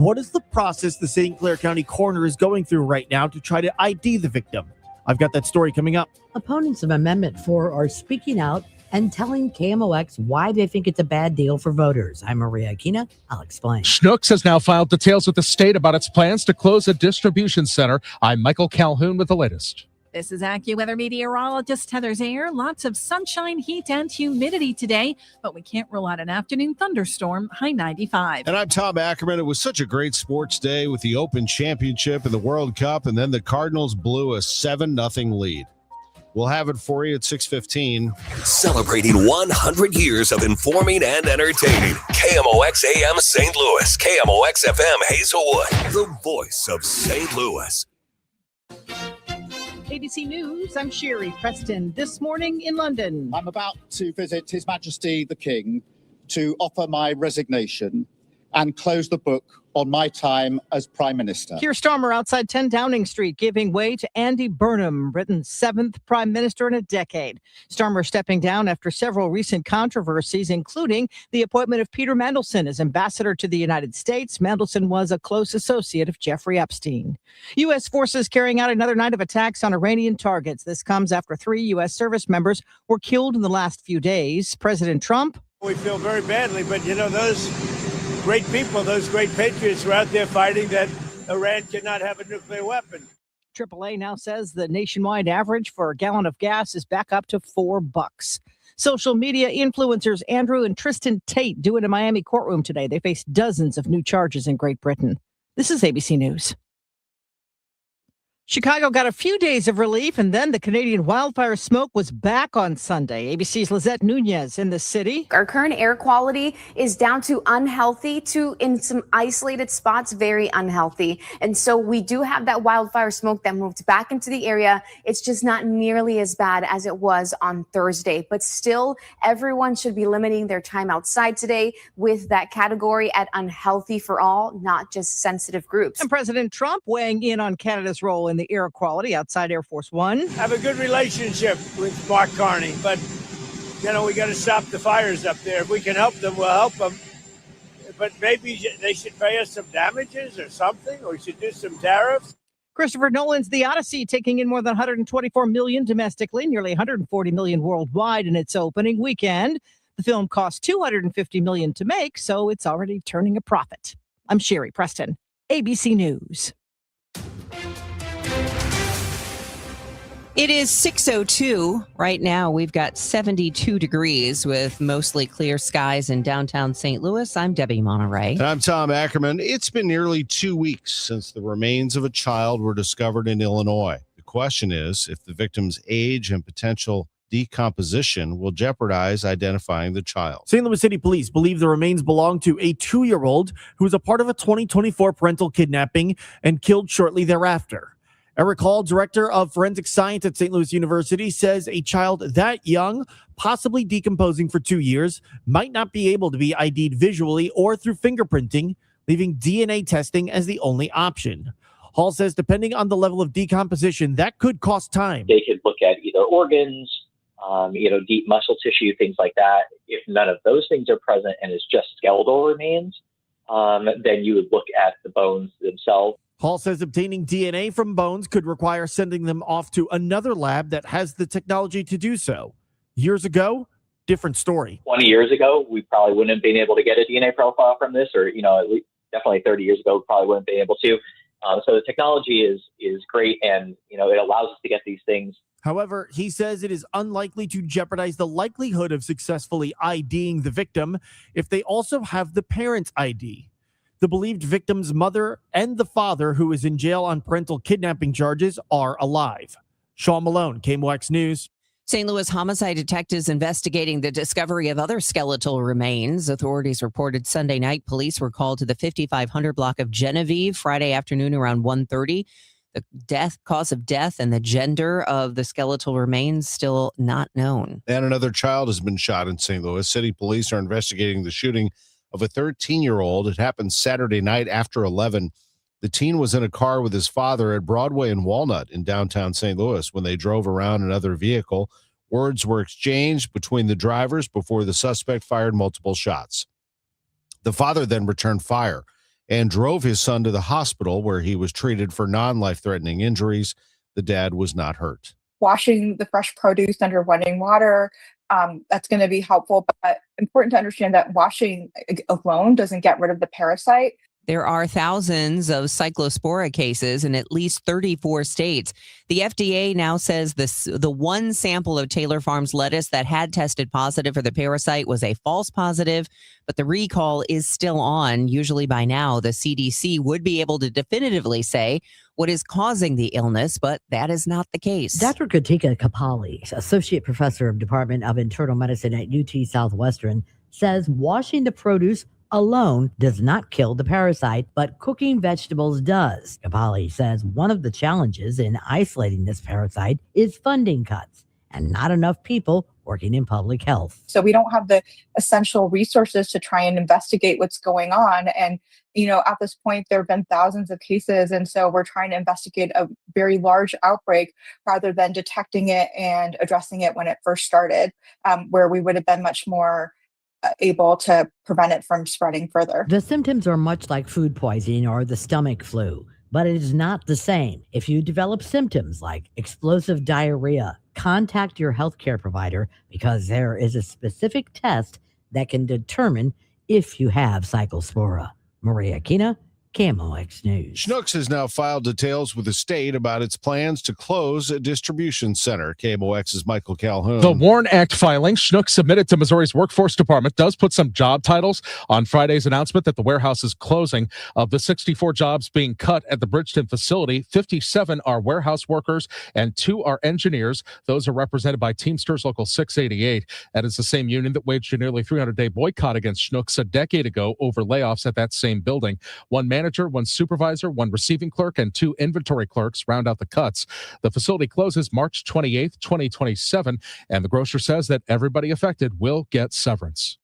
What is the process the St. Clair County coroner is going through right now to try to ID the victim? I've got that story coming up. Opponents of Amendment 4 are speaking out and telling KMOX why they think it's a bad deal for voters. I'm Maria Aquina. I'll explain. Schnucks has now filed details with the state about its plans to close a distribution center. I'm Michael Calhoun with the latest. This is AccuWeather meteorologist Heather Zayer. Lots of sunshine, heat, and humidity today, but we can't rule out an afternoon thunderstorm, high 95. And I'm Tom Ackerman. It was such a great sports day with the Open Championship and the World Cup, and then the Cardinals blew a 7-0 lead. We'll have it for you at 6:15. Celebrating 100 years of informing and entertaining. KMOX AM St. Louis. KMOX FM Hazelwood. The voice of St. Louis. ABC News, I'm Sherry Preston. This morning in London. I'm about to visit His Majesty the King to offer my resignation and close the book on my time as Prime Minister. Keir Starmer outside 10 Downing Street giving way to Andy Burnham, Britain's 7th Prime Minister in a decade. Starmer stepping down after several recent controversies, including the appointment of Peter Mandelson as ambassador to the United States. Mandelson was a close associate of Jeffrey Epstein. U.S. forces carrying out another night of attacks on Iranian targets. This comes after 3 U.S. service members were killed in the last few days. President Trump. We feel very badly, but those great people, those great patriots were out there fighting that Iran cannot have a nuclear weapon. AAA now says the nationwide average for a gallon of gas is back up to $4. Social media influencers Andrew and Tristan Tate due in a Miami courtroom today. They face dozens of new charges in Great Britain. This is ABC News. Chicago got a few days of relief, and then the Canadian wildfire smoke was back on Sunday. ABC's Lizette Nunez in the city. Our current air quality is down to unhealthy to, in some isolated spots, very unhealthy. And so we do have that wildfire smoke that moved back into the area. It's just not nearly as bad as it was on Thursday. But still, everyone should be limiting their time outside today with that category at unhealthy for all, not just sensitive groups. And President Trump weighing in on Canada's role in the air quality outside Air Force One. Have a good relationship with Mark Carney, but we got to stop the fires up there. If we can help them, we'll help them. But maybe they should pay us some damages or something, or we should do some tariffs. Christopher Nolan's The Odyssey taking in more than $124 million domestically, nearly $140 million worldwide in its opening weekend. The film cost $250 million to make, so it's already turning a profit. I'm Sherry Preston, ABC News. It is 6:02 right now. We've got 72 degrees with mostly clear skies in downtown St. Louis. I'm Debbie Monterrey. And I'm Tom Ackerman. It's been nearly 2 weeks since the remains of a child were discovered in Illinois. The question is if the victim's age and potential decomposition will jeopardize identifying the child. St. Louis City Police believe the remains belong to a 2-year-old who was a part of a 2024 parental kidnapping and killed shortly thereafter. Eric Hall, director of forensic science at St. Louis University, says a child that young, possibly decomposing for 2 years, might not be able to be ID'd visually or through fingerprinting, leaving DNA testing as the only option. Hall says depending on the level of decomposition, that could cost time. They could look at either organs, deep muscle tissue, things like that. If none of those things are present and it's just skeletal remains, then you would look at the bones themselves. Hall says obtaining DNA from bones could require sending them off to another lab that has the technology to do so. Years ago, different story. 20 years ago, we probably wouldn't have been able to get a DNA profile from this, or, at least definitely 30 years ago, we probably wouldn't have been able to. So the technology is great, and, it allows us to get these things. However, he says it is unlikely to jeopardize the likelihood of successfully IDing the victim if they also have the parent's ID. The believed victim's mother and the father, who is in jail on parental kidnapping charges, are alive. Sean Malone, KMOX News. St. Louis homicide detectives investigating the discovery of other skeletal remains. Authorities reported Sunday night police were called to the 5500 block of Genevieve Friday afternoon around 1:30. The cause of death and the gender of the skeletal remains still not known. And another child has been shot in St. Louis. City police are investigating the shooting of a 13-year-old. It happened Saturday night after 11. The teen was in a car with his father at Broadway and Walnut in downtown St. Louis when they drove around another vehicle. Words were exchanged between the drivers before the suspect fired multiple shots. The father then returned fire and drove his son to the hospital where he was treated for non-life-threatening injuries. The dad was not hurt. Washing the fresh produce under running water, that's going to be helpful, but important to understand that washing alone doesn't get rid of the parasite. There are thousands of cyclospora cases in at least 34 states. The FDA now says the one sample of Taylor Farms lettuce that had tested positive for the parasite was a false positive, but the recall is still on. Usually by now, the CDC would be able to definitively say what is causing the illness, but that is not the case. Dr. Katika Kapali, associate professor of Department of Internal Medicine at UT Southwestern, says washing the produce alone does not kill the parasite, but cooking vegetables does. Kapali says one of the challenges in isolating this parasite is funding cuts and not enough people working in public health. So we don't have the essential resources to try and investigate what's going on. And, at this point, there have been thousands of cases. And so we're trying to investigate a very large outbreak rather than detecting it and addressing it when it first started, where we would have been much more able to prevent it from spreading further. The symptoms are much like food poisoning or the stomach flu, but it is not the same. If you develop symptoms like explosive diarrhea, contact your healthcare provider because there is a specific test that can determine if you have cyclospora. Maria Aquina, KMOX News. Schnucks has now filed details with the state about its plans to close a distribution center. KMOX's Michael Calhoun. The WARN Act filing Schnucks submitted to Missouri's Workforce Department does put some job titles on Friday's announcement that the warehouse is closing. Of the 64 jobs being cut at the Bridgeton facility, 57 are warehouse workers and 2 are engineers. Those are represented by Teamsters Local 688. That is the same union that waged a nearly 300-day boycott against Schnucks a decade ago over layoffs at that same building. One manager, one supervisor, one receiving clerk, and 2 inventory clerks round out the cuts. The facility closes March 28th, 2027, and the grocer says that everybody affected will get severance.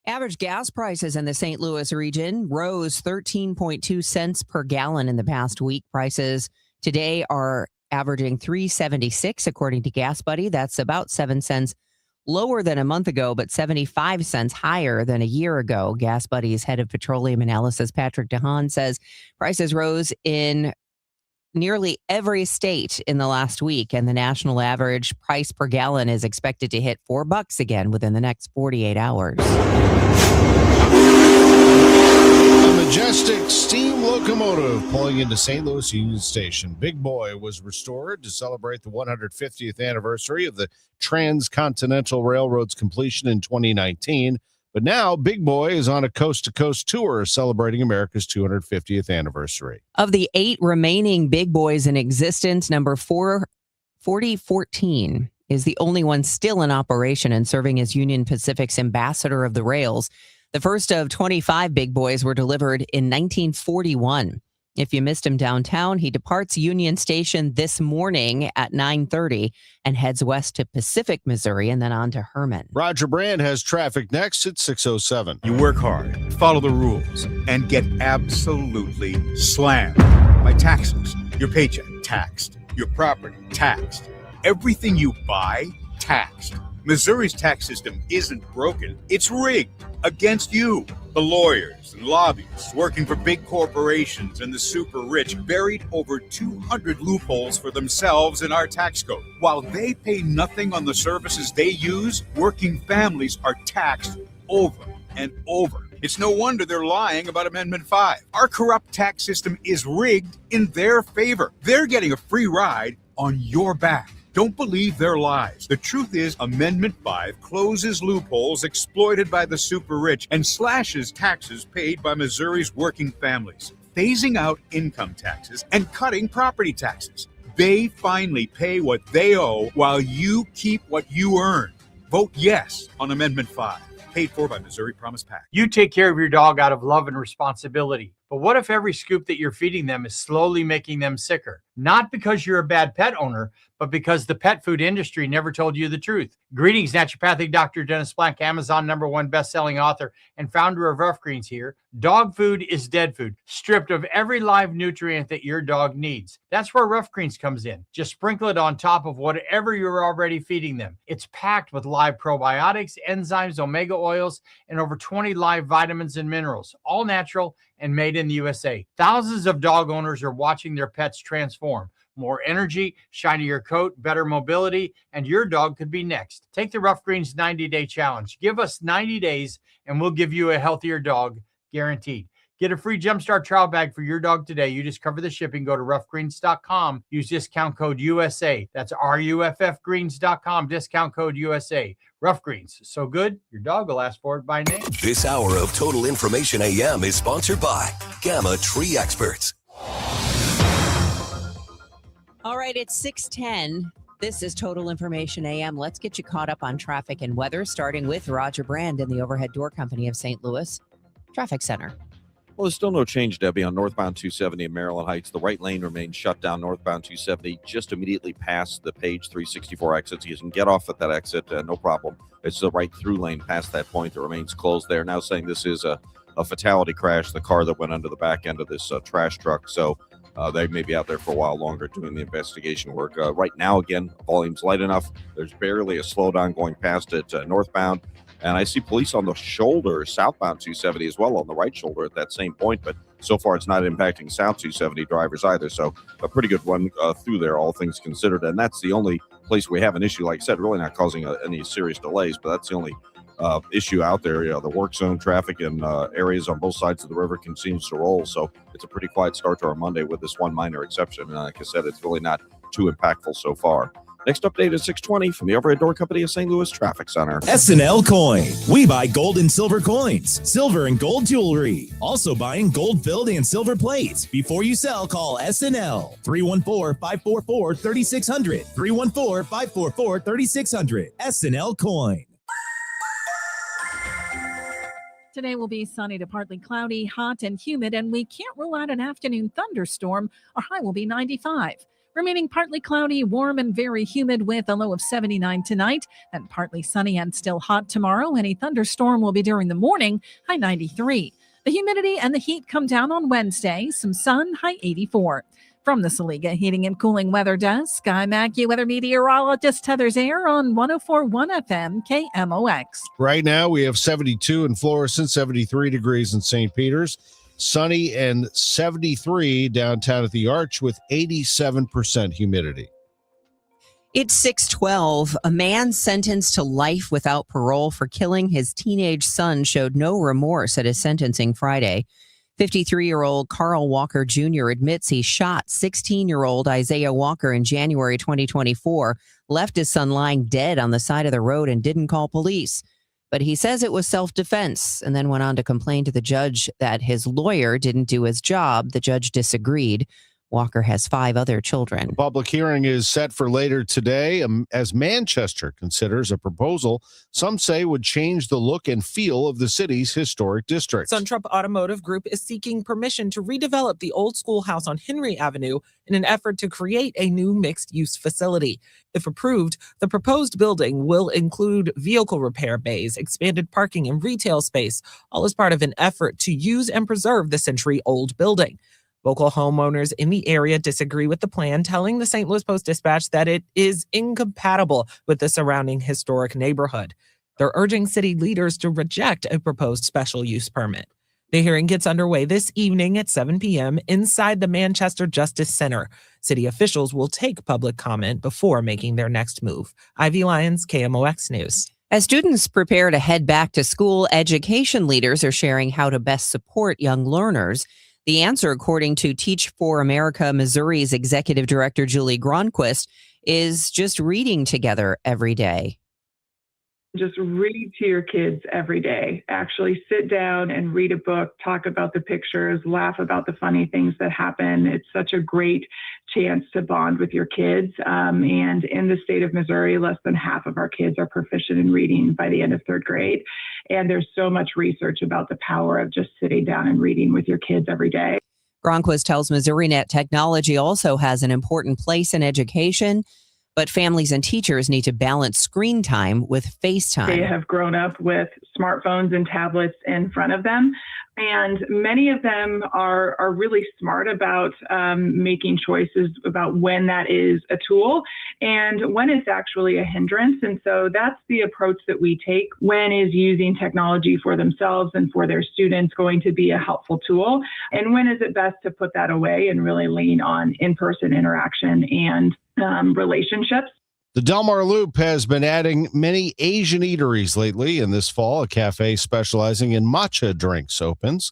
Average gas prices in the St. Louis region rose 13.2 cents per gallon in the past week. Prices today are averaging $3.76 according to Gas Buddy. That's about 7 cents lower than a month ago, but 75 cents higher than a year ago. Gas Buddy's head of petroleum analysis, Patrick DeHaan, says prices rose in nearly every state in the last week, and the national average price per gallon is expected to hit $4 again within the next 48 hours. A majestic steam locomotive pulling into St. Louis Union Station. Big Boy was restored to celebrate the 150th anniversary of the Transcontinental Railroad's completion in 2019. But now Big Boy is on a coast-to-coast tour celebrating America's 250th anniversary. Of the 8 remaining Big Boys in existence, number 4014 is the only one still in operation and serving as Union Pacific's ambassador of the rails. The first of 25 Big Boys were delivered in 1941. If you missed him downtown, he departs Union Station this morning at 9:30 and heads west to Pacific, Missouri, and then on to Herman. Roger Brand has traffic next at 6:07. You work hard, follow the rules, and get absolutely slammed by taxes. Your paycheck taxed, your property taxed, everything you buy taxed. Missouri's tax system isn't broken, it's rigged against you. The lawyers and lobbyists working for big corporations and the super rich buried over 200 loopholes for themselves in our tax code. While they pay nothing on the services they use, working families are taxed over and over. It's no wonder they're lying about Amendment 5. Our corrupt tax system is rigged in their favor. They're getting a free ride on your back. Don't believe their lies. The truth is, Amendment 5 closes loopholes exploited by the super rich and slashes taxes paid by Missouri's working families, phasing out income taxes and cutting property taxes. They finally pay what they owe while you keep what you earn. Vote yes on Amendment 5. Paid for by Missouri Promise PAC. You take care of your dog out of love and responsibility. But what if every scoop that you're feeding them is slowly making them sicker? Not because you're a bad pet owner, but because the pet food industry never told you the truth. Greetings, naturopathic Dr. Dennis Blank, Amazon #1 best-selling author and founder of Rough Greens here. Dog food is dead food, stripped of every live nutrient that your dog needs. That's where Rough Greens comes in. Just sprinkle it on top of whatever you're already feeding them. It's packed with live probiotics, enzymes, omega oils, and over 20 live vitamins and minerals, all natural and made in the USA. Thousands of dog owners are watching their pets transform. More energy, shinier coat, better mobility, and your dog could be next. Take the Rough Greens 90-day challenge. Give us 90 days and we'll give you a healthier dog, guaranteed. Get a free Jumpstart trial bag for your dog today. You just cover the shipping. Go to roughgreens.com. Use discount code USA. That's RUFFgreens.com, discount code USA. Rough Greens, so good, your dog will ask for it by name. This hour of Total Information AM is sponsored by Gamma Tree Experts. All right, it's 6:10. This is Total Information AM. Let's get you caught up on traffic and weather, starting with Roger Brand in the Overhead Door Company of St. Louis Traffic Center. Well, there's still no change, Debbie, on northbound 270 in Maryland Heights. The right lane remains shut down northbound 270 just immediately past the Page 364 exit. So you can get off at that exit, no problem. It's the right through lane past that point that remains closed there. Now saying this is a fatality crash, the car that went under the back end of this trash truck. So they may be out there for a while longer doing the investigation work. Right now, again, volume's light enough. There's barely a slowdown going past it northbound. And I see police on the shoulder, southbound 270 as well, on the right shoulder at that same point. But so far, it's not impacting south 270 drivers either. So a pretty good run through there, all things considered. And that's the only place we have an issue. Like I said, really not causing any serious delays, but that's the only issue out there. You know, the work zone traffic in areas on both sides of the river continues to roll. So it's a pretty quiet start to our Monday with this one minor exception. And like I said, it's really not too impactful so far. Next update is 6:20 from the Overhead Door Company of St. Louis Traffic Center. S&L Coin. We buy gold and silver coins, silver and gold jewelry. Also buying gold-filled and silver plates. Before you sell, call S&L. 314-544-3600. 314-544-3600. S&L Coin. Today will be sunny to partly cloudy, hot and humid, and we can't rule out an afternoon thunderstorm. Our high will be 95. Remaining partly cloudy, warm and very humid with a low of 79 tonight. Then partly sunny and still hot tomorrow. Any thunderstorm will be during the morning, high 93. The humidity and the heat come down on Wednesday. Some sun, high 84. From the Saliga Heating and Cooling Weather Desk, I'm AccuWeather meteorologist Heather Zayer on 104.1 FM KMOX. Right now we have 72 in Florissant, 73 degrees in St. Peters. Sunny and 73 downtown at the Arch with 87% humidity. It's 6:12. A man sentenced to life without parole for killing his teenage son showed no remorse at his sentencing Friday. 53-year-old Carl Walker Jr. admits he shot 16-year-old Isaiah Walker in January 2024, left his son lying dead on the side of the road and didn't call police. But he says it was self-defense and then went on to complain to the judge that his lawyer didn't do his job. The judge disagreed. Walker has 5 other children. The public hearing is set for later today as Manchester considers a proposal some say would change the look and feel of the city's historic district. Suntrup Automotive Group is seeking permission to redevelop the old schoolhouse on Henry Avenue in an effort to create a new mixed-use facility. If approved, the proposed building will include vehicle repair bays, expanded parking, and retail space, all as part of an effort to use and preserve the century-old building. Local homeowners in the area disagree with the plan, telling the St. Louis Post-Dispatch that it is incompatible with the surrounding historic neighborhood. They're urging city leaders to reject a proposed special use permit. The hearing gets underway this evening at 7 p.m. inside the Manchester Justice Center. City officials will take public comment before making their next move. Ivy Lyons, KMOX News. As students prepare to head back to school, education leaders are sharing how to best support young learners. The answer, according to Teach for America Missouri's executive director, Julie Gronquist, is just reading together every day. Just read to your kids every day. Actually sit down and read a book, talk about the pictures, laugh about the funny things that happen. It's such a great chance to bond with your kids. And in the state of Missouri, less than half of our kids are proficient in reading by the end of 3rd grade. And there's so much research about the power of just sitting down and reading with your kids every day. Gronquist tells MissouriNet technology also has an important place in education, but families and teachers need to balance screen time with FaceTime. They have grown up with smartphones and tablets in front of them, And many of them are really smart about making choices about when that is a tool and when it's actually a hindrance. And so that's the approach that we take. When is using technology for themselves and for their students going to be a helpful tool? And when is it best to put that away and really lean on in-person interaction and relationships? The Del Mar Loop has been adding many Asian eateries lately, and this fall, a cafe specializing in matcha drinks opens.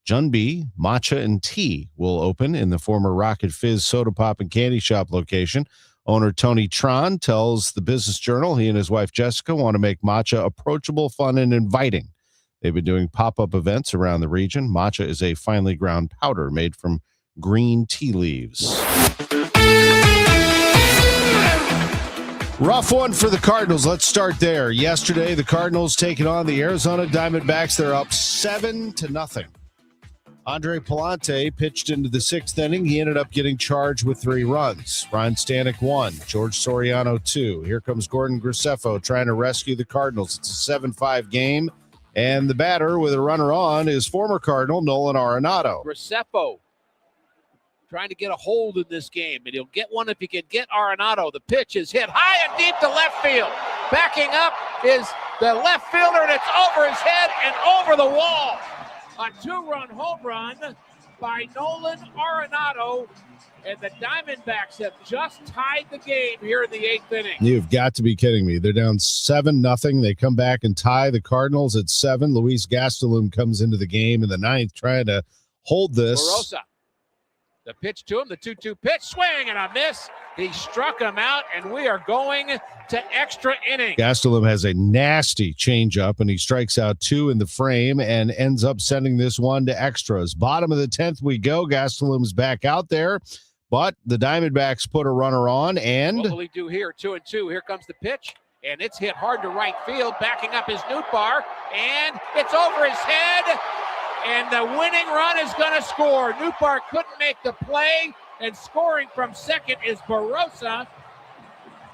Junbi Matcha and Tea will open in the former Rocket Fizz Soda Pop and Candy Shop location. Owner Tony Tron tells the Business Journal he and his wife Jessica want to make matcha approachable, fun, and inviting. They've been doing pop-up events around the region. Matcha is a finely ground powder made from green tea leaves. Rough one for the Cardinals. Let's start there. Yesterday, the Cardinals taking on the Arizona Diamondbacks. They're up 7-0. Andre Palante pitched into the sixth inning. He ended up getting charged with 3 runs. Ryan Stanek 1, George Soriano 2. Here comes Gordon Graceffo trying to rescue the Cardinals. It's a 7-5 game, and the batter with a runner on is former Cardinal Nolan Arenado. Graceffo trying to get a hold in this game, and he'll get one if he can get Arenado. The pitch is hit high and deep to left field. Backing up is the left fielder, and it's over his head and over the wall. A 2-run home run by Nolan Arenado, and the Diamondbacks have just tied the game here in the 8th inning. You've got to be kidding me. They're down 7-0. They come back and tie the Cardinals at 7. Luis Gastelum comes into the game in the 9th trying to hold this. Barossa. The pitch to him, the 2-2 pitch, swing and a miss. He struck him out, and we are going to extra innings. Gastelum has a nasty changeup, and he strikes out 2 in the frame and ends up sending this one to extras. Bottom of the 10th we go. Gastelum's back out there, but the Diamondbacks put a runner on, and what will he do here? 2-2. Here comes the pitch, and it's hit hard to right field. Backing up is Nootbaar, and it's over his head. And the winning run is going to score. Nootbaar couldn't make the play, and scoring from second is Barossa.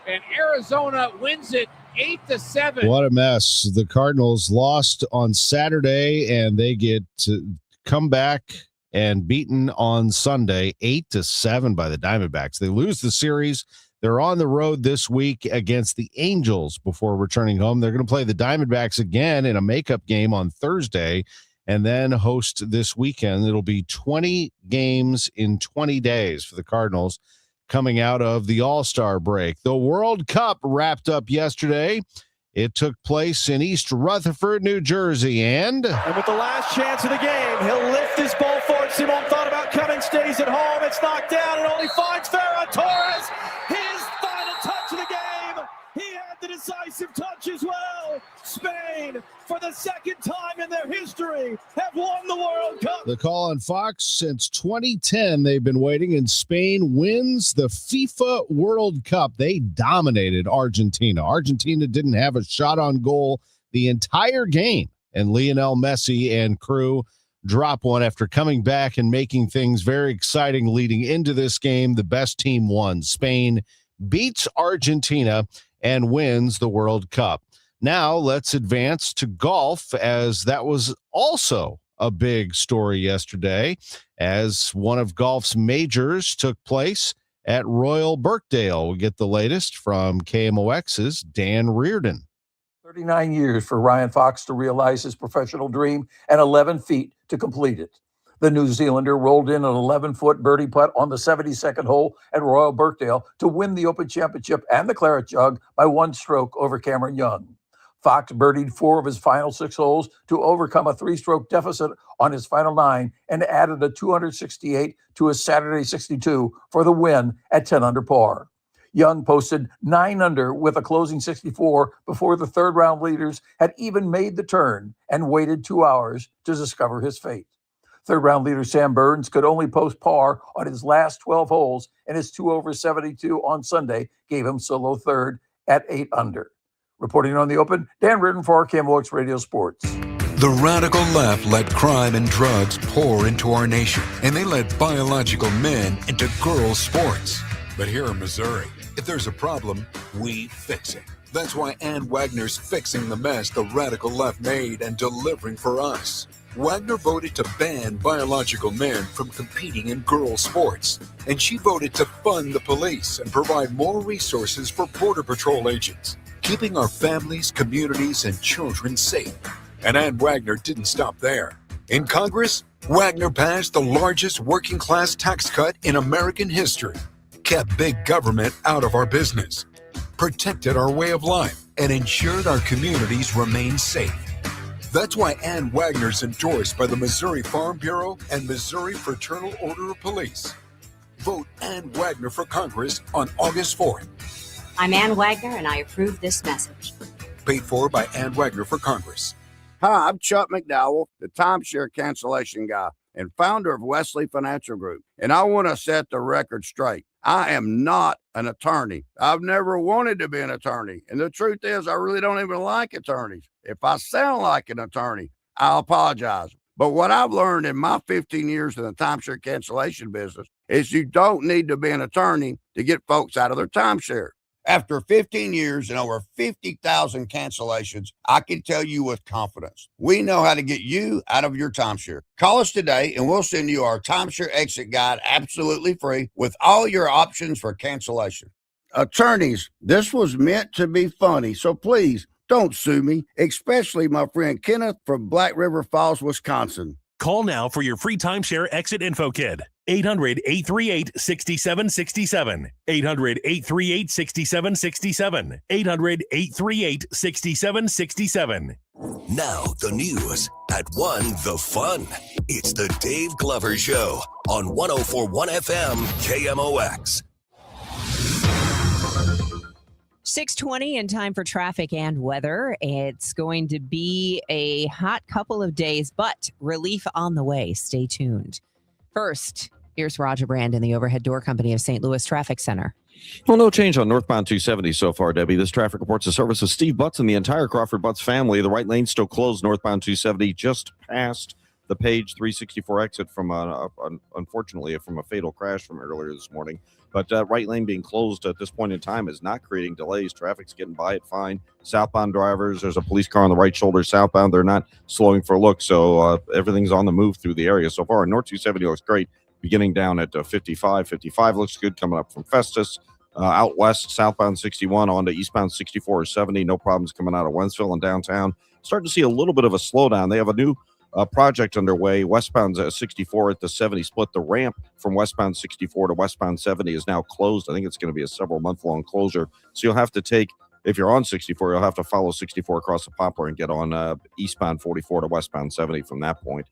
And Arizona wins it 8-7. What a mess. The Cardinals lost on Saturday, and they get to come back and beaten on Sunday 8-7 by the Diamondbacks. They lose the series. They're on the road this week against the Angels before returning home. They're going to play the Diamondbacks again in a makeup game on Thursday, and then host this weekend. It'll be 20 games in 20 days for the Cardinals coming out of the All-Star break. The World Cup wrapped up yesterday. It took place in East Rutherford, New Jersey, and with the last chance of the game, he'll lift his ball forward. Simon thought about coming, stays at home. It's knocked down and only finds Ferran Torres. His final touch of the game. He had the decisive touch as well. Spain, for the second time in their history, have won the World Cup. The call on Fox since 2010, they've been waiting, and Spain wins the FIFA World Cup. They dominated Argentina. Argentina didn't have a shot on goal the entire game, and Lionel Messi and crew drop one after coming back and making things very exciting leading into this game. The best team won. Spain beats Argentina and wins the World Cup. Now let's advance to golf, as that was also a big story yesterday, as one of golf's majors took place at Royal Birkdale. We get the latest from KMOX's Dan Reardon. 39 years for Ryan Fox to realize his professional dream and 11 feet to complete it. The New Zealander rolled in an 11-foot birdie putt on the 72nd hole at Royal Birkdale to win the Open Championship and the Claret Jug by 1 stroke over Cameron Young. Fox birdied 4 of his final 6 holes to overcome a 3-stroke deficit on his final 9 and added a 268 to his Saturday 62 for the win at 10 under par. Young posted 9 under with a closing 64 before the third-round leaders had even made the turn and waited 2 hours to discover his fate. Third-round leader Sam Burns could only post par on his last 12 holes, and his 2 over 72 on Sunday gave him solo third at 8 under. Reporting on the Open, Dan Reardon for KMOX Radio Sports. The radical left let crime and drugs pour into our nation, and they let biological men into girls' sports. But here in Missouri, if there's a problem, we fix it. That's why Ann Wagner's fixing the mess the radical left made and delivering for us. Wagner voted to ban biological men from competing in girls' sports, and she voted to fund the police and provide more resources for Border Patrol agents, keeping our families, communities, and children safe. And Ann Wagner didn't stop there. In Congress, Wagner passed the largest working-class tax cut in American history, kept big government out of our business, protected our way of life, and ensured our communities remain safe. That's why Ann Wagner's endorsed by the Missouri Farm Bureau and Missouri Fraternal Order of Police. Vote Ann Wagner for Congress on August 4th. I'm Ann Wagner, and I approve this message. Paid for by Ann Wagner for Congress. Hi, I'm Chuck McDowell, the timeshare cancellation guy and founder of Wesley Financial Group. And I want to set the record straight. I am not an attorney. I've never wanted to be an attorney. And the truth is, I really don't even like attorneys. If I sound like an attorney, I'll apologize. But what I've learned in my 15 years in the timeshare cancellation business is you don't need to be an attorney to get folks out of their timeshare. After 15 years and over 50,000 cancellations, I can tell you with confidence, we know how to get you out of your timeshare. Call us today and we'll send you our timeshare exit guide absolutely free with all your options for cancellation. Attorneys, this was meant to be funny, so please don't sue me, especially my friend Kenneth from Black River Falls, Wisconsin. Call now for your free timeshare exit info kit. 800-838-6767. 800-838-6767. 800-838-6767. Now the news at 1 the fun. It's the Dave Glover Show on 104.1 FM KMOX. 6:20 and time for traffic and weather. It's going to be a hot couple of days, but relief on the way. Stay tuned. First, here's Roger Brand in the Overhead Door Company of St. Louis Traffic Center. Well, no change on northbound 270 so far, Debbie. This traffic reports the service of Steve Butts and the entire Crawford Butts family. The right lane still closed northbound 270 just past the Page 364 exit from, unfortunately, from a fatal crash from earlier this morning. But right lane being closed at this point in time is not creating delays. Traffic's getting by it fine. Southbound drivers, there's a police car on the right shoulder southbound. They're not slowing for a look, so everything's on the move through the area so far. North 270 looks great, beginning down at 55. 55 looks good coming up from Festus. Out west, southbound 61 on to eastbound 64 or 70. No problems coming out of Wentzville and downtown. Starting to see a little bit of a slowdown. They have a new project underway. Westbound 64 at the 70 split. The ramp from westbound 64 to westbound 70 is now closed. I think it's going to be a several month-long closure. So you'll have to take, if you're on 64, you'll have to follow 64 across the Poplar and get on eastbound 44 to westbound 70 from that point.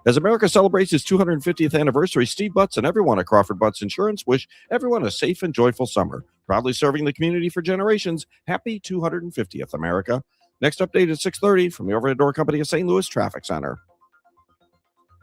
As America celebrates its 250th anniversary, Steve Butts and everyone at Crawford Butts Insurance wish everyone a safe and joyful summer. Proudly serving the community for generations. Happy 250th, America. Next update at 6:30 from the Overhead Door Company of St. Louis Traffic Center.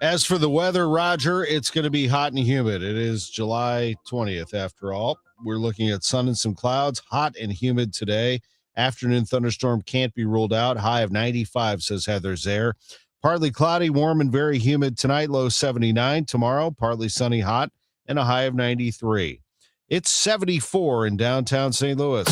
As for the weather, Roger, it's going to be hot and humid. It is July 20th, after all. We're looking at sun and some clouds, hot and humid today. Afternoon thunderstorm can't be ruled out. High of 95, says Heather Zare. Partly cloudy, warm and very humid tonight, low 79. Tomorrow, partly sunny, hot, and a high of 93. It's 74 in downtown St. Louis.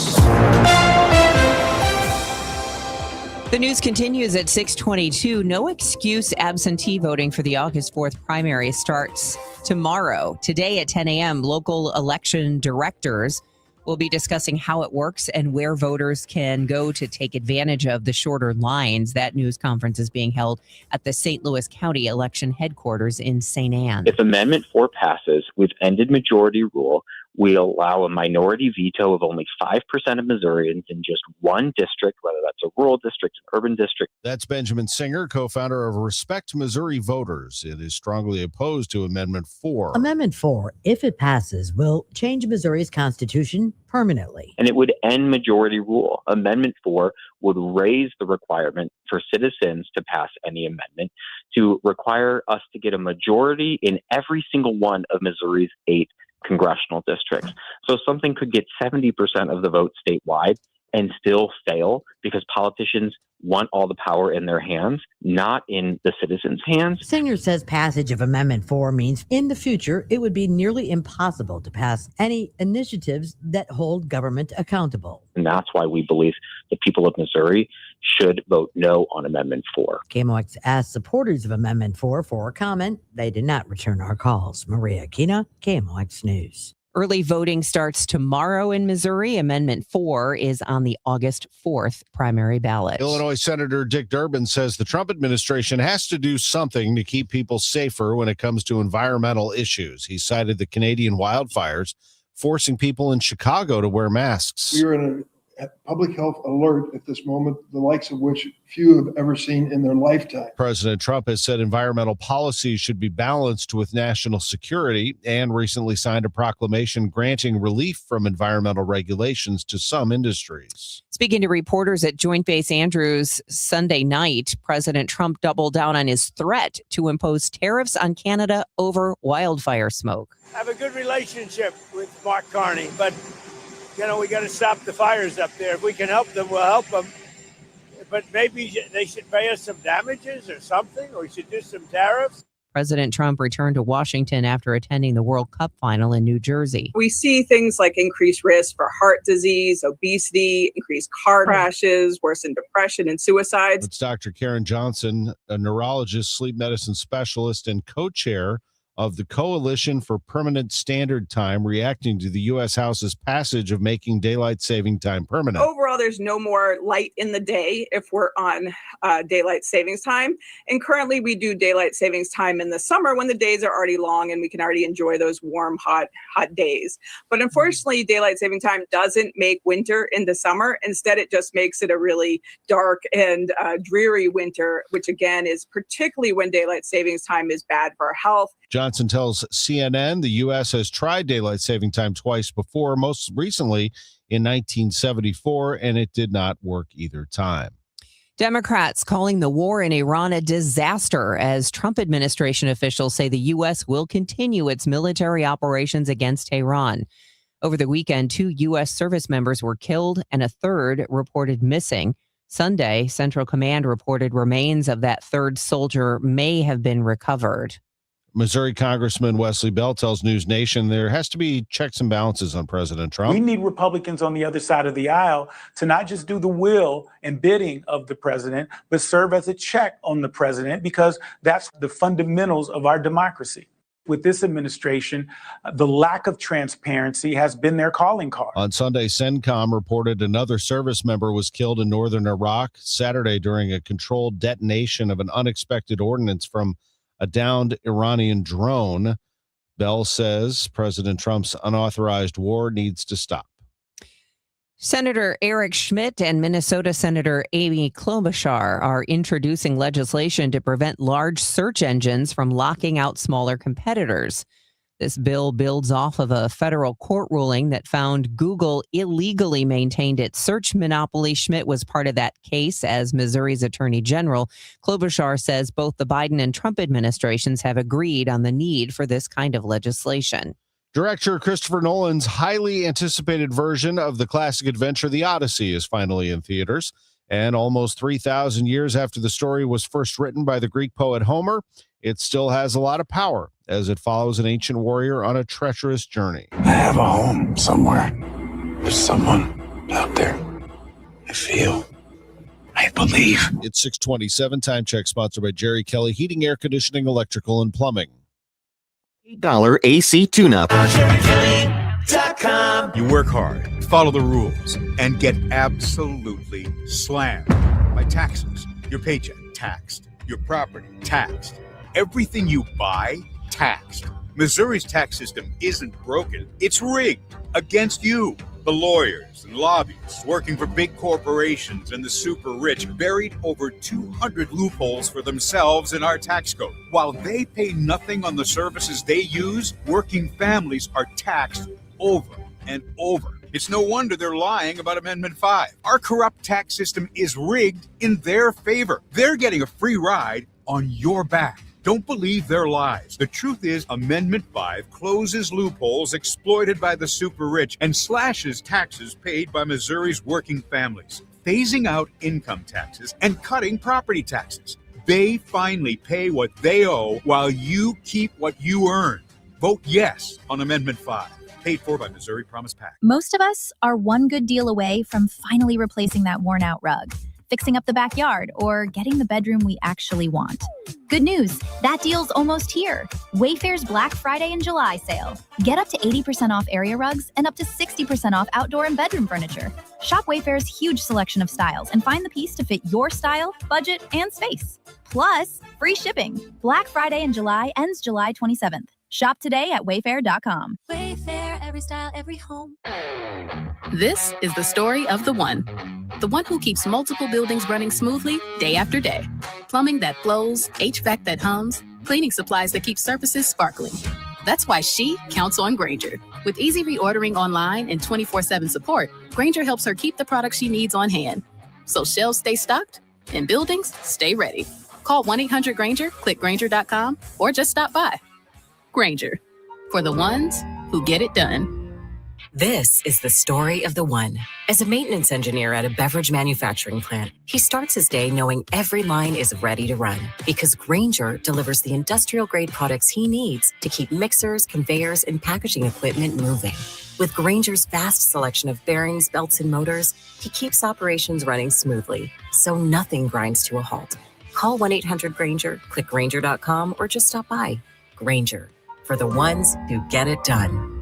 The news continues at 6:22. No excuse absentee voting for the August 4th primary starts tomorrow. Today at 10 a.m., local election directors will be discussing how it works and where voters can go to take advantage of the shorter lines. That news conference is being held at the St. Louis County election headquarters in St. Anne. If Amendment 4 passes, we've ended majority rule. We allow a minority veto of only 5% of Missourians in just one district, whether that's a rural district, an urban district. That's Benjamin Singer, co-founder of Respect Missouri Voters. It is strongly opposed to Amendment 4. Amendment 4, if it passes, will change Missouri's constitution permanently. And it would end majority rule. Amendment 4 would raise the requirement for citizens to pass any amendment to require us to get a majority in every single one of Missouri's 8 congressional districts. So something could get 70% of the vote statewide and still fail because politicians want all the power in their hands, not in the citizens' hands. Singer says passage of Amendment 4 means in the future it would be nearly impossible to pass any initiatives that hold government accountable. And that's why we believe the people of Missouri should vote no on Amendment 4. KMOX asked supporters of Amendment 4 for a comment. They did not return our calls. Maria Aquina, KMOX News. Early voting starts tomorrow in Missouri. Amendment 4 is on the August 4th primary ballot. Illinois Senator Dick Durbin says the Trump administration has to do something to keep people safer when it comes to environmental issues. He cited the Canadian wildfires, forcing people in Chicago to wear masks. We are in a public health alert at this moment, the likes of which few have ever seen in their lifetime. President Trump has said environmental policies should be balanced with national security and recently signed a proclamation granting relief from environmental regulations to some industries. Speaking to reporters at Joint Base Andrews Sunday night, President Trump doubled down on his threat to impose tariffs on Canada over wildfire smoke. I have a good relationship with Mark Carney, but we got to stop the fires up there. If we can help them, we'll help them. But maybe they should pay us some damages or something, or we should do some tariffs. President Trump returned to Washington after attending the World Cup final in New Jersey. We see things like increased risk for heart disease, obesity, increased car crashes, worsened depression and suicides. It's Dr. Karen Johnson, a neurologist, sleep medicine specialist, and co-chair of the Coalition for Permanent Standard Time, reacting to the U.S. House's passage of making daylight saving time permanent. Overall, there's no more light in the day if we're on daylight savings time. And currently, we do daylight savings time in the summer when the days are already long and we can already enjoy those warm, hot days. But unfortunately, daylight saving time doesn't make winter into summer. Instead, it just makes it a really dark and dreary winter, which again is particularly when daylight savings time is bad for our health. Johnson tells CNN the U.S. has tried daylight saving time twice before, most recently in 1974, and it did not work either time. Democrats calling the war in Iran a disaster as Trump administration officials say the U.S. will continue its military operations against Iran. Over the weekend, 2 U.S. service members were killed and a third reported missing. Sunday, Central Command reported remains of that third soldier may have been recovered. Missouri Congressman Wesley Bell tells News Nation there has to be checks and balances on President Trump. We need Republicans on the other side of the aisle to not just do the will and bidding of the president, but serve as a check on the president, because that's the fundamentals of our democracy. With this administration, the lack of transparency has been their calling card. On Sunday, CENTCOM reported another service member was killed in northern Iraq Saturday during a controlled detonation of an unexpected ordnance from a downed Iranian drone. Bell says President Trump's unauthorized war needs to stop. Senator Eric Schmidt and Minnesota Senator Amy Klobuchar are introducing legislation to prevent large search engines from locking out smaller competitors. This bill builds off of a federal court ruling that found Google illegally maintained its search monopoly. Schmidt was part of that case as Missouri's Attorney General. Klobuchar says both the Biden and Trump administrations have agreed on the need for this kind of legislation. Director Christopher Nolan's highly anticipated version of the classic adventure The Odyssey is finally in theaters. And almost 3,000 years after the story was first written by the Greek poet Homer, it still has a lot of power as it follows an ancient warrior on a treacherous journey. I have a home somewhere. There's someone out there. I feel. I believe. It's 6:27. Time check sponsored by Jerry Kelly Heating, Air Conditioning, Electrical, and Plumbing. $8 AC tune-up. You work hard, follow the rules, and get absolutely slammed by taxes. Your paycheck taxed, your property taxed, everything you buy taxed. Missouri's tax system isn't broken, it's rigged against you. The lawyers and lobbyists working for big corporations and the super rich buried over 200 loopholes for themselves in our tax code. While they pay nothing on the services they use, working families are taxed over and over. It's no wonder they're lying about Amendment 5. Our corrupt tax system is rigged in their favor. They're getting a free ride on your back. Don't believe their lies. The truth is, Amendment 5 closes loopholes exploited by the super rich and slashes taxes paid by Missouri's working families, phasing out income taxes and cutting property taxes. They finally pay what they owe while you keep what you earn. Vote yes on Amendment 5. Paid for by Missouri Promise PAC. Most of us are one good deal away from finally replacing that worn-out rug, fixing up the backyard, or getting the bedroom we actually want. Good news, that deal's almost here. Wayfair's Black Friday and July sale. Get up to 80% off area rugs and up to 60% off outdoor and bedroom furniture. Shop Wayfair's huge selection of styles and find the piece to fit your style, budget, and space. Plus, free shipping. Black Friday in July ends July 27th. Shop today at wayfair.com. Wayfair, every style, every home. This is the story of the one who keeps multiple buildings running smoothly day after day. Plumbing that flows, HVAC that hums, cleaning supplies that keep surfaces sparkling. That's why she counts on Grainger. With easy reordering online and 24/7 support, Grainger helps her keep the products she needs on hand. So shelves stay stocked and buildings stay ready. Call 1-800-GRAINGER, click Grainger.com, or just stop by. Grainger, for the ones who get it done. This is the story of the one. As a maintenance engineer at a beverage manufacturing plant, he starts his day knowing every line is ready to run because Grainger delivers the industrial-grade products he needs to keep mixers, conveyors, and packaging equipment moving. With Grainger's vast selection of bearings, belts, and motors, he keeps operations running smoothly, so nothing grinds to a halt. Call 1-800-GRAINGER, click Grainger.com, or just stop by. Grainger, for the ones who get it done.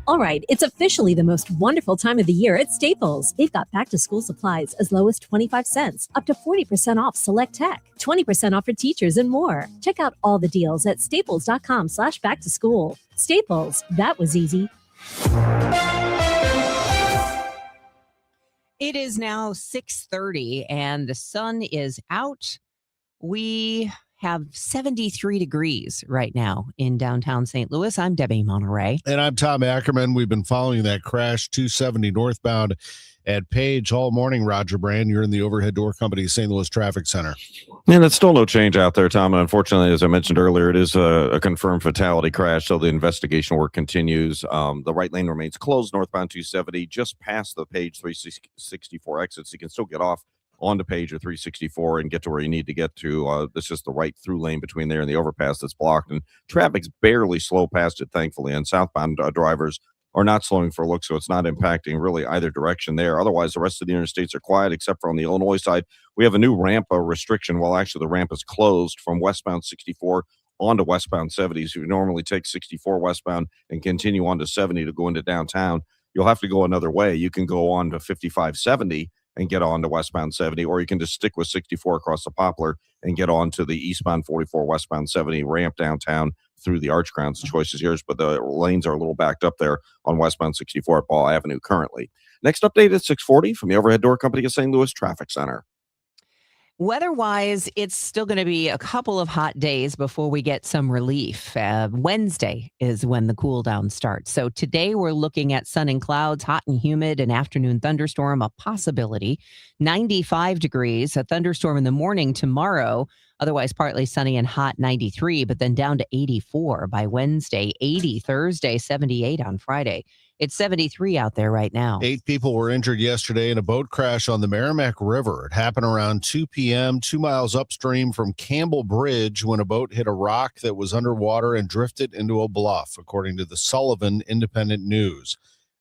All right, it's officially the most wonderful time of the year at Staples. They've got back-to-school supplies as low as 25 cents, up to 40% off select tech, 20% off for teachers, and more. Check out all the deals at staples.com/back-to-school. Staples, that was easy. It is now 6:30 and the sun is out. We have 73 degrees right now in downtown St. Louis. I'm Debbie Monterrey. And I'm Tom Ackerman. We've been following that crash 270 northbound at Page all morning. Roger Brand, you're in the Overhead Door Company St. Louis Traffic Center. And it's still no change out there, Tom. And unfortunately, as I mentioned earlier, it is a confirmed fatality crash, so the investigation work continues. The right lane remains closed northbound 270, just past the Page 364 exits. You can still get off onto Page or 364 and get to where you need to get to. This is the right through lane between there and the overpass that's blocked, and traffic's barely slow past it, thankfully. And southbound drivers are not slowing for a look, so it's not impacting really either direction there. Otherwise, the rest of the interstates are quiet, except for on the Illinois side. We have a new ramp restriction. Well, actually, the ramp is closed from westbound 64 onto westbound 70. So you normally take 64 westbound and continue on to 70 to go into downtown. You'll have to go another way. You can go on to 5570 and get on to westbound 70, or you can just stick with 64 across the Poplar and get on to the eastbound 44 westbound 70 ramp downtown through the Arch Grounds. The choice is yours, but the lanes are a little backed up there on westbound 64 at Ball Avenue currently. Next update at 6:40 from the Overhead Door Company of St. Louis Traffic Center. Weather-wise, it's still going to be a couple of hot days before we get some relief. Wednesday is when the cool down starts. So today we're looking at sun and clouds, hot and humid, an afternoon thunderstorm, a possibility. 95 degrees, a thunderstorm in the morning tomorrow. Otherwise, partly sunny and hot, 93, but then down to 84 by Wednesday, 80 Thursday, 78 on Friday. It's 73 out there right now. 8 people were injured yesterday in a boat crash on the Merrimack River. It happened around 2 p.m., 2 miles upstream from Campbell Bridge when a boat hit a rock that was underwater and drifted into a bluff, according to the Sullivan Independent News.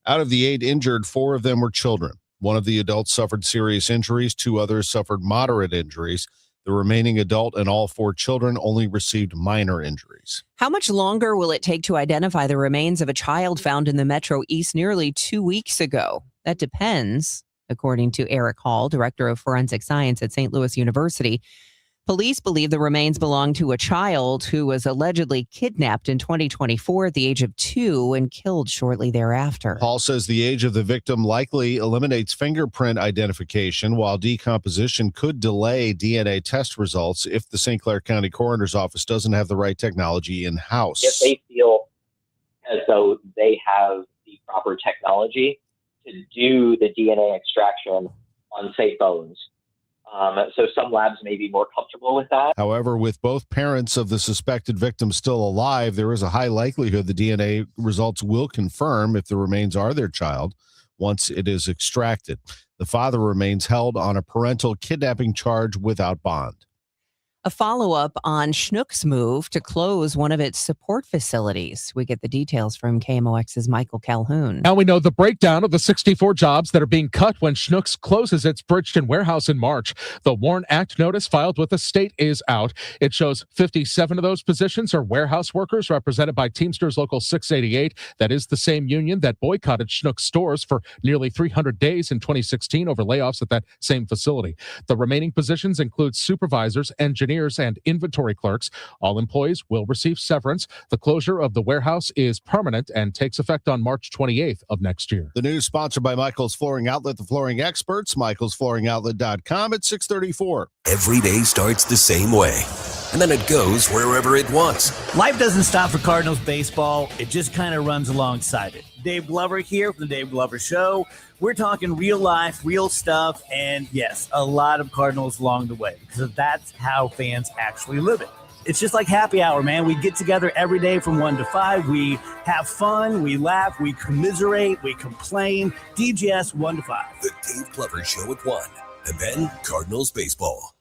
Out of the 8 injured, 4 of them were children. One of the adults suffered serious injuries. 2 others suffered moderate injuries. The remaining adult and all 4 children only received minor injuries. How much longer will it take to identify the remains of a child found in the Metro East nearly 2 weeks ago? That depends, according to Eric Hall, director of forensic science at St. Louis University. Police believe the remains belong to a child who was allegedly kidnapped in 2024 at the age of 2 and killed shortly thereafter. Paul says the age of the victim likely eliminates fingerprint identification, while decomposition could delay DNA test results if the St. Clair County Coroner's Office doesn't have the right technology in-house. If they feel as though they have the proper technology to do the DNA extraction on, say, bones, So some labs may be more comfortable with that. However, with both parents of the suspected victim still alive, there is a high likelihood the DNA results will confirm if the remains are their child once it is extracted. The father remains held on a parental kidnapping charge without bond. A follow-up on Schnuck's move to close one of its support facilities. We get the details from KMOX's Michael Calhoun. Now we know the breakdown of the 64 jobs that are being cut when Schnuck's closes its Bridgeton warehouse in March. The WARN Act notice filed with the state is out. It shows 57 of those positions are warehouse workers represented by Teamsters Local 688. That is the same union that boycotted Schnuck's stores for nearly 300 days in 2016 over layoffs at that same facility. The remaining positions include supervisors, engineers, and inventory clerks. All employees will receive severance. The closure of the warehouse is permanent and takes effect on March 28th of next year. The news sponsored by Michael's Flooring Outlet, the flooring experts, michaelsflooringoutlet.com at 6:34. Every day starts the same way, and then it goes wherever it wants. Life doesn't stop for Cardinals baseball. It just kind of runs alongside it. Dave Glover here from the Dave Glover Show. We're talking real life, real stuff, and yes, a lot of Cardinals along the way, because that's how fans actually live it. It's just like happy hour, man. We get together every day from 1 to 5. We have fun, we laugh, we commiserate, we complain. DGS 1 to 5. The Dave Glover Show at 1, and then Cardinals baseball.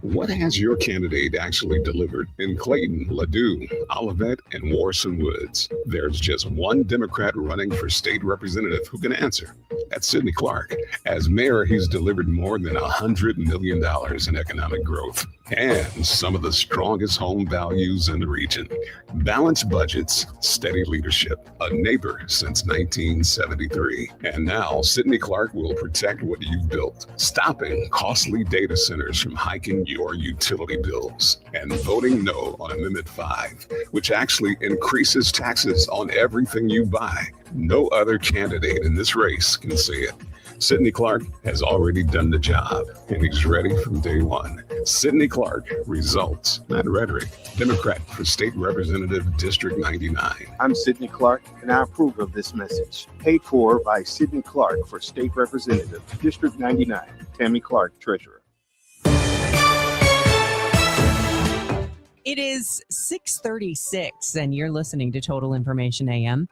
What has your candidate actually delivered in Clayton, Ladue, Olivet, and Warson Woods? There's just one Democrat running for state representative who can answer. That's Sidney Clark. As mayor, he's delivered more than $100 million in economic growth and some of the strongest home values in the region. Balanced budgets, steady leadership, a neighbor since 1973. And now Sidney Clark will protect what you've built, stopping costly data centers from hiking your utility bills, and voting no on Amendment 5, which actually increases taxes on everything you buy. No other candidate in this race can say it. Sidney Clark has already done the job, and he's ready from day one. Sidney Clark, results, not rhetoric. Democrat for State Representative District 99. I'm Sidney Clark, and I approve of this message. Paid for by Sidney Clark for State Representative District 99. Tammy Clark, Treasurer. It is 6:36, and you're listening to Total Information AM.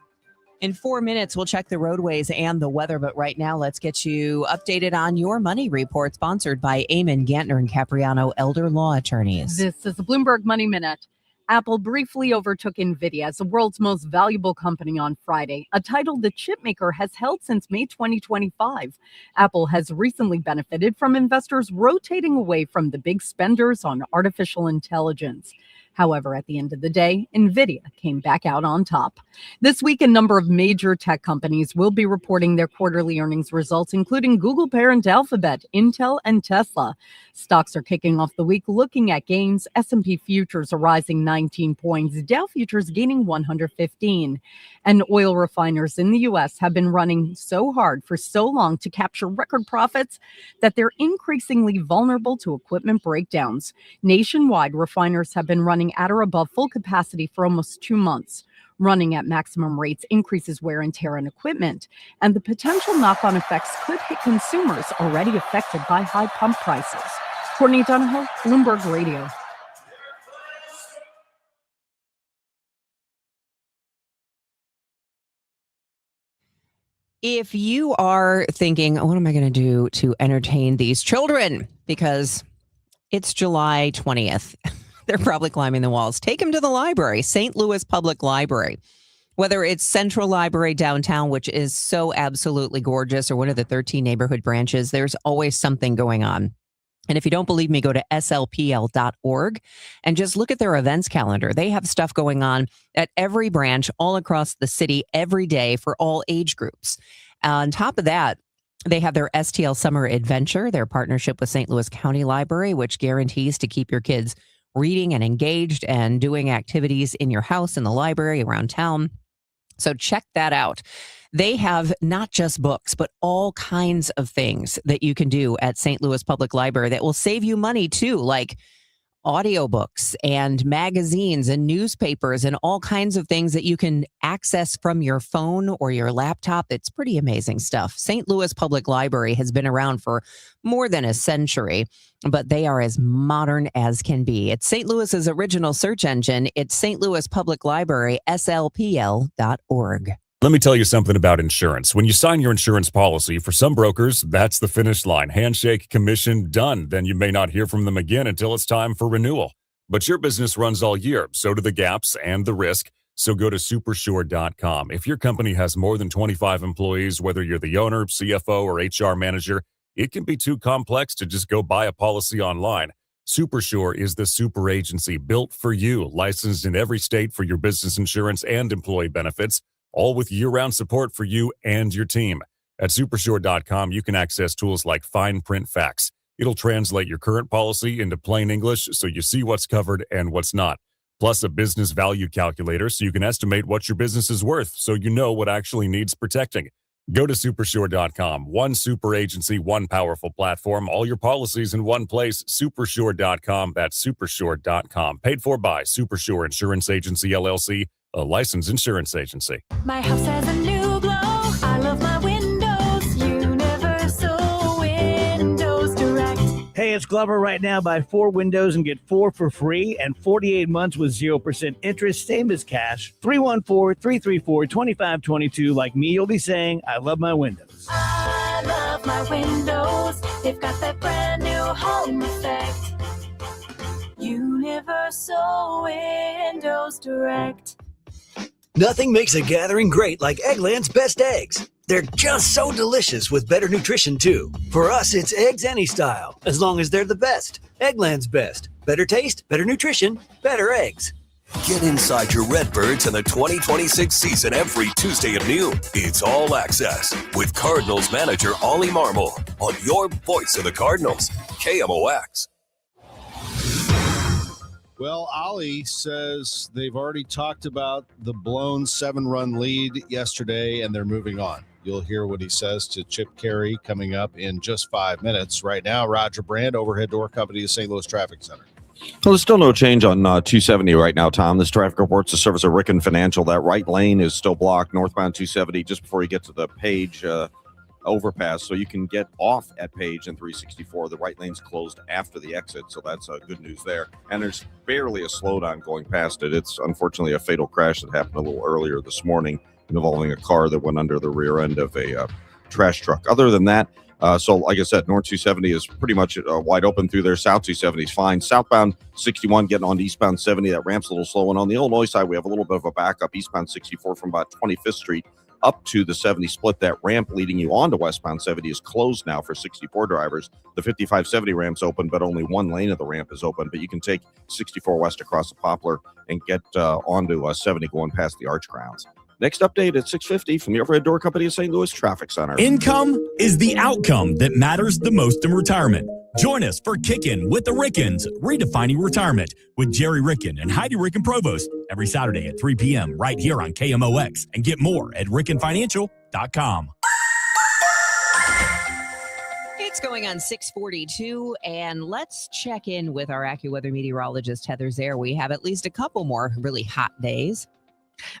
In 4 minutes, we'll check the roadways and the weather, but right now, let's get you updated on your money report, sponsored by Eamon Gantner and Capriano Elder Law Attorneys. This is the Bloomberg Money Minute. Apple briefly overtook NVIDIA as the world's most valuable company on Friday, a title the chipmaker has held since May 2025. Apple has recently benefited from investors rotating away from the big spenders on artificial intelligence. However, at the end of the day, NVIDIA came back out on top. This week, a number of major tech companies will be reporting their quarterly earnings results, including Google parent Alphabet, Intel, and Tesla. Stocks are kicking off the week looking at gains. S&P futures are rising 19 points, Dow futures gaining 115. And oil refiners in the U.S. have been running so hard for so long to capture record profits that they're increasingly vulnerable to equipment breakdowns. Nationwide, refiners have been running at or above full capacity for almost 2 months. Running at maximum rates increases wear and tear on equipment, and the potential knock-on effects could hit consumers already affected by high pump prices. Courtney Donahoe, Bloomberg Radio. If you are thinking, what am I going to do to entertain these children? Because it's July 20th. They're probably climbing the walls. Take them to the library, St. Louis Public Library. Whether it's Central Library downtown, which is so absolutely gorgeous, or one of the 13 neighborhood branches, there's always something going on. And if you don't believe me, go to slpl.org and just look at their events calendar. They have stuff going on at every branch all across the city every day for all age groups. On top of that, they have their STL Summer Adventure, their partnership with St. Louis County Library, which guarantees to keep your kids reading and engaged and doing activities in your house, in the library, around town. So check that out. They have not just books, but all kinds of things that you can do at St. Louis Public Library that will save you money too, like audiobooks and magazines and newspapers and all kinds of things that you can access from your phone or your laptop. It's pretty amazing stuff. St. Louis Public Library has been around for more than a century, but they are as modern as can be. It's St. Louis's original search engine. It's St. Louis Public Library, slpl.org. Let me tell you something about insurance. When you sign your insurance policy, for some brokers, that's the finish line. Handshake, commission, done. Then you may not hear from them again until it's time for renewal. But your business runs all year, so do the gaps and the risk. So go to supersure.com. If your company has more than 25 employees, whether you're the owner, CFO, or HR manager, it can be too complex to just go buy a policy online. Supersure is the super agency built for you, licensed in every state for your business insurance and employee benefits, all with year-round support for you and your team. At supersure.com, you can access tools like fine print facts. It'll translate your current policy into plain English so you see what's covered and what's not. Plus a business value calculator so you can estimate what your business is worth so you know what actually needs protecting. Go to supersure.com. One super agency, one powerful platform, all your policies in one place. Supersure.com. That's supersure.com. Paid for by Supersure Insurance Agency, LLC, a licensed insurance agency. My house has a new glow. I love my windows. Universal Windows Direct. Hey, it's Glover. Right now, buy 4 windows and get 4 for free and 48 months with 0% interest, same as cash. 314-334-2522. Like me, you'll be saying, I love my windows. I love my windows. They've got that brand new home effect. Universal Windows Direct. Nothing makes a gathering great like Eggland's Best Eggs. They're just so delicious with better nutrition, too. For us, it's eggs any style, as long as they're the best. Eggland's Best. Better taste, better nutrition, better eggs. Get inside your Redbirds in the 2026 season every Tuesday at noon. It's All Access with Cardinals manager Ollie Marmol on your voice of the Cardinals, KMOX. Well, Ollie says they've already talked about the blown 7-run lead yesterday, and they're moving on. You'll hear what he says to Chip Carey coming up in just 5 minutes. Right now, Roger Brand, Overhead Door Company of St. Louis Traffic Center. Well, there's still no change on 270 right now, Tom. This traffic reports the service of Ricken Financial. That right lane is still blocked, northbound 270, just before you get to the Page overpass, so you can get off at Page and 364. The right lane's closed after the exit, so that's good news there. And there's barely a slowdown going past it. It's unfortunately a fatal crash that happened a little earlier this morning involving a car that went under the rear end of a trash truck. Other than that, so like I said, North 270 is pretty much wide open through there. South 270 is fine. Southbound 61 getting on to eastbound 70. That ramp's a little slow. And on the Illinois side, we have a little bit of a backup. Eastbound 64 from about 25th Street up to the 70 split. That ramp leading you on to westbound 70 is closed now for 64 drivers. The 5570 ramp's open, but only one lane of the ramp is open. But you can take 64 west across the Poplar and get onto 70 going past the Arch Grounds. Next update at 6:50 from the Overhead Door Company of St. Louis Traffic Center. Income is the outcome that matters the most in retirement. Join us for Kickin' with the Rickens, Redefining Retirement with Jerry Ricken and Heidi Ricken Provost every Saturday at 3 p.m. right here on KMOX, and get more at rickenfinancial.com. It's going on 6:42, and let's check in with our AccuWeather meteorologist, Heather Zare. We have at least a couple more really hot days.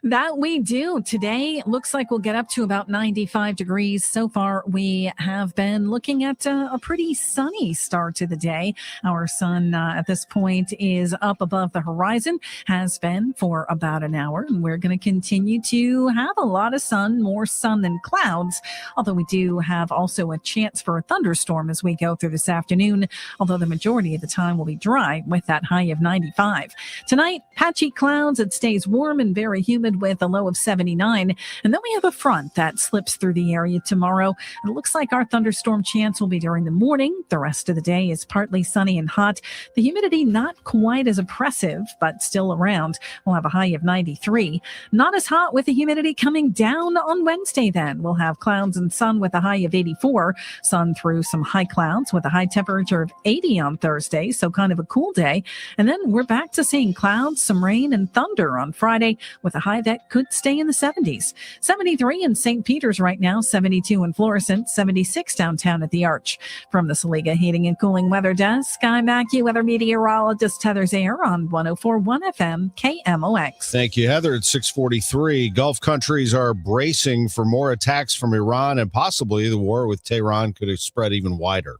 That we do. Today looks like we'll get up to about 95 degrees. So far, we have been looking at a pretty sunny start to the day. Our sun at this point is up above the horizon, has been for about an hour, and we're going to continue to have a lot of sun, more sun than clouds, although we do have also a chance for a thunderstorm as we go through this afternoon, although the majority of the time will be dry with that high of 95. Tonight, patchy clouds. It stays warm and very humid with a low of 79. And then we have a front that slips through the area tomorrow. It looks like our thunderstorm chance will be during the morning. The rest of the day is partly sunny and hot. The humidity not quite as oppressive, but still around. We'll have a high of 93. Not as hot with the humidity coming down on Wednesday then. We'll have clouds and sun with a high of 84. Sun through some high clouds with a high temperature of 80 on Thursday, so kind of a cool day. And then we're back to seeing clouds, some rain and thunder on Friday with with a high that could stay in the 70s. 73 in St. Peter's right now, 72 in Florissant, 76 downtown at the Arch. From the Saliga Heating and Cooling Weather Desk, I'm AccuWeather meteorologist Heather Zayer on 104.1 FM KMOX. Thank you, Heather. At 6:43, Gulf countries are bracing for more attacks from Iran, and possibly the war with Tehran could have spread even wider.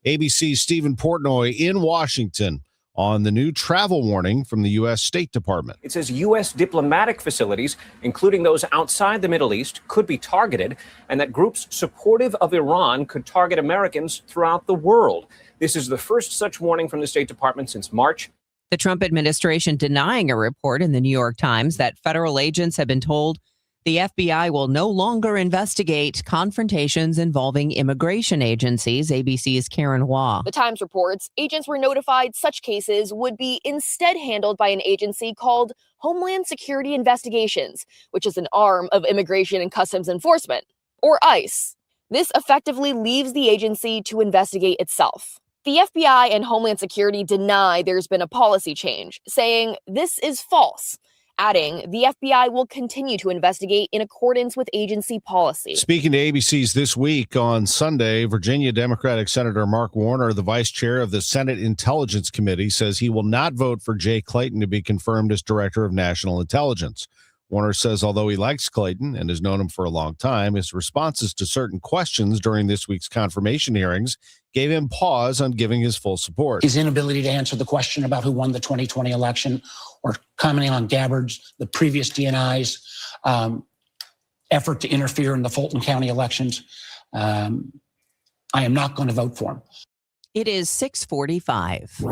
ABC's Stephen Portnoy in Washington on the new travel warning from the U.S. State Department. It says U.S. diplomatic facilities, including those outside the Middle East, could be targeted, and that groups supportive of Iran could target Americans throughout the world. This is the first such warning from the State Department since March. The Trump administration denying a report in the New York Times that federal agents have been told the FBI will no longer investigate confrontations involving immigration agencies. ABC's Karen Waugh. The Times reports agents were notified such cases would be instead handled by an agency called Homeland Security Investigations, which is an arm of Immigration and Customs Enforcement, or ICE. This effectively leaves the agency to investigate itself. The FBI and Homeland Security deny there's been a policy change, saying this is false, adding the FBI will continue to investigate in accordance with agency policy. Speaking to ABC's This Week on Sunday, Virginia Democratic Senator Mark Warner, the vice chair of the Senate Intelligence Committee, says he will not vote for Jay Clayton to be confirmed as Director of National Intelligence. Warner says although he likes Clayton and has known him for a long time, his responses to certain questions during this week's confirmation hearings gave him pause on giving his full support. His inability to answer the question about who won the 2020 election or commenting on Gabbard's, the previous DNI's effort to interfere in the Fulton County elections. I am not going to vote for him. It is 6:45.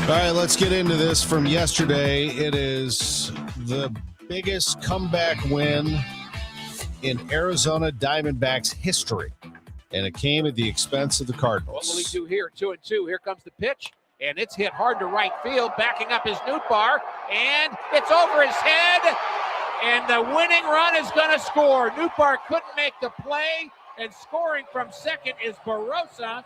All right, let's get into this from yesterday. It is the biggest comeback win in Arizona Diamondbacks history, and it came at the expense of the Cardinals. What will he do here? 2-2. Here comes the pitch, and it's hit hard to right field, backing up is Nootbaar, and it's over his head, and the winning run is going to score. Nootbaar couldn't make the play, and scoring from second is Barossa,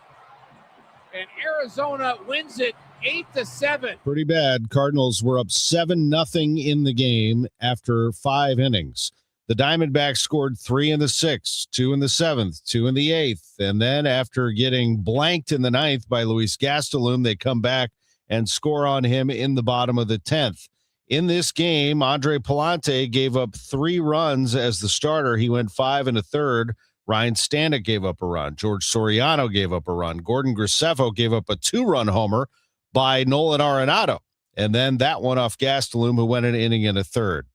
and Arizona wins it 8-7. Pretty bad. Cardinals were up 7-0 in the game after 5 innings. The Diamondbacks scored 3 in the 6th, 2 in the 7th, 2 in the 8th. And then after getting blanked in the 9th by Luis Gastelum, they come back and score on him in the bottom of the 10th. In this game, Andre Palante gave up 3 runs as the starter. He went 5 1/3. Ryan Stanek gave up a run. George Soriano gave up a run. Gordon Graceffo gave up a 2-run homer by Nolan Arenado. And then that one off Gastelum, who went an inning and a third.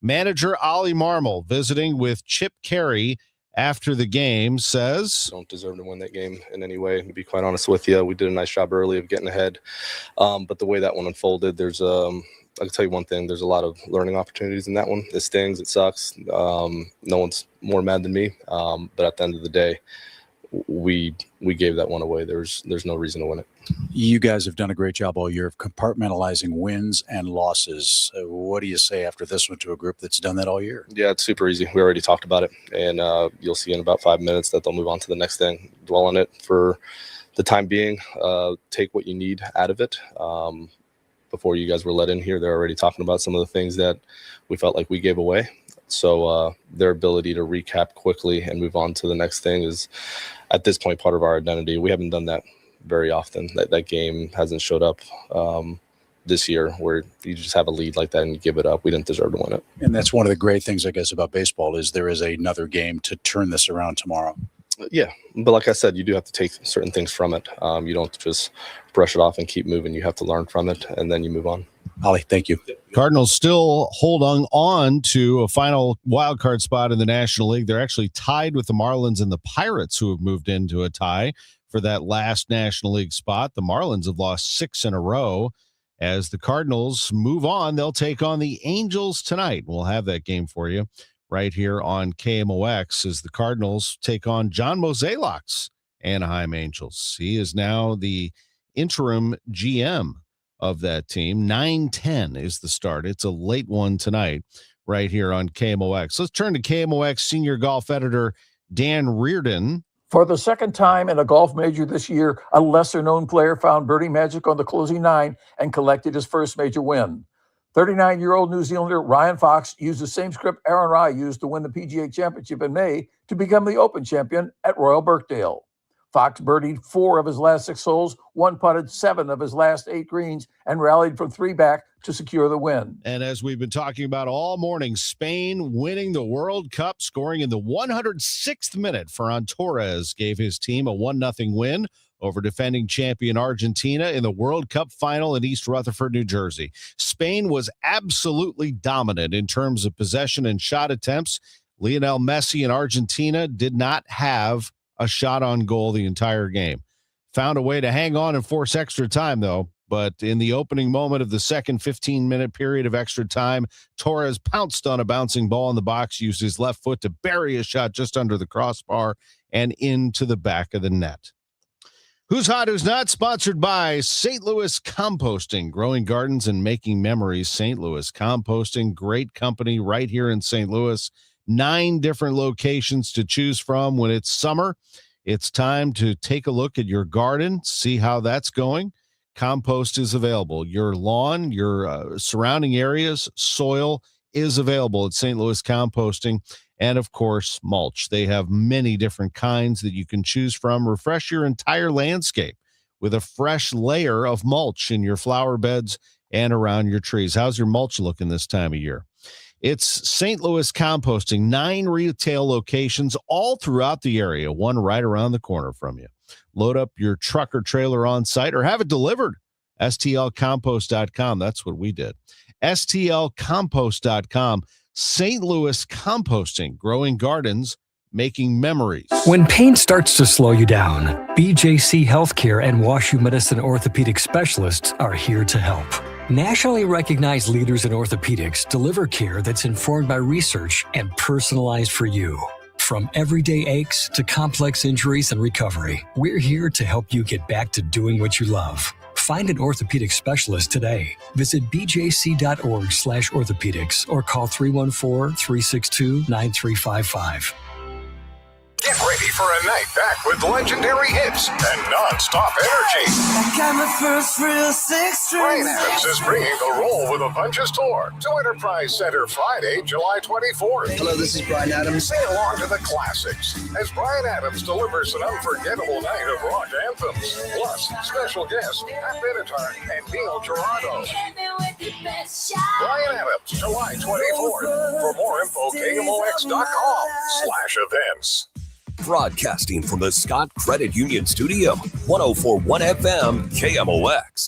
Manager Ollie Marmol, visiting with Chip Carey after the game, says, don't deserve to win that game in any way. To be quite honest with you, we did a nice job early of getting ahead. But the way that one unfolded, there's I can tell you one thing, there's a lot of learning opportunities in that one. It stings, it sucks. No one's more mad than me. But at the end of the day, we gave that one away. There's no reason to win it. You guys have done a great job all year of compartmentalizing wins and losses. What do you say after this one to a group that's done that all year? Yeah, it's super easy. We already talked about it, and you'll see in about 5 minutes that they'll move on to the next thing. Dwell on it for the time being. Take what you need out of it. Before you guys were let in here, they're already talking about some of the things that we felt like we gave away. So their ability to recap quickly and move on to the next thing is, at this point, part of our identity. We haven't done that very often. That game hasn't showed up this year where you just have a lead like that and you give it up. We didn't deserve to win it. And that's one of the great things, I guess, about baseball is there is another game to turn this around tomorrow. Yeah, but like I said, you do have to take certain things from it. You don't just brush it off and keep moving. You have to learn from it, and then you move on. Ollie, thank you. Cardinals still holding on to a final wild card spot in the National League. They're actually tied with the Marlins and the Pirates, who have moved into a tie for that last National League spot. The Marlins have lost 6 in a row. As the Cardinals move on, they'll take on the Angels tonight. We'll have that game for you right here on KMOX as the Cardinals take on John Mozeliak's Anaheim Angels. He is now the interim GM of that team. 9:10 is the start. It's a late one tonight right here on KMOX. Let's turn to KMOX senior golf editor Dan Reardon. For the second time in a golf major this year, a lesser-known player found birdie magic on the closing 9 and collected his first major win. 39-year-old New Zealander Ryan Fox used the same script Aaron Rai used to win the PGA Championship in May to become the Open champion at Royal Birkdale. Fox birdied 4 of his last 6 holes, one putted 7 of his last 8 greens, and rallied from 3 back to secure the win. And as we've been talking about all morning, Spain winning the World Cup, scoring in the 106th minute. Ferran Torres gave his team a 1-0 win over defending champion Argentina in the World Cup final in East Rutherford, New Jersey. Spain was absolutely dominant in terms of possession and shot attempts. Lionel Messi and Argentina did not have a shot on goal the entire game. Found a way to hang on and force extra time, though. But in the opening moment of the second 15-minute period of extra time, Torres pounced on a bouncing ball in the box, used his left foot to bury a shot just under the crossbar and into the back of the net. Who's Hot, Who's Not? Sponsored by St. Louis Composting, growing gardens and making memories. St. Louis Composting, great company right here in St. Louis. 9 different locations to choose from. When it's summer, it's time to take a look at your garden, see how that's going. Compost is available. Your lawn, your surrounding areas, soil is available at St. Louis Composting. And, of course, mulch. They have many different kinds that you can choose from. Refresh your entire landscape with a fresh layer of mulch in your flower beds and around your trees. How's your mulch looking this time of year? It's St. Louis Composting, 9 retail locations all throughout the area, one right around the corner from you. Load up your truck or trailer on site or have it delivered. STLcompost.com. That's what we did. STLcompost.com. St. Louis Composting, growing gardens, making memories. When pain starts to slow you down, BJC Healthcare and WashU Medicine orthopedic specialists are here to help. Nationally recognized leaders in orthopedics deliver care that's informed by research and personalized for you. From everyday aches to complex injuries and recovery, we're here to help you get back to doing what you love. Find an orthopedic specialist today. Visit bjc.org/orthopedics or call 314-362-9355. Get ready for a night back with legendary hits and non-stop energy. I got my first real 6-string. Brian Adams is bringing the Roll with a Bunches tour to Enterprise Center Friday, July 24th. Hello, this is Brian Adams. Sing along to the classics as Brian Adams delivers an unforgettable night of rock anthems. Plus, special guests Pat Benatar and Neil Girardo. Brian Adams, July 24th. For more info, KMOX.com/events. Broadcasting from the Scott Credit Union Studio, 104.1 FM KMOX.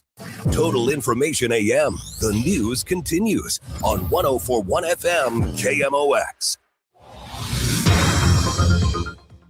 Total Information AM. The news continues on 104.1 FM KMOX.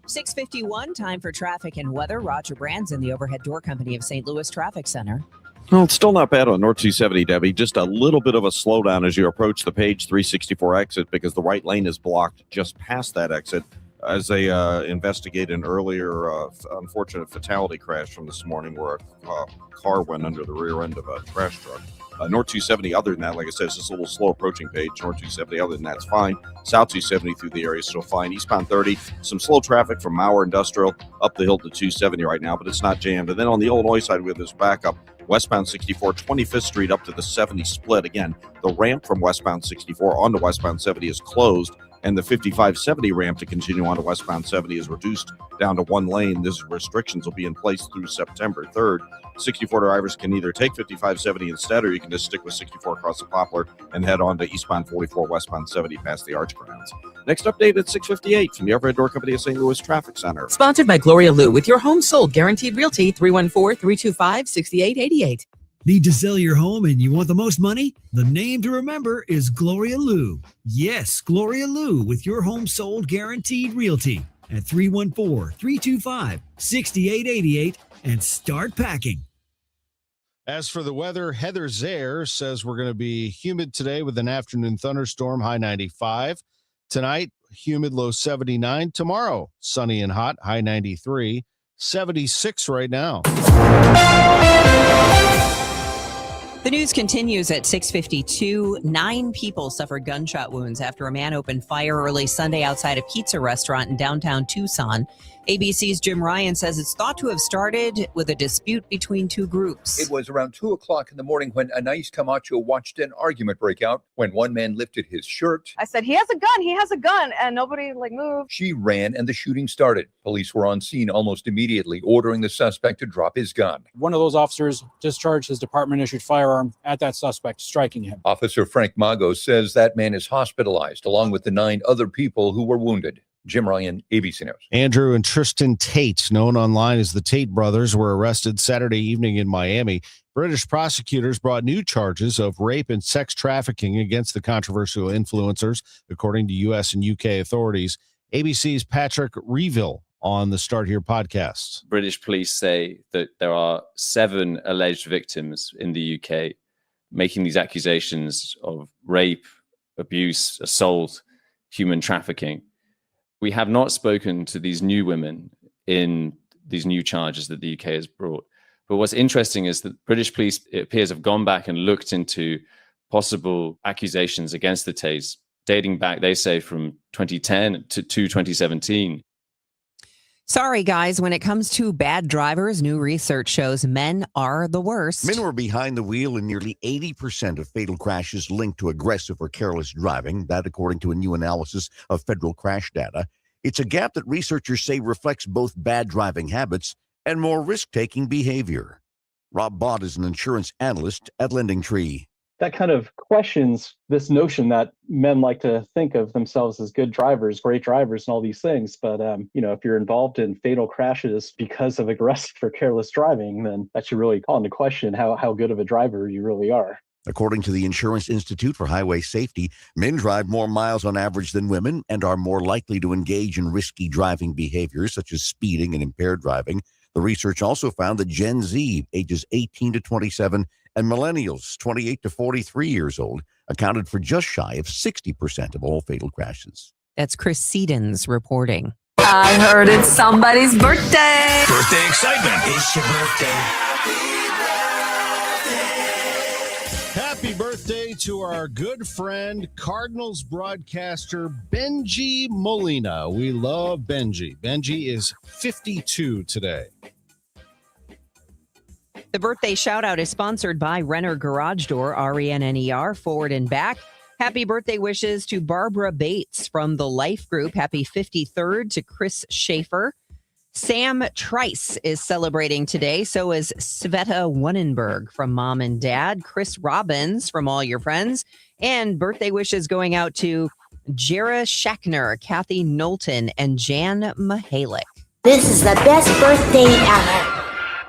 6:51, time for traffic and weather. Roger Brands in the Overhead Door Company of St. Louis Traffic Center. Well, it's still not bad on North 270, Debbie. Just a little bit of a slowdown as you approach the Page 364 exit because the right lane is blocked just past that exit as they investigate an earlier unfortunate fatality crash from this morning where a car went under the rear end of a trash truck. North 270, other than that, like I said, it's just a little slow approaching Page. North 270, other than that, it's fine. South 270 through the area is still fine. Eastbound 30, some slow traffic from Mauer Industrial up the hill to 270 right now, but it's not jammed. And then on the Illinois side, we have this backup. Westbound 64, 25th Street up to the 70 split. Again, the ramp from westbound 64 onto westbound 70 is closed, and the 5570 ramp to continue on to westbound 70 is reduced down to 1 lane. These restrictions will be in place through September 3rd. 64 drivers can either take 5570 instead, or you can just stick with 64 across the Poplar and head on to eastbound 44, westbound 70 past the Arch Grounds. Next update at 6:58 from the Overhead Door Company of St. Louis Traffic Center. Sponsored by Gloria Lou with your home sold guaranteed realty 314-325-6888. Need to sell your home and you want the most money? The name to remember is Gloria Lou. Yes, Gloria Lou with your home sold guaranteed realty at 314-325-6888 and start packing. As for the weather, Heather Zaire says we're going to be humid today with an afternoon thunderstorm, high 95. Tonight, humid, low 79. Tomorrow, sunny and hot, high 93. 76 right now. The news continues at 6:52. 9 people suffered gunshot wounds after a man opened fire early Sunday outside a pizza restaurant in downtown Tucson. ABC's Jim Ryan says it's thought to have started with a dispute between 2 groups. It was around 2 o'clock in the morning when Anais Camacho watched an argument break out when one man lifted his shirt. I said, he has a gun, and nobody moved. She ran and the shooting started. Police were on scene almost immediately, ordering the suspect to drop his gun. One of those officers discharged his department-issued firearm at that suspect, striking him. Officer Frank Mago says that man is hospitalized, along with the 9 other people who were wounded. Jim Ryan, ABC News. Andrew and Tristan Tate, known online as the Tate brothers, were arrested Saturday evening in Miami. British prosecutors brought new charges of rape and sex trafficking against the controversial influencers, according to U.S. and U.K. authorities. ABC's Patrick Reeville on the Start Here podcast. British police say that there are 7 alleged victims in the UK making these accusations of rape, abuse, assault, human trafficking. We have not spoken to these new women in these new charges that the UK has brought. But what's interesting is that British police, it appears, have gone back and looked into possible accusations against the Tates, dating back, they say, from 2010 to 2017. Sorry, guys, when it comes to bad drivers, new research shows men are the worst. Men were behind the wheel in nearly 80% of fatal crashes linked to aggressive or careless driving. That, according to a new analysis of federal crash data. It's a gap that researchers say reflects both bad driving habits and more risk-taking behavior. Rob Bott is an insurance analyst at LendingTree. That kind of questions this notion that men like to think of themselves as good drivers, great drivers, and all these things. But, if you're involved in fatal crashes because of aggressive or careless driving, then that should really call into question how good of a driver you really are. According to the Insurance Institute for Highway Safety, men drive more miles on average than women and are more likely to engage in risky driving behaviors such as speeding and impaired driving. The research also found that Gen Z, ages 18 to 27, and millennials, 28 to 43 years old, accounted for just shy of 60% of all fatal crashes. That's Chris Sedens reporting. I heard it's somebody's birthday. Birthday excitement. It's your birthday. Happy birthday to our good friend, Cardinals broadcaster Benji Molina. We love Benji. Benji is 52 today. The birthday shout out is sponsored by Renner Garage Door, RENNER, forward and back. Happy birthday wishes to Barbara Bates from the Life Group. Happy 53rd to Chris Schaefer. Sam Trice is celebrating today. So is Sveta Wunenberg from Mom and Dad. Chris Robbins from All Your Friends. And birthday wishes going out to Jera Schachner, Kathy Knowlton, and Jan Mihalik. This is the best birthday ever.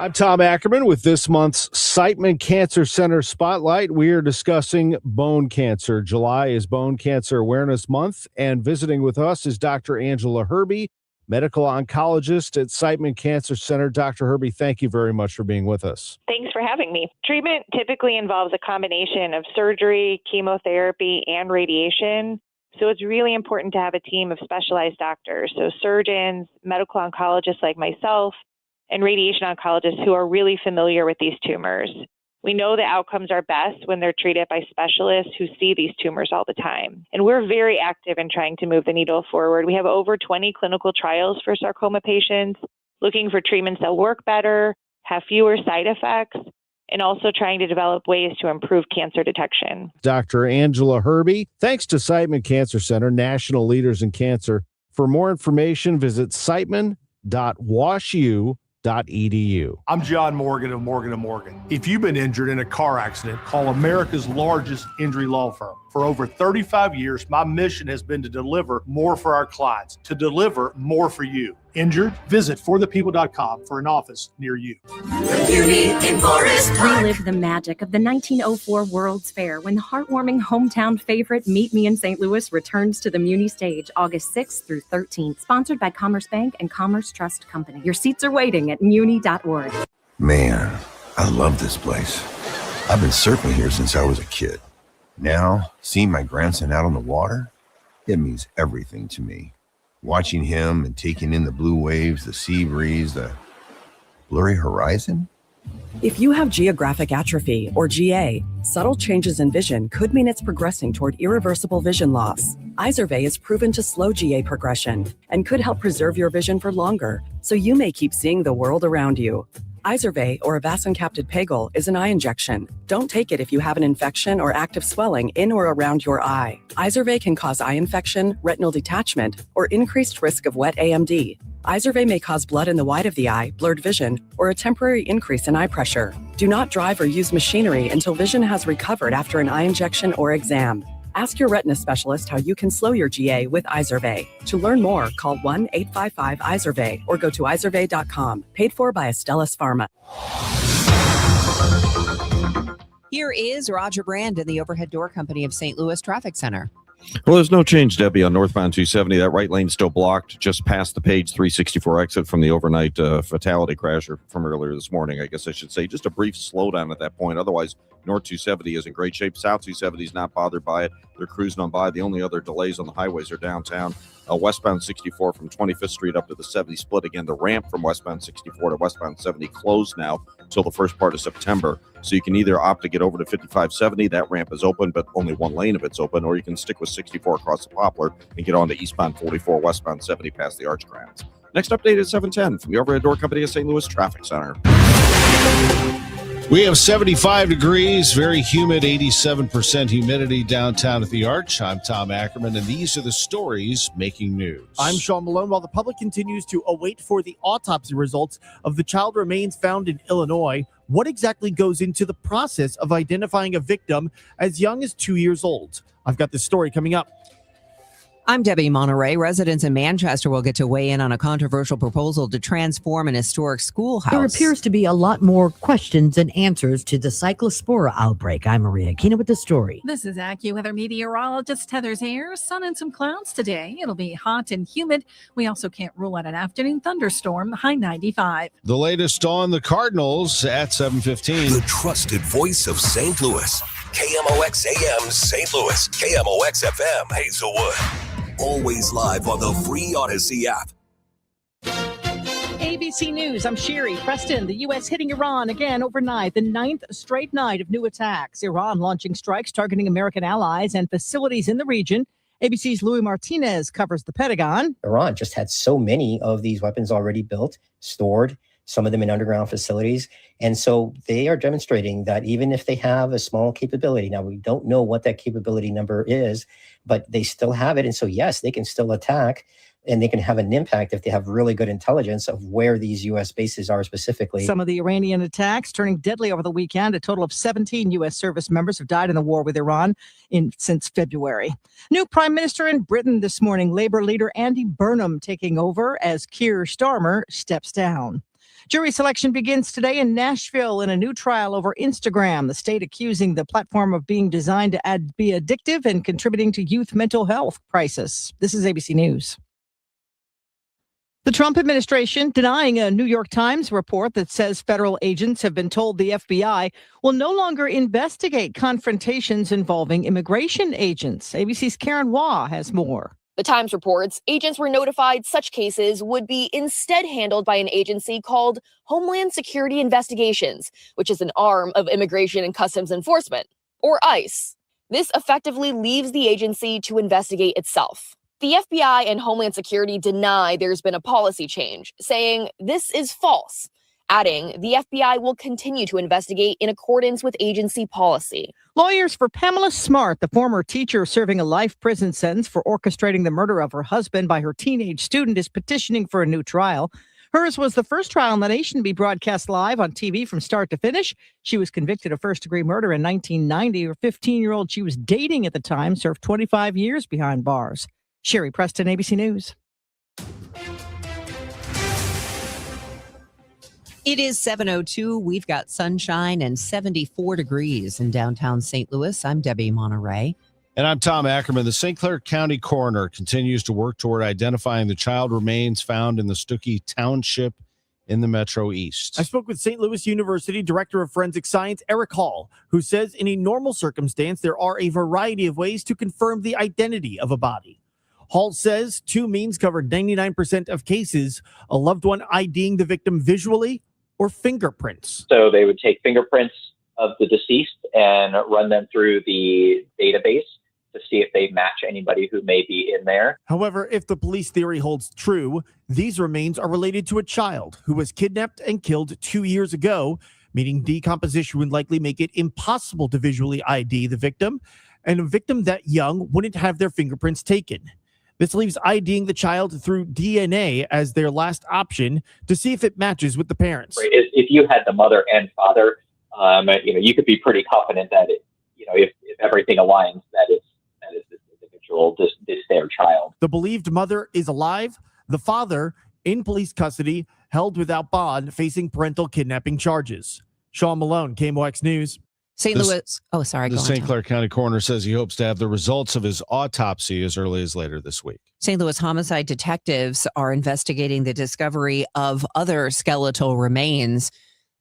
I'm Tom Ackerman with this month's Siteman Cancer Center Spotlight. We are discussing bone cancer. July is Bone Cancer Awareness Month, and visiting with us is Dr. Angela Herbie, medical oncologist at Siteman Cancer Center. Dr. Herbie, thank you very much for being with us. Thanks for having me. Treatment typically involves a combination of surgery, chemotherapy, and radiation. So it's really important to have a team of specialized doctors, so surgeons, medical oncologists like myself, and radiation oncologists who are really familiar with these tumors. We know the outcomes are best when they're treated by specialists who see these tumors all the time. And we're very active in trying to move the needle forward. We have over 20 clinical trials for sarcoma patients, looking for treatments that work better, have fewer side effects, and also trying to develop ways to improve cancer detection. Dr. Angela Herbie, thanks to Siteman Cancer Center, national leaders in cancer. For more information, visit siteman.washu.edu. I'm John Morgan of Morgan & Morgan. If you've been injured in a car accident, call America's largest injury law firm. For over 35 years, my mission has been to deliver more for our clients, to deliver more for you. Injured? Visit forthepeople.com for an office near you. Relive the magic of the 1904 World's Fair when the heartwarming hometown favorite Meet Me in St. Louis returns to the Muni stage August 6th through 13th. Sponsored by Commerce Bank and Commerce Trust Company. Your seats are waiting at muni.org. Man, I love this place. I've been surfing here since I was a kid. Now, seeing my grandson out on the water, it means everything to me. Watching him and taking in the blue waves, the sea breeze, the blurry horizon, If you have geographic atrophy, or GA, subtle changes in vision could mean it's progressing toward irreversible vision loss. Izervay is proven to slow GA progression and could help preserve your vision for longer, so you may keep seeing the world around you. Izervay, or avacincaptad pegol, is an eye injection. Don't take it if you have an infection or active swelling in or around your eye. Izervay can cause eye infection, retinal detachment, or increased risk of wet AMD. Izervay may cause blood in the white of the eye, blurred vision, or a temporary increase in eye pressure. Do not drive or use machinery until vision has recovered after an eye injection or exam. Ask your retina specialist how you can slow your GA with Izervay. To learn more, call 1-855-IZERVAY or go to izervay.com. Paid for by Astellas Pharma. Here is Roger Brand in the Overhead Door Company of St. Louis Traffic Center. Well, there's no change, Debbie, on northbound 270. That right lane still blocked just past the page 364 exit from the overnight fatality crash from earlier this morning, I guess I should say. Just a brief slowdown at that point. Otherwise, North 270 is in great shape. South 270 is not bothered by it. They're cruising on by. The only other delays on the highways are downtown. Westbound 64 from 25th Street up to the 70 split. Again, the ramp from westbound 64 to westbound 70 closed now until the first part of September. So you can either opt to get over to 5570. That ramp is open, but only one lane of it's open, or you can stick with 64 across the Poplar and get on to eastbound 44, westbound 70 past the Arch Grounds. Next update is 710 from the Overhead Door Company of St. Louis Traffic Center. We have 75 degrees, very humid, 87% humidity downtown at the Arch. I'm Tom Ackerman, and these are the stories making news. I'm Sean Malone. While the public continues to await for the autopsy results of the child remains found in Illinois, what exactly goes into the process of identifying a victim as young as 2 years old? I've got this story coming up. I'm Debbie Monterrey. Residents in Manchester will get to weigh in on a controversial proposal to transform an historic schoolhouse. There appears to be a lot more questions than answers to the cyclospora outbreak. I'm Maria Kina with the story. This is AccuWeather meteorologist Heather Zayers. Sun and some clouds today. It'll be hot and humid. We also can't rule out an afternoon thunderstorm, high 95. The latest on the Cardinals at 7:15. The trusted voice of St. Louis. KMOX AM St. Louis. KMOX FM Hazelwood. Always live on the free Odyssey app. ABC News, I'm Sherry Preston. The U.S. hitting Iran again overnight, the 9th straight night of new attacks. Iran launching strikes targeting American allies and facilities in the region. ABC's Louis Martinez covers the Pentagon. Iran just had so many of these weapons already built, stored, some of them in underground facilities. And so they are demonstrating that even if they have a small capability, now we don't know what that capability number is, but they still have it. And so, yes, they can still attack and they can have an impact if they have really good intelligence of where these U.S. bases are specifically. Some of the Iranian attacks turning deadly over the weekend. A total of 17 U.S. service members have died in the war with Iran since February. New prime minister in Britain this morning, Labour leader Andy Burnham taking over as Keir Starmer steps down. Jury selection begins today in Nashville in a new trial over Instagram, the state accusing the platform of being designed to be addictive and contributing to youth mental health crisis. This is ABC News. The Trump administration denying a New York Times report that says federal agents have been told the FBI will no longer investigate confrontations involving immigration agents. ABC's Karen Waugh has more. The Times reports agents were notified such cases would be instead handled by an agency called Homeland Security Investigations, which is an arm of Immigration and Customs Enforcement, or ICE. This effectively leaves the agency to investigate itself. The FBI and Homeland Security deny there's been a policy change, saying this is false, adding the FBI will continue to investigate in accordance with agency policy. Lawyers for Pamela Smart, the former teacher serving a life prison sentence for orchestrating the murder of her husband by her teenage student, is petitioning for a new trial. Hers was the first trial in the nation to be broadcast live on TV from start to finish. She was convicted of first-degree murder in 1990. Her 15-year-old she was dating at the time served 25 years behind bars. Sherry Preston, ABC News. It is 7:02. We've got sunshine and 74 degrees in downtown St. Louis. I'm Debbie Monterrey. And I'm Tom Ackerman. The St. Clair County coroner continues to work toward identifying the child remains found in the Stuckey Township in the Metro East. I spoke with St. Louis University Director of Forensic Science, Eric Hall, who says in a normal circumstance, there are a variety of ways to confirm the identity of a body. Hall says two means covered 99% of cases: a loved one IDing the victim visually or fingerprints. So they would take fingerprints of the deceased and run them through the database to see if they match anybody who may be in there. However, if the police theory holds true, these remains are related to a child who was kidnapped and killed 2 years ago, meaning decomposition would likely make it impossible to visually ID the victim, and a victim that young wouldn't have their fingerprints taken. This leaves IDing the child through DNA as their last option to see if it matches with the parents. Right. If you had the mother and father, you could be pretty confident that if everything aligns, that is this individual, this their child. The believed mother is alive. The father in police custody, held without bond, facing parental kidnapping charges. Sean Malone, KMOX News. St. Louis. Oh, sorry. The St. Clair County coroner says he hopes to have the results of his autopsy as early as later this week. St. Louis homicide detectives are investigating the discovery of other skeletal remains.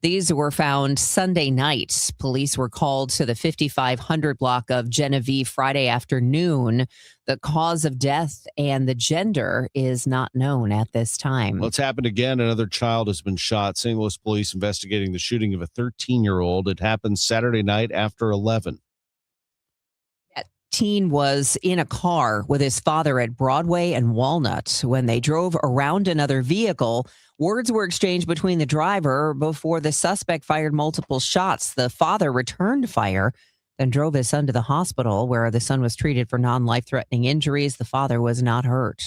These were found Sunday night. Police were called to the 5500 block of Genevieve Friday afternoon. The cause of death and the gender is not known at this time. Well, it's happened again. Another child has been shot. St. Louis police investigating the shooting of a 13-year-old. It happened Saturday night after 11. That teen was in a car with his father at Broadway and Walnut. When they drove around another vehicle, words were exchanged between the driver before the suspect fired multiple shots. The father returned fire, then drove his son to the hospital where the son was treated for non-life-threatening injuries. The father was not hurt.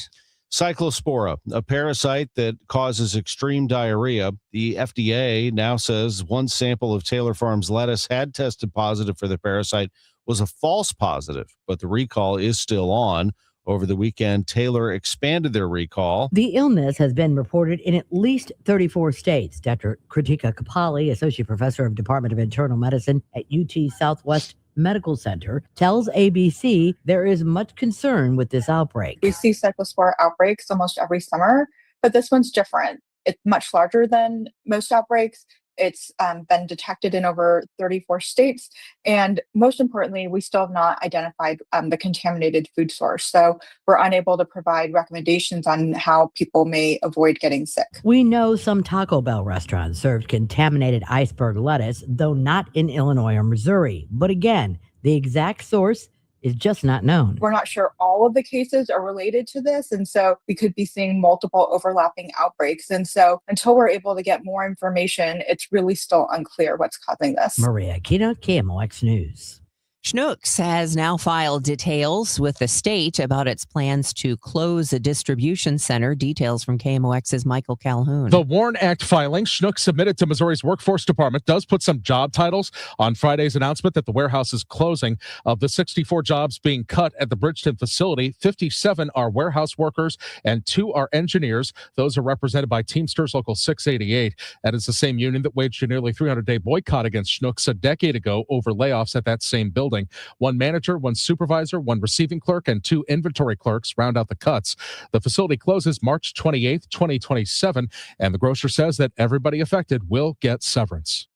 Cyclospora, a parasite that causes extreme diarrhea. The FDA now says one sample of Taylor Farms lettuce had tested positive for the parasite, was a false positive, but the recall is still on. Over the weekend, Taylor expanded their recall. The illness has been reported in at least 34 states. Dr. Kritika Kapali, Associate Professor of Department of Internal Medicine at UT Southwest Medical Center, tells ABC there is much concern with this outbreak. We see cyclospora outbreaks almost every summer, but this one's different. It's much larger than most outbreaks. It's been detected in over 34 states. And most importantly, we still have not identified the contaminated food source. So we're unable to provide recommendations on how people may avoid getting sick. We know some Taco Bell restaurants served contaminated iceberg lettuce, though not in Illinois or Missouri. But again, the exact source is just not known. We're not sure all of the cases are related to this. And so we could be seeing multiple overlapping outbreaks. And so until we're able to get more information, it's really still unclear what's causing this. Maria Aquino, KMOX News. Schnucks has now filed details with the state about its plans to close a distribution center. Details from KMOX's Michael Calhoun. The WARN Act filing Schnucks submitted to Missouri's Workforce Department does put some job titles on Friday's announcement that the warehouse is closing. Of the 64 jobs being cut at the Bridgeton facility, 57 are warehouse workers and 2 are engineers. Those are represented by Teamsters Local 688. That is the same union that waged a nearly 300-day boycott against Schnucks a decade ago over layoffs at that same building. One manager, one supervisor, one receiving clerk, and 2 inventory clerks round out the cuts. The facility closes March 28th, 2027, and the grocer says that everybody affected will get severance.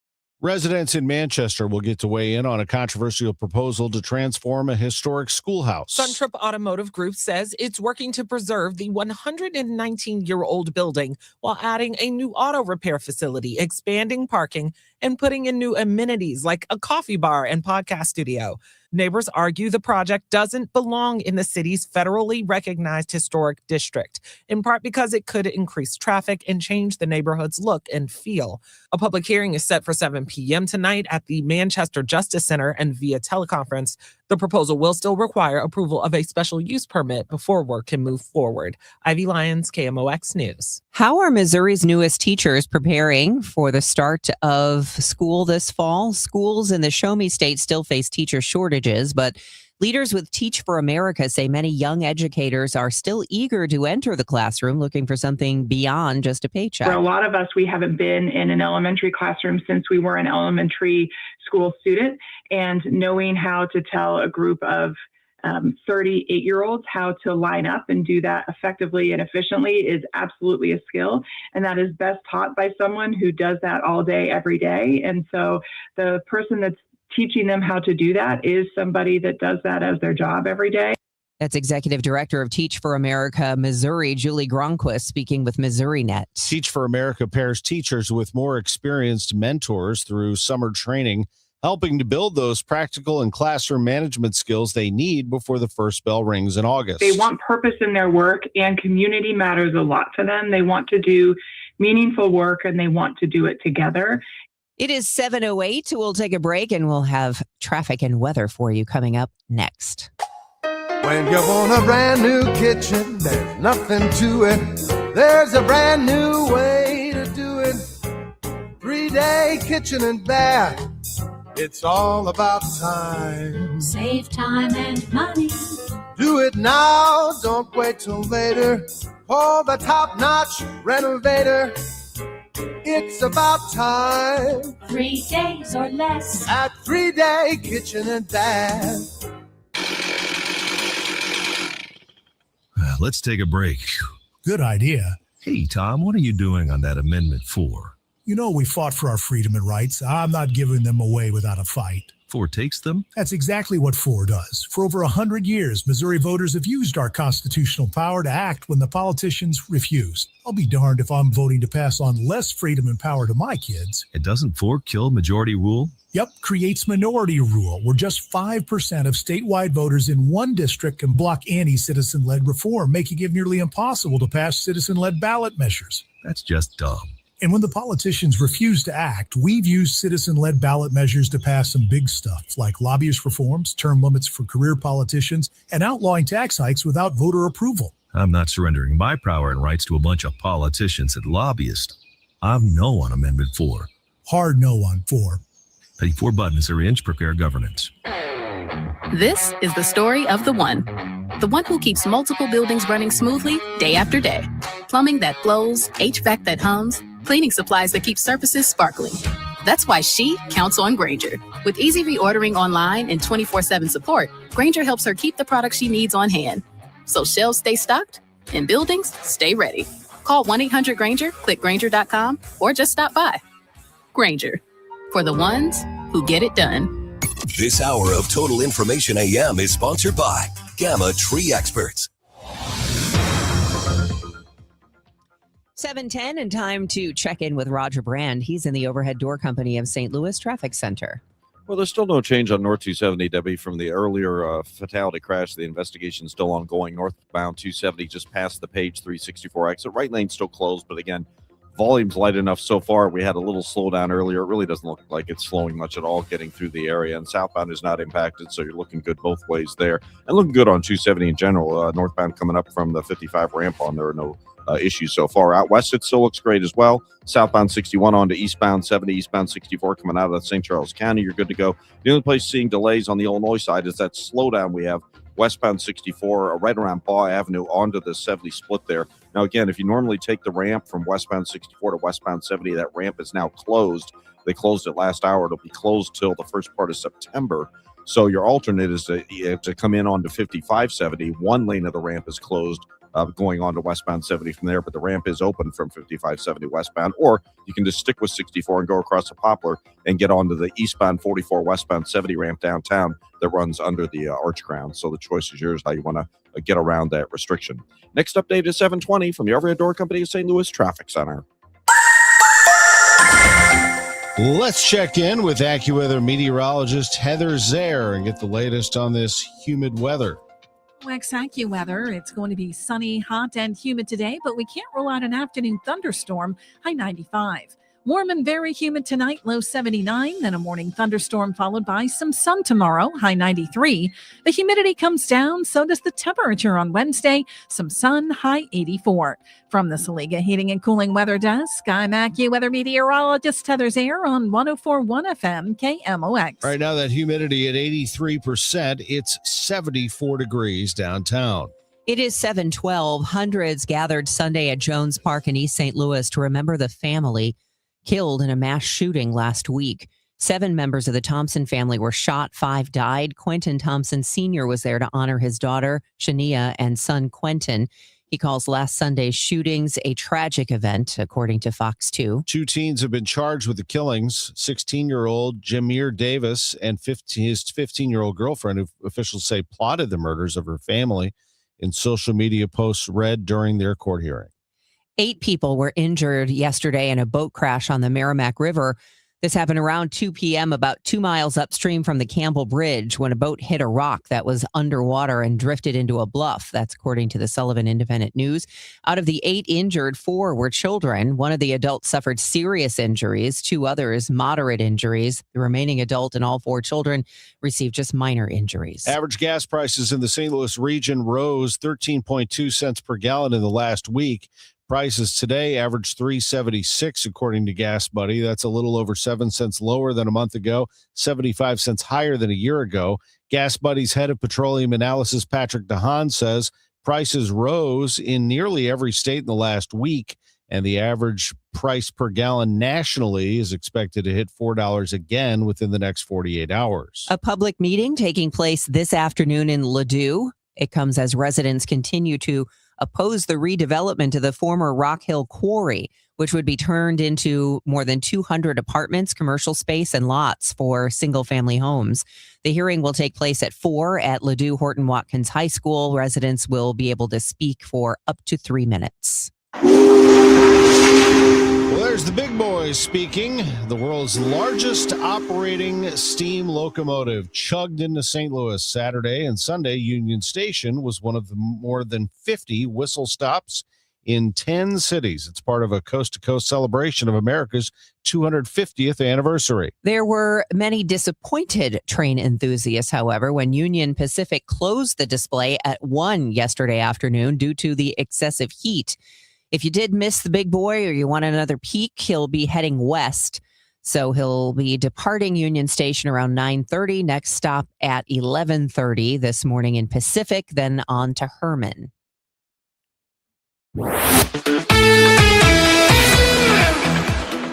Residents in Manchester will get to weigh in on a controversial proposal to transform a historic schoolhouse. Suntrip Automotive Group says it's working to preserve the 119-year-old building while adding a new auto repair facility, expanding parking, and putting in new amenities like a coffee bar and podcast studio. Neighbors argue the project doesn't belong in the city's federally recognized historic district, in part because it could increase traffic and change the neighborhood's look and feel. A public hearing is set for 7 p.m. tonight at the Manchester Justice Center and via teleconference. The proposal will still require approval of a special use permit before work can move forward. Ivy Lyons, KMOX News. How are Missouri's newest teachers preparing for the start of school this fall? Schools in the Show Me State still face teacher shortages, but leaders with Teach for America say many young educators are still eager to enter the classroom looking for something beyond just a paycheck. For a lot of us, we haven't been in an elementary classroom since we were an elementary school student, and knowing how to tell a group of 38-year-olds how to line up and do that effectively and efficiently is absolutely a skill. And that is best taught by someone who does that all day, every day. And so the person that's teaching them how to do that is somebody that does that as their job every day. That's Executive Director of Teach for America, Missouri, Julie Gronquist, speaking with MissouriNet. Teach for America pairs teachers with more experienced mentors through summer training, helping to build those practical and classroom management skills they need before the first bell rings in August. They want purpose in their work, and community matters a lot to them. They want to do meaningful work, and they want to do it together. It is 7:08. We'll take a break, and we'll have traffic and weather for you coming up next. When you want a brand new kitchen, there's nothing to it. There's a brand new way to do it. 3-day kitchen and bath. It's all about time. Save time and money. Do it now, don't wait till later. Call the top-notch renovator. It's about time. 3 days or less. At 3-day kitchen and bath. Let's take a break. Good idea. Hey, Tom, what are you doing on that Amendment 4? You know, we fought for our freedom and rights. I'm not giving them away without a fight. 4 takes them? That's exactly what 4 does. For over 100 years, Missouri voters have used our constitutional power to act when the politicians refused. I'll be darned if I'm voting to pass on less freedom and power to my kids. It doesn't 4 kill majority rule? Yep, creates minority rule, where just 5% of statewide voters in one district can block any citizen-led reform, making it nearly impossible to pass citizen-led ballot measures. That's just dumb. And when the politicians refuse to act, we've used citizen-led ballot measures to pass some big stuff, like lobbyist reforms, term limits for career politicians, and outlawing tax hikes without voter approval. I'm not surrendering my power and rights to a bunch of politicians and lobbyists. I'm no on Amendment 4. Hard no on 4. Petty 4 buttons are inch prepare governance. This is the story of the one who keeps multiple buildings running smoothly day after day. Plumbing that flows, HVAC that hums, cleaning supplies that keep surfaces sparkling. That's why she counts on Grainger. With easy reordering online and 24/7 support, Grainger helps her keep the products she needs on hand. So shelves stay stocked and buildings stay ready. Call 1-800-GRAINGER, click Grainger.com, or just stop by. Grainger, for the ones who get it done. This hour of Total Information AM is sponsored by Gamma Tree Experts. 7:10 and time to check in with Roger Brand. He's in the Overhead Door Company of St. Louis Traffic Center. Well, there's still no change on North 270, Debbie, from the earlier fatality crash. The investigation is still ongoing. Northbound 270 just past the Page 364 exit. Right lane still closed, but again, volume's light enough so far. We had a little slowdown earlier. It really doesn't look like it's slowing much at all getting through the area, and southbound is not impacted, so you're looking good both ways there. And looking good on 270 in general. Northbound coming up from the 55 ramp on, there are no issues so far. Out west, it still looks great as well. Southbound 61 on to eastbound 70, eastbound 64 coming out of St. Charles County. You're good to go. The only place seeing delays on the Illinois side is that slowdown we have westbound 64 right around Baugh Avenue onto the 70 split there. Now, again, if you normally take the ramp from westbound 64 to westbound 70, that ramp is now closed. They closed it last hour. It'll be closed till the first part of September. So your alternate is to come in onto 5570. One lane of the ramp is closed going on to westbound 70 from there, but the ramp is open from 5570 westbound. Or you can just stick with 64 and go across the Poplar and get onto the eastbound 44 westbound 70 ramp downtown that runs under the Arch Crown. So the choice is yours how you want to get around that restriction. Next update is 7:20 from the Overhead Door Company of St. Louis Traffic Center. Let's check in with AccuWeather meteorologist Heather Zare and get the latest on this humid weather. AccuWeather, it's going to be sunny, hot, and humid today, but we can't rule out an afternoon thunderstorm, high 95. Warm and very humid tonight, low 79, then a morning thunderstorm followed by some sun tomorrow, high 93. The humidity comes down, so does the temperature on Wednesday, some sun, high 84. From the Saliga Heating and Cooling Weather Desk, I'm AccuWeather meteorologist Heather Zare on 104.1 FM KMOX. Right now, that humidity at 83%. It's 74 degrees downtown. It is 7:12. Hundreds gathered Sunday at Jones Park in East St. Louis to remember the family killed in a mass shooting last week. 7 members of the Thompson family were shot, 5 died. Quentin Thompson Sr. was there to honor his daughter, Shania, and son, Quentin. He calls last Sunday's shootings a tragic event, according to Fox 2. 2 teens have been charged with the killings. 16-year-old Jameer Davis and his 15-year-old girlfriend, who officials say plotted the murders of her family, in social media posts read during their court hearing. 8 people were injured yesterday in a boat crash on the Merrimack River. This happened around 2 p.m. about 2 miles upstream from the Campbell Bridge when a boat hit a rock that was underwater and drifted into a bluff. That's according to the Sullivan Independent News. Out of the 8 injured, 4 were children. One of the adults suffered serious injuries, 2 others moderate injuries. The remaining adult and all 4 children received just minor injuries. Average gas prices in the St. Louis region rose 13.2 cents per gallon in the last week. Prices today averaged $3.76 according to Gas Buddy. That's a little over 7 cents lower than a month ago, 75 cents higher than a year ago. Gas Buddy's head of petroleum analysis, Patrick DeHaan, says prices rose in nearly every state in the last week, and the average price per gallon nationally is expected to hit $4 again within the next 48 hours. A public meeting taking place this afternoon in Ladue. It comes as residents continue to oppose the redevelopment of the former Rock Hill Quarry, which would be turned into more than 200 apartments, commercial space, and lots for single-family homes. The hearing will take place at 4 at Ladue Horton Watkins High School. Residents will be able to speak for up to 3 minutes. Well, there's the big boys speaking. The world's largest operating steam locomotive chugged into St. Louis Saturday and Sunday. Union Station was one of the more than 50 whistle stops in 10 cities. It's part of a coast-to-coast celebration of America's 250th anniversary. There were many disappointed train enthusiasts, however, when Union Pacific closed the display at 1 yesterday afternoon due to the excessive heat. If you did miss the big boy or you want another peek, he'll be heading west. So he'll be departing Union Station around 9:30. Next stop at 11:30 this morning in Pacific, then on to Herman.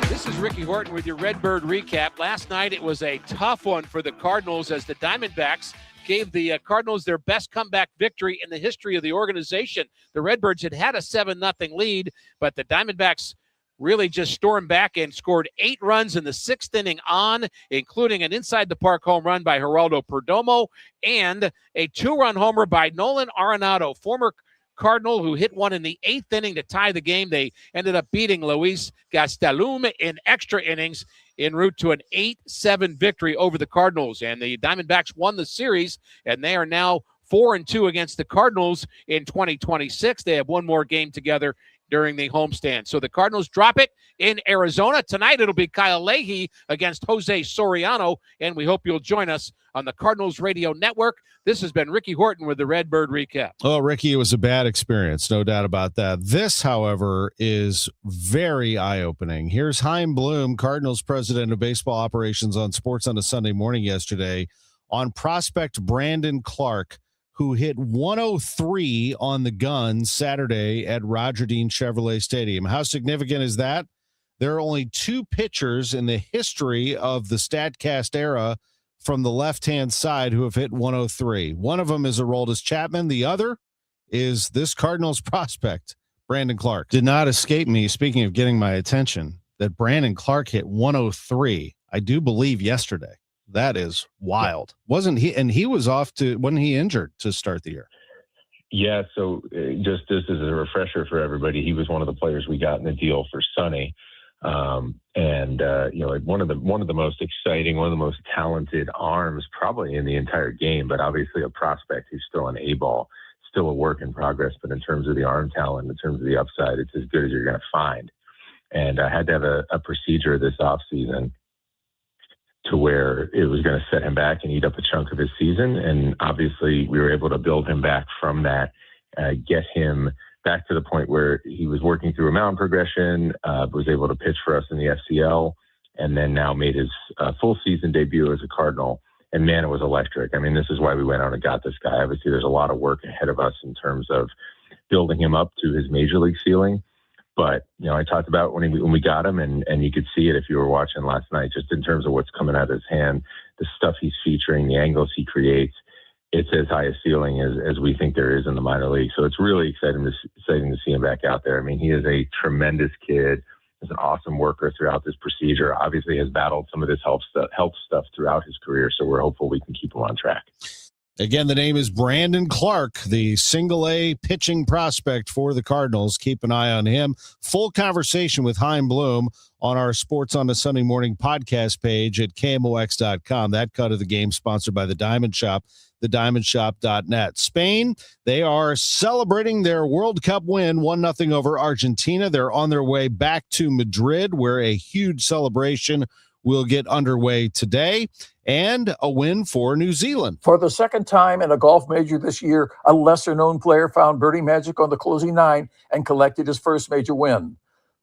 This is Ricky Horton with your Redbird recap. Last night it was a tough one for the Cardinals as the Diamondbacks gave the Cardinals their best comeback victory in the history of the organization. The Redbirds had a 7-0 lead, but the Diamondbacks really just stormed back and scored 8 runs in the 6th inning on, including an inside-the-park home run by Geraldo Perdomo and a 2-run homer by Nolan Arenado, former Cardinal, who hit one in the 8th inning to tie the game. They ended up beating Luis Gastelum in extra innings en route to an 8-7 victory over the Cardinals. And the Diamondbacks won the series, and they are now 4-2 against the Cardinals in 2026. They have one more game together during the homestand. So the Cardinals drop it in Arizona. Tonight it'll be Kyle Leahy against Jose Soriano, and we hope you'll join us on the Cardinals Radio Network. This has been Ricky Horton with the Redbird Recap. Oh, Ricky, it was a bad experience, no doubt about that. This, however, is very eye-opening. Here's Chaim Bloom, Cardinals president of baseball operations on Sports on a Sunday Morning yesterday, on prospect Brandon Clark, who hit 103 on the gun Saturday at Roger Dean Chevrolet Stadium. How significant is that? There are only 2 pitchers in the history of the StatCast era from the left-hand side who have hit 103. One of them is Aroldis Chapman. The other is this Cardinals prospect, Brandon Clark. Did not escape me, speaking of getting my attention, that Brandon Clark hit 103, I do believe, yesterday. That is wild. Wasn't he? And he was wasn't he injured to start the year? Yeah. So just as a refresher for everybody, he was one of the players we got in the deal for Sonny. One of the most exciting, one of the most talented arms probably in the entire game, but obviously a prospect who's still an A-ball, still a work in progress. But in terms of the arm talent, in terms of the upside, it's as good as you're going to find. And I had to have a procedure this offseason to where it was going to set him back and eat up a chunk of his season. And obviously we were able to build him back from that, get him back to the point where he was working through a mountain progression, was able to pitch for us in the FCL, and then now made his full season debut as a Cardinal. And man, it was electric. I mean, this is why we went out and got this guy. Obviously there's a lot of work ahead of us in terms of building him up to his major league ceiling. But, I talked about when we got him, and you could see it if you were watching last night, just in terms of what's coming out of his hand, the stuff he's featuring, the angles he creates. it's as high a ceiling as we think there is in the minor league. So it's really exciting to see him back out there. I mean, he is a tremendous kid. He's an awesome worker throughout this procedure. Obviously has battled some of this health stuff throughout his career. So we're hopeful we can keep him on track. Again, the name is Brandon Clark, the single-A pitching prospect for the Cardinals. Keep an eye on him. Full conversation with Chaim Bloom on our Sports on a Sunday Morning podcast page at KMOX.com. That cut of the game sponsored by the Diamond Shop, thediamondshop.net. Spain, they are celebrating their World Cup win, 1-0 over Argentina. They're on their way back to Madrid, where a huge celebration will get underway today, and a win for New Zealand. For the second time in a golf major this year, a lesser-known player found birdie magic on the closing 9 and collected his first major win.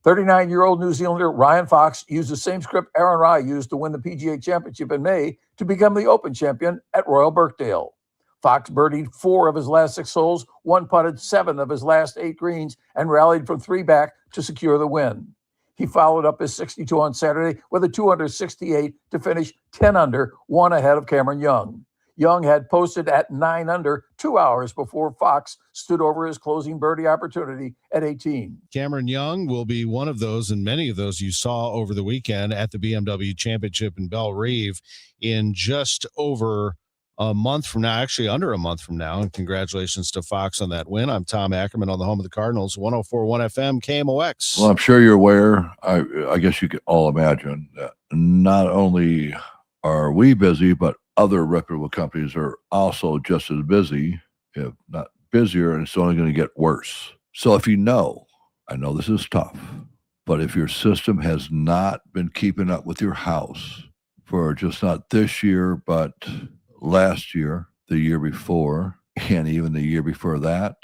39-year-old New Zealander Ryan Fox used the same script Aaron Rai used to win the PGA Championship in May to become the Open champion at Royal Birkdale. Fox birdied 4 of his last 6 holes, one-putted 7 of his last 8 greens, and rallied from 3 back to secure the win. He followed up his 62 on Saturday with a 268 to finish 10 under, 1 ahead of Cameron Young. Young had posted at 9 under 2 hours before Fox stood over his closing birdie opportunity at 18. Cameron Young will be one of those, and many of those you saw over the weekend at the BMW Championship in Belle Reve in just over a month from now, actually under a month from now. And congratulations to Fox on that win. I'm Tom Ackerman on the home of the Cardinals, 104.1 FM KMOX. Well, I'm sure you're aware, I guess you can all imagine, that not only are we busy, but other reputable companies are also just as busy, if not busier, and it's only going to get worse. So if you know, I know this is tough, but if your system has not been keeping up with your house for just not this year, but last year, the year before, and even the year before that,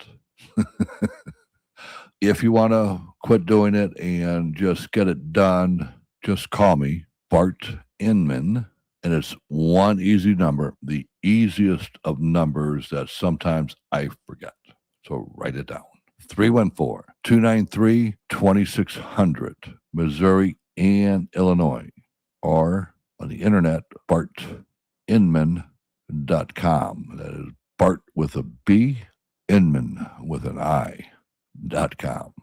if you want to quit doing it and just get it done, just call me, Bart Inman, and it's one easy number, the easiest of numbers that sometimes I forget. So write it down. 314-293-2600, Missouri and Illinois, or on the internet, BartInman.com. That is Bart with a B, Inman with an I.com.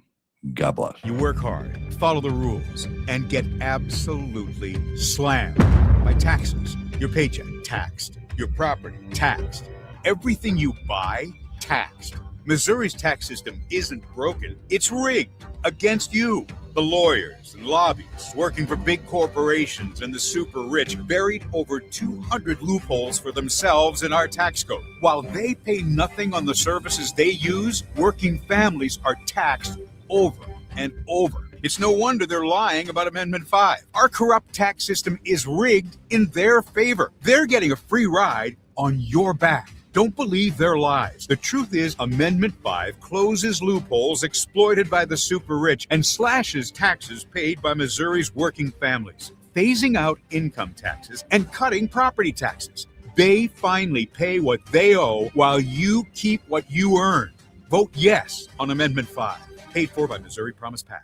God bless. You work hard, follow the rules, and get absolutely slammed by taxes. Your paycheck taxed, your property taxed, everything you buy taxed. Missouri's tax system isn't broken, it's rigged against you. The lawyers and lobbyists working for big corporations and the super rich buried over 200 loopholes for themselves in our tax code. While they pay nothing on the services they use, working families are taxed over and over. It's no wonder they're lying about Amendment 5. Our corrupt tax system is rigged in their favor. They're getting a free ride on your back. Don't believe their lies. The truth is, Amendment 5 closes loopholes exploited by the super rich and slashes taxes paid by Missouri's working families, phasing out income taxes and cutting property taxes. They finally pay what they owe while you keep what you earn. Vote yes on Amendment 5. Paid for by Missouri Promise PAC.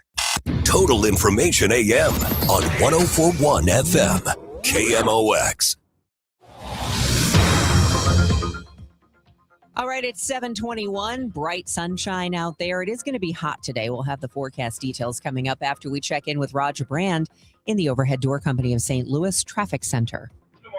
Total Information AM on 104.1 FM, KMOX. All right, it's 7:21, bright sunshine out there. It is going to be hot today. We'll have the forecast details coming up after we check in with Roger Brand in the Overhead Door Company of St. Louis Traffic Center.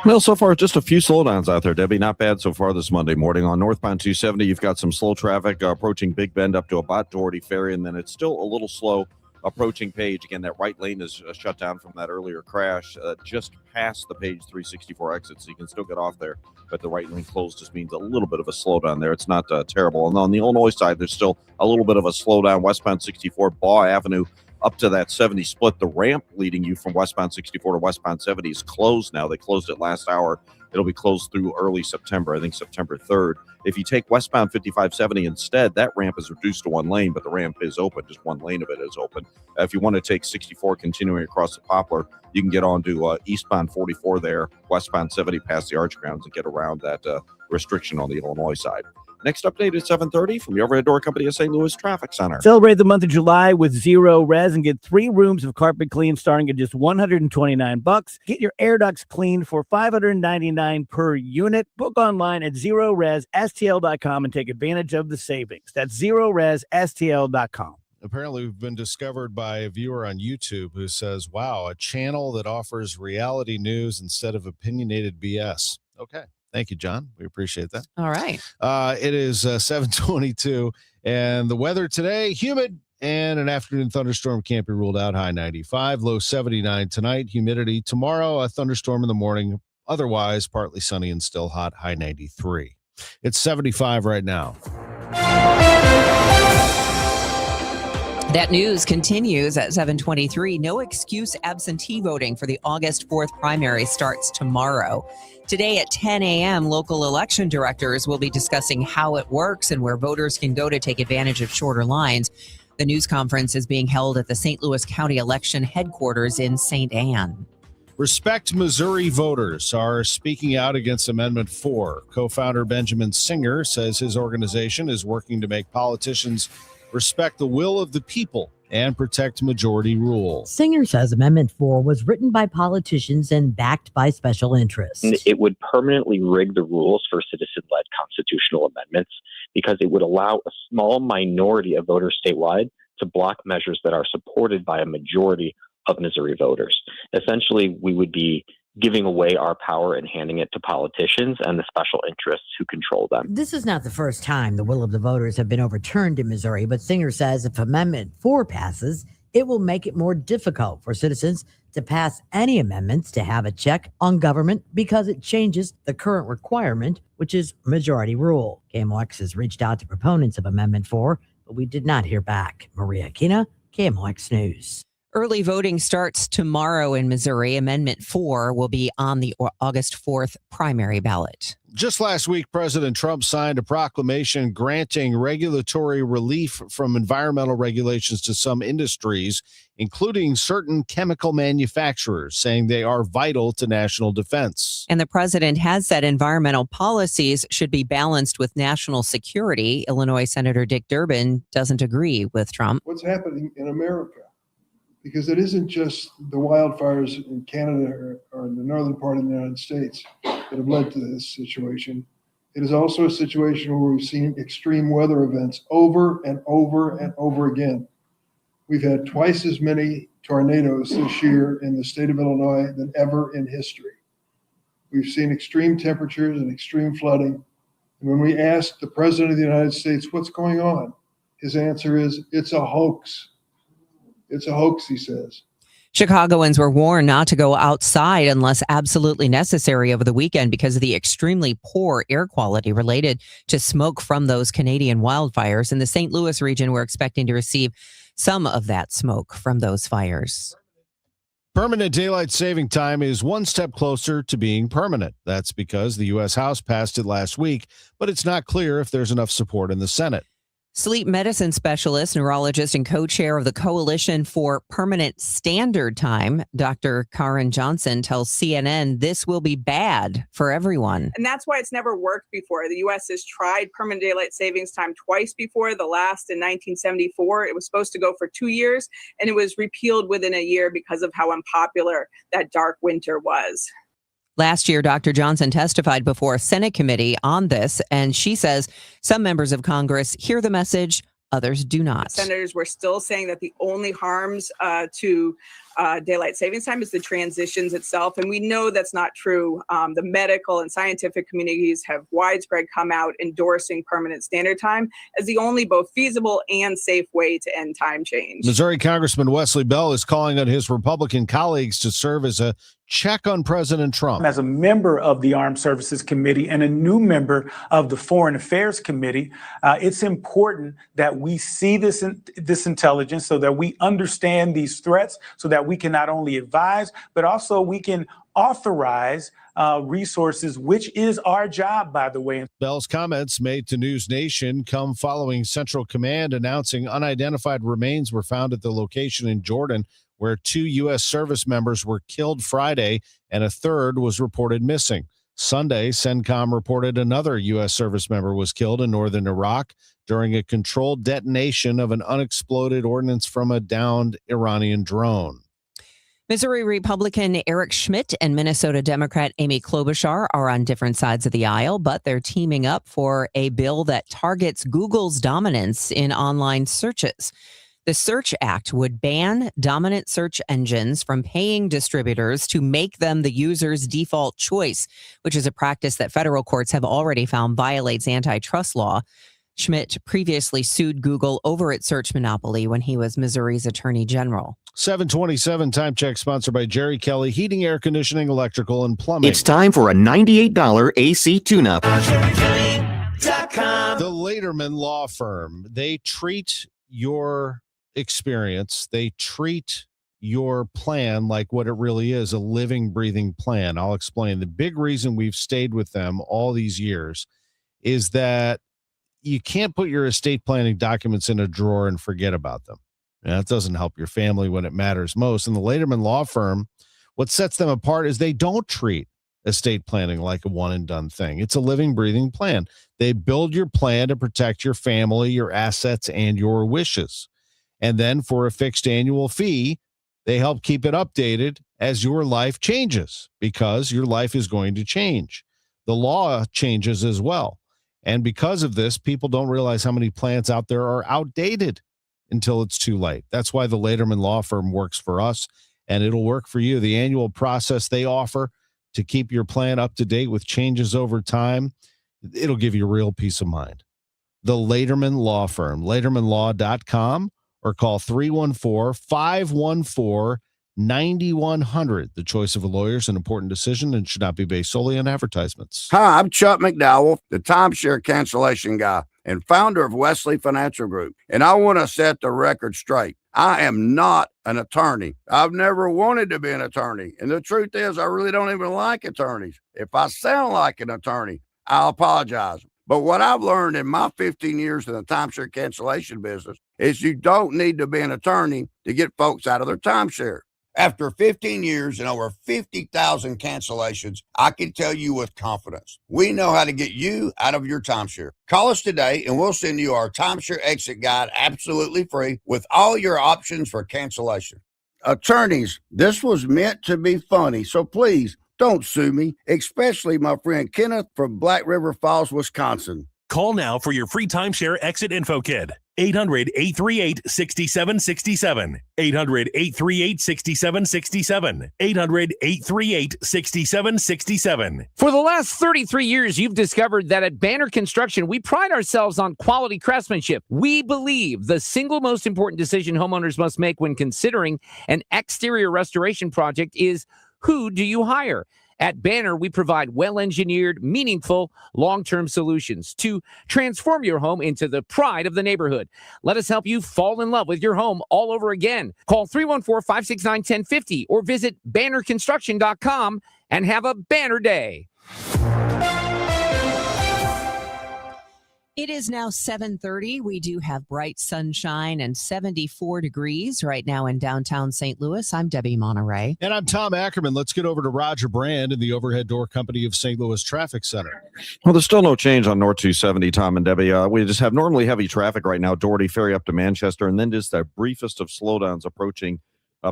Well, so far, just a few slowdowns out there, Debbie. Not bad so far this Monday morning. On northbound 270, you've got some slow traffic approaching Big Bend up to about Doherty Ferry, and then it's still a little slow approaching Page. Again, that right lane is shut down from that earlier crash just past the Page 364 exit, so you can still get off there, but the right lane closed just means a little bit of a slowdown there. It's not terrible. And on the Illinois side, there's still a little bit of a slowdown. Westbound 64, Baugh Avenue, up to that 70 split. The ramp leading you from westbound 64 to westbound 70 is closed now. They closed it last hour. It'll be closed through early September, I think September 3rd. If you take westbound 5570 instead, that ramp is reduced to one lane, but the ramp is open. Just one lane of it is open. If you want to take 64 continuing across the Poplar, you can get on to eastbound 44 there, westbound 70 past the Arch Grounds and get around that restriction on the Illinois side. Next update is 7:30 from the Overhead Door Company of St. Louis Traffic Center. Celebrate the month of July with Zero Res and get 3 rooms of carpet clean starting at just $129. Get your air ducts cleaned for $599 per unit. Book online at ZeroResSTL.com and take advantage of the savings. That's ZeroResSTL.com. Apparently, we've been discovered by a viewer on YouTube who says, wow, a channel that offers reality news instead of opinionated BS. Okay. Thank you, John. We appreciate that. All right. It is 7:22, and the weather today, humid, and an afternoon thunderstorm can't be ruled out, high 95, low 79 tonight, humidity. Tomorrow, a thunderstorm in the morning, otherwise partly sunny and still hot, high 93. It's 75 right now. That news continues at 7:23. No excuse absentee voting for the August 4th primary starts tomorrow. Today at 10 a.m., local election directors will be discussing how it works and where voters can go to take advantage of shorter lines. The news conference is being held at the St. Louis County Election Headquarters in St. Anne. Respect Missouri voters are speaking out against Amendment 4. Co-founder Benjamin Singer says his organization is working to make politicians respect the will of the people and protect majority rule. Singer says Amendment 4 was written by politicians and backed by special interests. It would permanently rig the rules for citizen-led constitutional amendments because it would allow a small minority of voters statewide to block measures that are supported by a majority of Missouri voters. Essentially, we would be giving away our power and handing it to politicians and the special interests who control them. This is not the first time the will of the voters have been overturned in Missouri, but Singer says if Amendment 4 passes, it will make it more difficult for citizens to pass any amendments to have a check on government because it changes the current requirement, which is majority rule. KMOX has reached out to proponents of Amendment 4, but we did not hear back. Maria Aquina, KMOX News. Early voting starts tomorrow in Missouri. Amendment 4 will be on the August 4th primary ballot. Just last week, President Trump signed a proclamation granting regulatory relief from environmental regulations to some industries, including certain chemical manufacturers, saying they are vital to national defense. And the president has said environmental policies should be balanced with national security. Illinois Senator Dick Durbin doesn't agree with Trump. What's happening in America? Because it isn't just the wildfires in Canada or in the northern part of the United States that have led to this situation. It is also a situation where we've seen extreme weather events over and over and over again. We've had twice as many tornadoes this year in the state of Illinois than ever in history. We've seen extreme temperatures and extreme flooding. And when we ask the President of the United States what's going on, his answer is, it's a hoax. It's a hoax, he says. Chicagoans were warned not to go outside unless absolutely necessary over the weekend because of the extremely poor air quality related to smoke from those Canadian wildfires. In the St. Louis region, we're expecting to receive some of that smoke from those fires. Permanent daylight saving time is one step closer to being permanent. That's because the U.S. House passed it last week, but it's not clear if there's enough support in the Senate. Sleep medicine specialist, neurologist, and co-chair of the Coalition for Permanent Standard Time, Dr. Karen Johnson, tells CNN this will be bad for everyone. And that's why it's never worked before. The U.S. has tried permanent daylight savings time twice before, the last in 1974. It was supposed to go for 2 years, and it was repealed within a year because of how unpopular that dark winter was. Last year, Dr. Johnson testified before a Senate committee on this, and she says some members of Congress hear the message, others do not. Senators were still saying that the only harms to daylight savings time is the transitions itself. And we know that's not true. The medical and scientific communities have widespread come out endorsing permanent standard time as the only both feasible and safe way to end time change. Missouri Congressman Wesley Bell is calling on his Republican colleagues to serve as a check on President Trump. As a member of the Armed Services Committee and a new member of the Foreign Affairs Committee, it's important that we see this intelligence so that we understand these threats, so that we can not only advise, but also we can authorize resources, which is our job, by the way. Bell's comments made to News Nation come following Central Command announcing unidentified remains were found at the location in Jordan where 2 U.S. service members were killed Friday and a third was reported missing. Sunday, CENTCOM reported another U.S. service member was killed in northern Iraq during a controlled detonation of an unexploded ordnance from a downed Iranian drone. Missouri Republican Eric Schmidt and Minnesota Democrat Amy Klobuchar are on different sides of the aisle, but they're teaming up for a bill that targets Google's dominance in online searches. The Search Act would ban dominant search engines from paying distributors to make them the user's default choice, which is a practice that federal courts have already found violates antitrust law. Schmidt previously sued Google over its search monopoly when he was Missouri's attorney general. 727 Time Check, sponsored by Jerry Kelly, Heating, Air Conditioning, Electrical, and Plumbing. It's time for a $98 AC tune-up. The Lederman Law Firm, they treat your experience, they treat your plan like what it really is, a living, breathing plan. I'll explain. The big reason we've stayed with them all these years is that you can't put your estate planning documents in a drawer and forget about them. And that doesn't help your family when it matters most. And the Lederman Law Firm, what sets them apart is they don't treat estate planning like a one and done thing. It's a living, breathing plan. They build your plan to protect your family, your assets, and your wishes. And then for a fixed annual fee, they help keep it updated as your life changes, because your life is going to change. The law changes as well. And because of this, people don't realize how many plans out there are outdated until it's too late. That's why the Lederman Law Firm works for us, and it'll work for you. The annual process they offer to keep your plan up to date with changes over time, it'll give you real peace of mind. The Lederman Law Firm, ledermanlaw.com, or call 314-514-9100. The choice of a lawyer is an important decision and should not be based solely on advertisements. Hi, I'm Chuck McDowell, the timeshare cancellation guy and founder of Wesley Financial Group. And I want to set the record straight. I am not an attorney. I've never wanted to be an attorney. And the truth is, I really don't even like attorneys. If I sound like an attorney, I'll apologize. But what I've learned in my 15 years in the timeshare cancellation business is you don't need to be an attorney to get folks out of their timeshare. After 15 years and over 50,000 cancellations, I can tell you with confidence, we know how to get you out of your timeshare. Call us today and we'll send you our timeshare exit guide absolutely free with all your options for cancellation. Attorneys, this was meant to be funny, so please don't sue me, especially my friend Kenneth from Black River Falls, Wisconsin. Call now for your free timeshare exit info kit. 800-838-6767. 800-838-6767. 800-838-6767. For the last 33 years, you've discovered that at Banner Construction, we pride ourselves on quality craftsmanship. We believe the single most important decision homeowners must make when considering an exterior restoration project is, who do you hire? At Banner, we provide well-engineered, meaningful, long-term solutions to transform your home into the pride of the neighborhood. Let us help you fall in love with your home all over again. Call 314-569-1050 or visit bannerconstruction.com and have a banner day. It is now 7:30. We do have bright sunshine and 74 degrees right now in downtown St. Louis. I'm Debbie Monterrey. And I'm Tom Ackerman. Let's get over to Roger Brand in the Overhead Door Company of St. Louis Traffic Center. Well, there's still no change on North 270, Tom and Debbie. We just have normally heavy traffic right now, Doherty Ferry up to Manchester, and then just the briefest of slowdowns approaching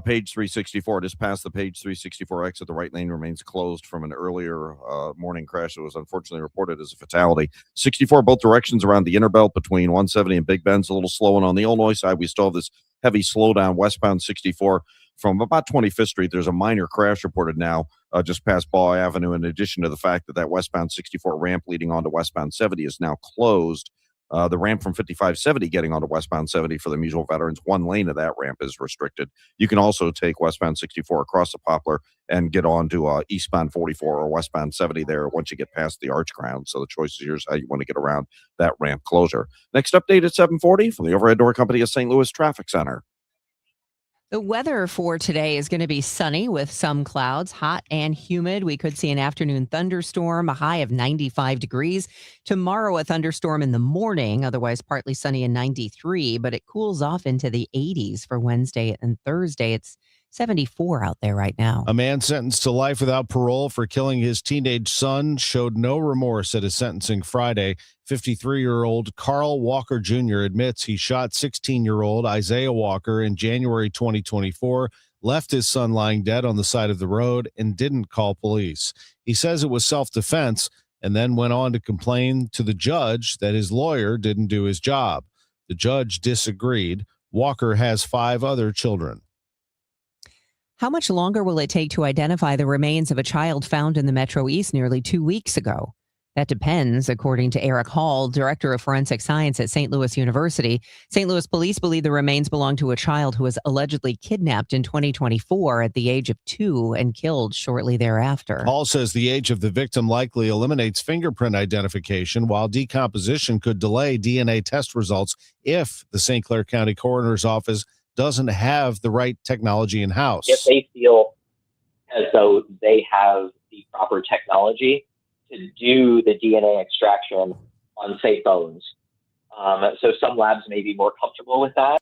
page 364. Just past the page 364 exit, the right lane remains closed from an earlier morning crash that was unfortunately reported as a fatality. 64 both directions around the inner belt between 170 and Big Bend's a little slow, and on the Illinois side, we still have this heavy slowdown westbound 64 from about 25th Street. There's a minor crash reported now just past Ball Avenue, in addition to the fact that westbound 64 ramp leading onto westbound 70 is now closed. The ramp from 5570 getting onto westbound 70 for the mutual veterans, one lane of that ramp is restricted. You can also take westbound 64 across the Poplar and get on to eastbound 44 or westbound 70 there once you get past the arch ground. So the choice is yours how you want to get around that ramp closure. Next update at 7:40 from the Overhead Door Company of St. Louis Traffic Center. The weather for today is going to be sunny with some clouds, hot and humid. We could see an afternoon thunderstorm, a high of 95 degrees. Tomorrow, a thunderstorm in the morning, otherwise partly sunny and 93, but it cools off into the 80s for Wednesday and Thursday. It's 74 out there right now. A man sentenced to life without parole for killing his teenage son showed no remorse at his sentencing Friday. 53-year-old Carl Walker Jr. admits he shot 16-year-old Isaiah Walker in January 2024, left his son lying dead on the side of the road, and didn't call police. He says it was self-defense and then went on to complain to the judge that his lawyer didn't do his job. The judge disagreed. Walker has 5 other children. How much longer will it take to identify the remains of a child found in the Metro East nearly 2 weeks ago? That depends, according to Eric Hall, director of forensic science at St. Louis University. St. Louis police believe the remains belong to a child who was allegedly kidnapped in 2024 at the age of 2 and killed shortly thereafter. Hall says the age of the victim likely eliminates fingerprint identification, while decomposition could delay DNA test results if the St. Clair County Coroner's Office doesn't have the right technology in-house. If they feel as though they have the proper technology to do the DNA extraction on, say, bones. So some labs may be more comfortable with that.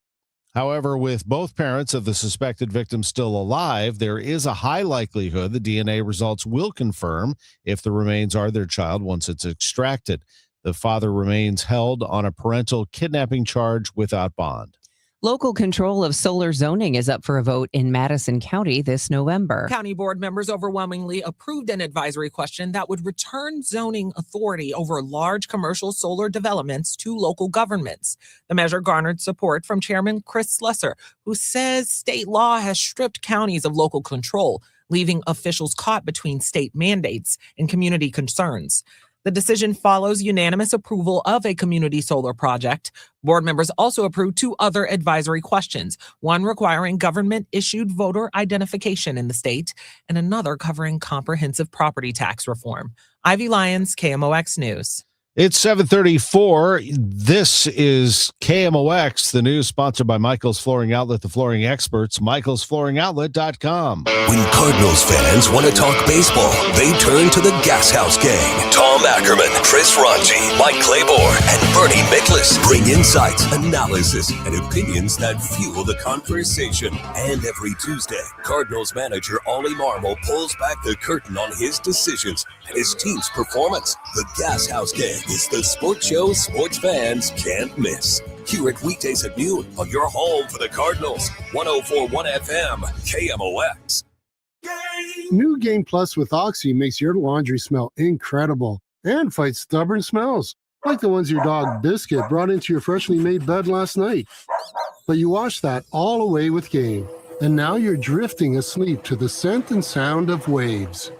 However, with both parents of the suspected victim still alive, there is a high likelihood the DNA results will confirm if the remains are their child once it's extracted. The father remains held on a parental kidnapping charge without bond. Local control of solar zoning is up for a vote in Madison County this November. County board members overwhelmingly approved an advisory question that would return zoning authority over large commercial solar developments to local governments. The measure garnered support from Chairman Chris Slesser, who says state law has stripped counties of local control, leaving officials caught between state mandates and community concerns. The decision follows unanimous approval of a community solar project. Board members also approved 2 other advisory questions, one requiring government-issued voter identification in the state, and another covering comprehensive property tax reform. Ivy Lyons, KMOX News. It's 7:34. This is KMOX, the news sponsored by Michael's Flooring Outlet, the flooring experts, michaelsflooringoutlet.com. When Cardinals fans want to talk baseball, they turn to the Gas House Gang. Tom Ackerman, Chris Ranji, Mike Claiborne, and Bernie Miklas bring insights, analysis, and opinions that fuel the conversation. And every Tuesday, Cardinals manager Ollie Marmol pulls back the curtain on his decisions and his team's performance. The Gas House Gang is the sports show sports fans can't miss. Hear it weekdays at noon on your home for the Cardinals. 104.1 FM, KMOX. New Game Plus with Oxy makes your laundry smell incredible and fights stubborn smells, like the ones your dog Biscuit brought into your freshly made bed last night. But you washed that all away with Game, and now you're drifting asleep to the scent and sound of waves.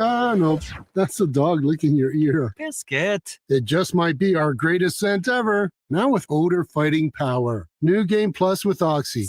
Ah, nope. That's the dog licking your ear. Biscuit. It just might be our greatest scent ever. Now with odor fighting power. New Game Plus with Oxy.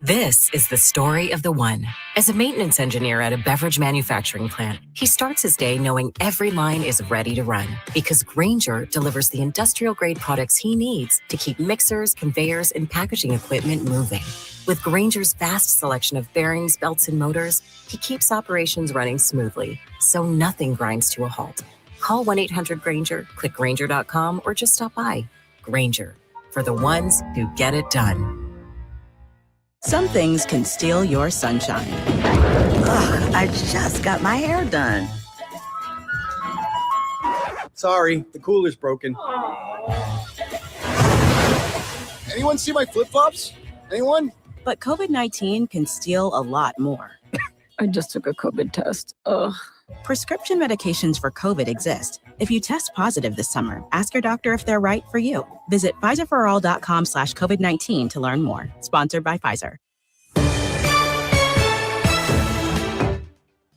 This is the story of the one. As a maintenance engineer at a beverage manufacturing plant, he starts his day knowing every line is ready to run because Grainger delivers the industrial-grade products he needs to keep mixers, conveyors, and packaging equipment moving. With Grainger's vast selection of bearings, belts, and motors, he keeps operations running smoothly, so nothing grinds to a halt. Call 1-800-GRAINGER, click Grainger.com, or just stop by. Grainger, for the ones who get it done. Some things can steal your sunshine. Ugh, I just got my hair done. Sorry, the cooler's broken. Anyone see my flip-flops? Anyone? But COVID-19 can steal a lot more. I just took a COVID test. Ugh. Prescription medications for COVID exist. If you test positive this summer, ask your doctor if they're right for you. Visit PfizerForAll.com/COVID-19 to learn more. Sponsored by Pfizer.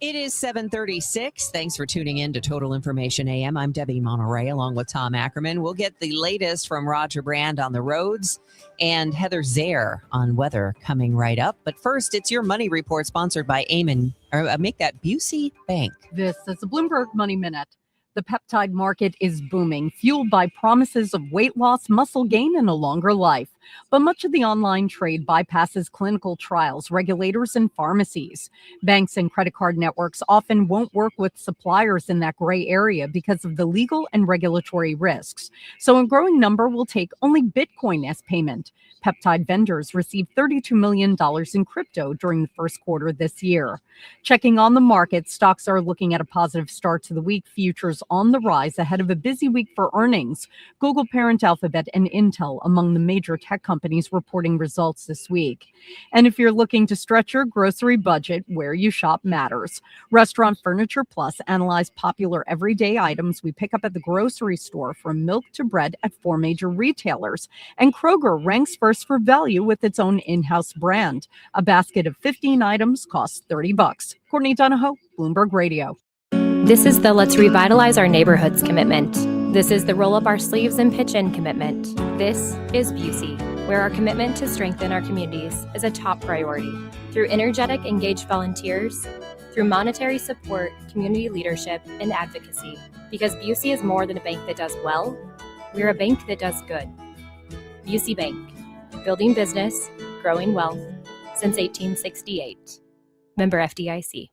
It is 7:36. Thanks for tuning in to Total Information AM. I'm Debbie Monterrey along with Tom Ackerman. We'll get the latest from Roger Brand on the roads and Heather Zare on weather coming right up. But first, it's your money report sponsored by Make That Busey Bank. This is the Bloomberg Money Minute. The peptide market is booming, fueled by promises of weight loss, muscle gain, and a longer life. But much of the online trade bypasses clinical trials, regulators, and pharmacies. Banks and credit card networks often won't work with suppliers in that gray area because of the legal and regulatory risks. So a growing number will take only Bitcoin as payment. Peptide vendors received $32 million in crypto during the first quarter this year. Checking on the market, stocks are looking at a positive start to the week. Futures on the rise ahead of a busy week for earnings. Google parent Alphabet and Intel among the major tech companies reporting results this week. And if you're looking to stretch your grocery budget, where you shop matters. Restaurant Furniture Plus analyzed popular everyday items we pick up at the grocery store, from milk to bread, at 4 major retailers. And Kroger ranks first for value with its own in-house brand. A basket of 15 items costs $30. Courtney Donahoe, Bloomberg Radio. This is the Let's Revitalize Our Neighborhoods commitment. This is the Roll Up Our Sleeves and Pitch In commitment. This is Busey, where our commitment to strengthen our communities is a top priority. Through energetic, engaged volunteers, through monetary support, community leadership, and advocacy. Because Busey is more than a bank that does well, we're a bank that does good. Busey Bank, building business, growing wealth, since 1868. Member FDIC.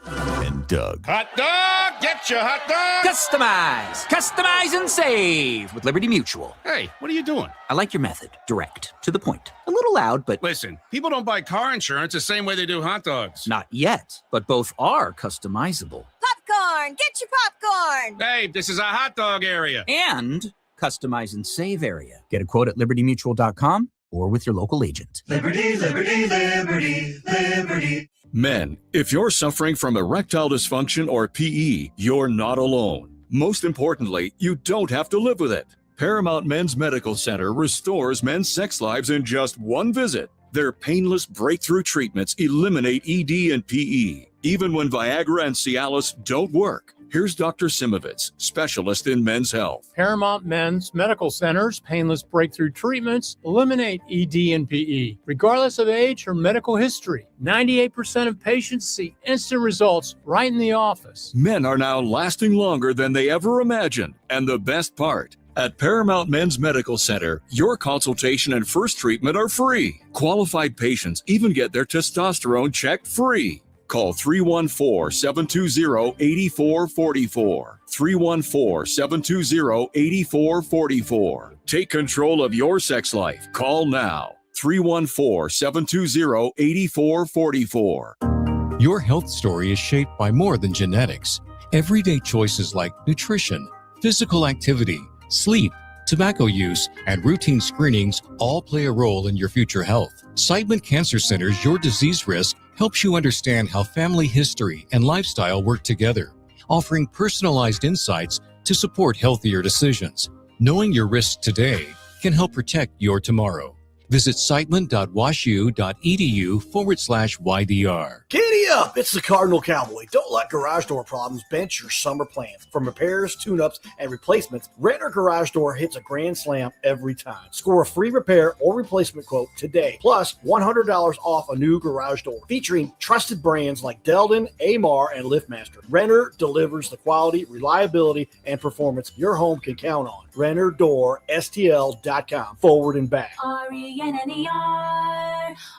And Doug. Hot dog! Get your hot dog! Customize and save with Liberty Mutual. Hey, what are you doing? I like your method. Direct, to the point. A little loud, but... Listen, people don't buy car insurance the same way they do hot dogs. Not yet, but both are customizable. Popcorn! Get your popcorn! Hey, this is a hot dog area. And customize and save area. Get a quote at libertymutual.com or with your local agent. Liberty, liberty, liberty, liberty. Men, if you're suffering from erectile dysfunction or PE, you're not alone. Most importantly, you don't have to live with it. Paramount Men's Medical Center restores men's sex lives in just one visit. Their painless breakthrough treatments eliminate ED and PE, even when Viagra and Cialis don't work. Here's Dr. Simovitz, specialist in men's health. Paramount Men's Medical Center's painless breakthrough treatments eliminate ED and PE, regardless of age or medical history. 98% of patients see instant results right in the office. Men are now lasting longer than they ever imagined. And the best part, at Paramount Men's Medical Center, your consultation and first treatment are free. Qualified patients even get their testosterone checked free. Call 314-720-8444. 314-720-8444. Take control of your sex life. Call now. 314-720-8444. Your health story is shaped by more than genetics. Everyday choices like nutrition, physical activity, sleep, tobacco use, and routine screenings all play a role in your future health. Seidman Cancer Center's Your Disease Risk helps you understand how family history and lifestyle work together, offering personalized insights to support healthier decisions. Knowing your risks today can help protect your tomorrow. Visit Seidman.washu.edu/YDR. Giddy up! It's the Cardinal Cowboy. Don't let garage door problems bench your summer plans. From repairs, tune-ups, and replacements, Renner Garage Door hits a grand slam every time. Score a free repair or replacement quote today, plus $100 off a new garage door. Featuring trusted brands like Delden, Amar, and LiftMaster, Renner delivers the quality, reliability, and performance your home can count on. RennerDoorSTL.com. Forward and back. RENNER,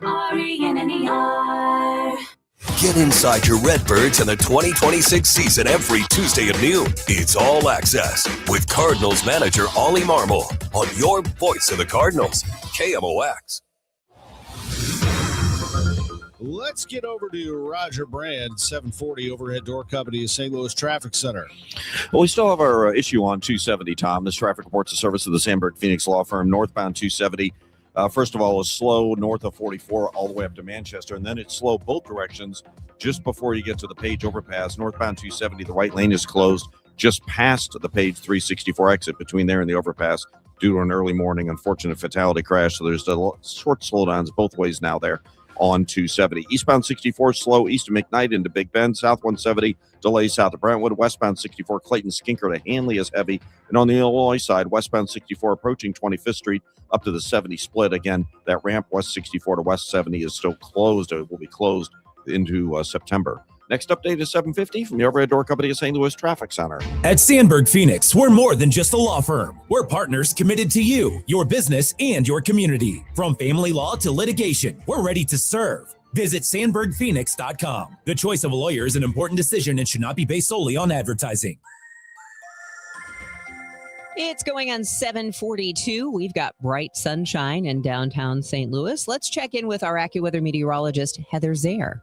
RENNER. Get inside your Redbirds and the 2026 season every Tuesday at noon. It's All Access with Cardinals manager Ollie Marmol on your voice of the Cardinals, KMOX. Let's get over to Roger Brand, 740 Overhead Door Company of St. Louis Traffic Center. Well, we still have our issue on 270, Tom. This traffic reports the service of the Sandberg Phoenix Law Firm. Northbound 270, first of all, is slow north of 44 all the way up to Manchester, and then it's slow both directions just before you get to the Page overpass. Northbound 270, the right lane is closed just past the Page 364 exit between there and the overpass due to an early morning unfortunate fatality crash. So there's a short slowdowns both ways now there on 270. Eastbound 64 slow east of McKnight into Big Bend. South 170 delays south of Brentwood. Westbound 64 Clayton Skinker to Hanley is heavy. And on the Illinois side, westbound 64 approaching 25th Street up to the 70 split. Again, that ramp west 64 to west 70 is still closed. It will be closed into September. Next update is 7:50 from the Overhead Door Company of St. Louis Traffic Center. At Sandberg Phoenix, we're more than just a law firm. We're partners committed to you, your business, and your community. From family law to litigation, we're ready to serve. Visit sandbergphoenix.com. The choice of a lawyer is an important decision and should not be based solely on advertising. It's going on 7:42. We've got bright sunshine in downtown St. Louis. Let's check in with our AccuWeather meteorologist, Heather Zaire.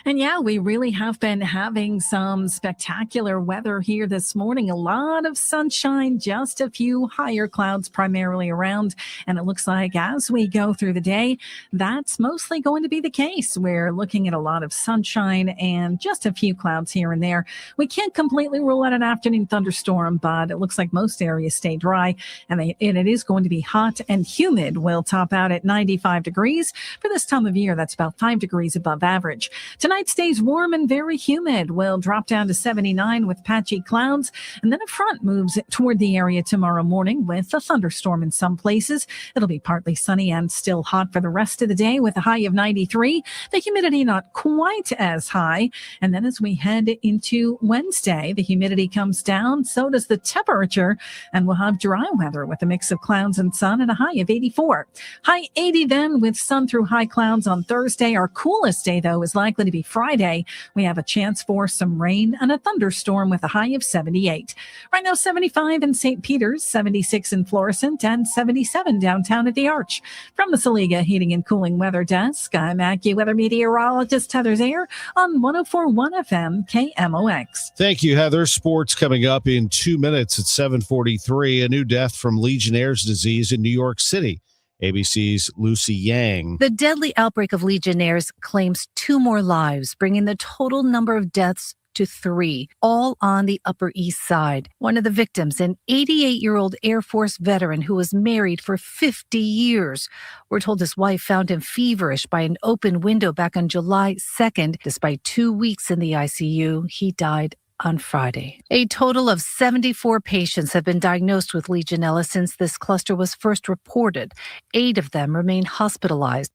And yeah, we really have been having some spectacular weather here this morning. A lot of sunshine, just a few higher clouds primarily around. And it looks like as we go through the day, that's mostly going to be the case. We're looking at a lot of sunshine and just a few clouds here and there. We can't completely rule out an afternoon thunderstorm, but it looks like most areas stay dry. And it is going to be hot and humid. We'll top out at 95 degrees. For this time of year, that's about 5 degrees above average. Tonight stays warm and very humid. We'll drop down to 79 with patchy clouds. And then a front moves toward the area tomorrow morning with a thunderstorm in some places. It'll be partly sunny and still hot for the rest of the day with a high of 93. The humidity not quite as high. And then as we head into Wednesday, the humidity comes down. So does the temperature. And we'll have dry weather with a mix of clouds and sun and a high of 84. High 80 then with sun through high clouds on Thursday. Our coolest day, though, is likely to be Friday. We have a chance for some rain and a thunderstorm with a high of 78. Right now, 75 in St. Peters, 76 in Florissant, and 77 downtown at the Arch. From the Saliga Heating and Cooling Weather Desk, I'm AccuWeather meteorologist Heather Zaire on 104.1 FM KMOX. Thank you, Heather. Sports coming up in 2 minutes at 7:43. A new death from Legionnaire's disease in New York City. ABC's Lucy Yang. The deadly outbreak of Legionnaires claims 2 more lives, bringing the total number of deaths to 3, all on the Upper East Side. One of the victims, an 88-year-old Air Force veteran who was married for 50 years. We're told his wife found him feverish by an open window back on July 2nd. Despite 2 weeks in the ICU, he died on Friday. A total of 74 patients have been diagnosed with Legionella since this cluster was first reported. 8 of them remain hospitalized.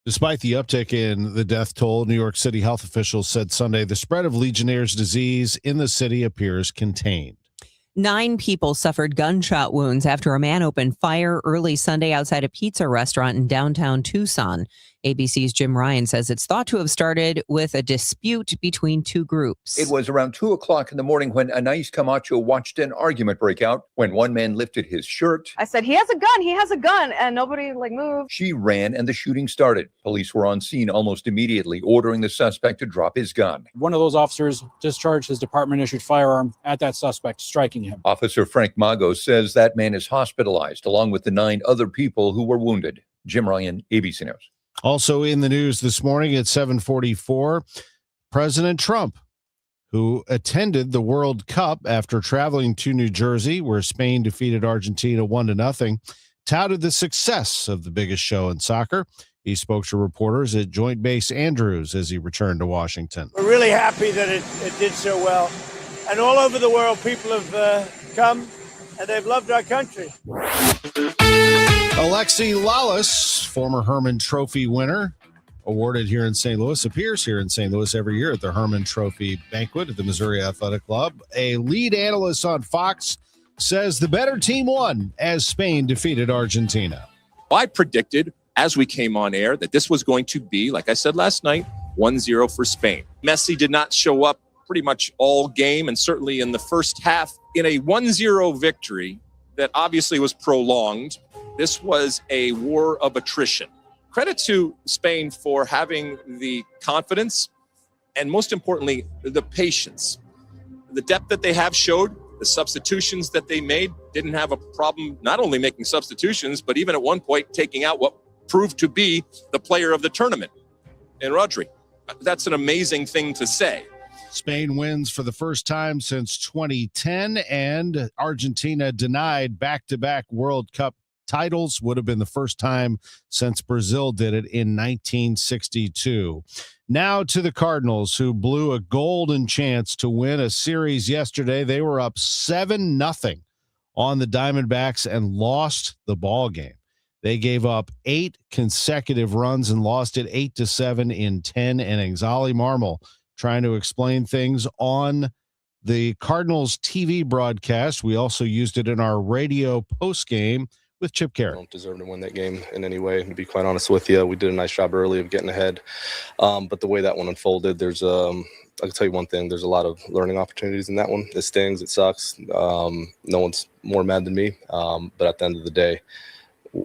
Despite the uptick in the death toll, New York City health officials said Sunday the spread of Legionnaire's disease in the city appears contained. 9 people suffered gunshot wounds after a man opened fire early Sunday outside a pizza restaurant in downtown Tucson. ABC's Jim Ryan says it's thought to have started with a dispute between 2 groups. It was around 2 o'clock in the morning when Anais Camacho watched an argument break out when one man lifted his shirt. I said, he has a gun, and nobody moved. She ran and the shooting started. Police were on scene almost immediately, ordering the suspect to drop his gun. One of those officers discharged his department-issued firearm at that suspect, striking him. Officer Frank Mago says that man is hospitalized, along with the 9 other people who were wounded. Jim Ryan, ABC News. Also in the news this morning at 7:44, President Trump, who attended the World Cup after traveling to New Jersey, where Spain defeated Argentina 1-0, touted the success of the biggest show in soccer. He spoke to reporters at Joint Base Andrews as he returned to Washington. We're really happy that it did so well. And all over the world, people have come and they've loved our country. Alexi Lalas, former Herman Trophy winner, awarded here in St. Louis, appears here in St. Louis every year at the Herman Trophy banquet at the Missouri Athletic Club. A lead analyst on Fox says the better team won as Spain defeated Argentina. I predicted as we came on air that this was going to be, like I said last night, 1-0 for Spain. Messi did not show up pretty much all game, and certainly in the first half. In a 1-0 victory that obviously was prolonged, this was a war of attrition. Credit to Spain for having the confidence and, most importantly, the patience. The depth that they have showed, the substitutions that they made, didn't have a problem not only making substitutions, but even at one point taking out what proved to be the player of the tournament in Rodri. That's an amazing thing to say. Spain wins for the first time since 2010, and Argentina denied back-to-back World Cup titles. Would have been the first time since Brazil did it in 1962. Now to the Cardinals, who blew a golden chance to win a series yesterday. They were up 7-0 on the Diamondbacks and lost the ball game. They gave up 8 consecutive runs and lost it 8-7 in 10 innings. Ollie Marmol trying to explain things on the Cardinals TV broadcast. We also used it in our radio postgame with Chip Carey. Don't deserve to win that game in any way, to be quite honest with you. We did a nice job early of getting ahead. But the way that one unfolded, there's I can tell you one thing, there's a lot of learning opportunities in that one. It stings, it sucks. No one's more mad than me. But at the end of the day,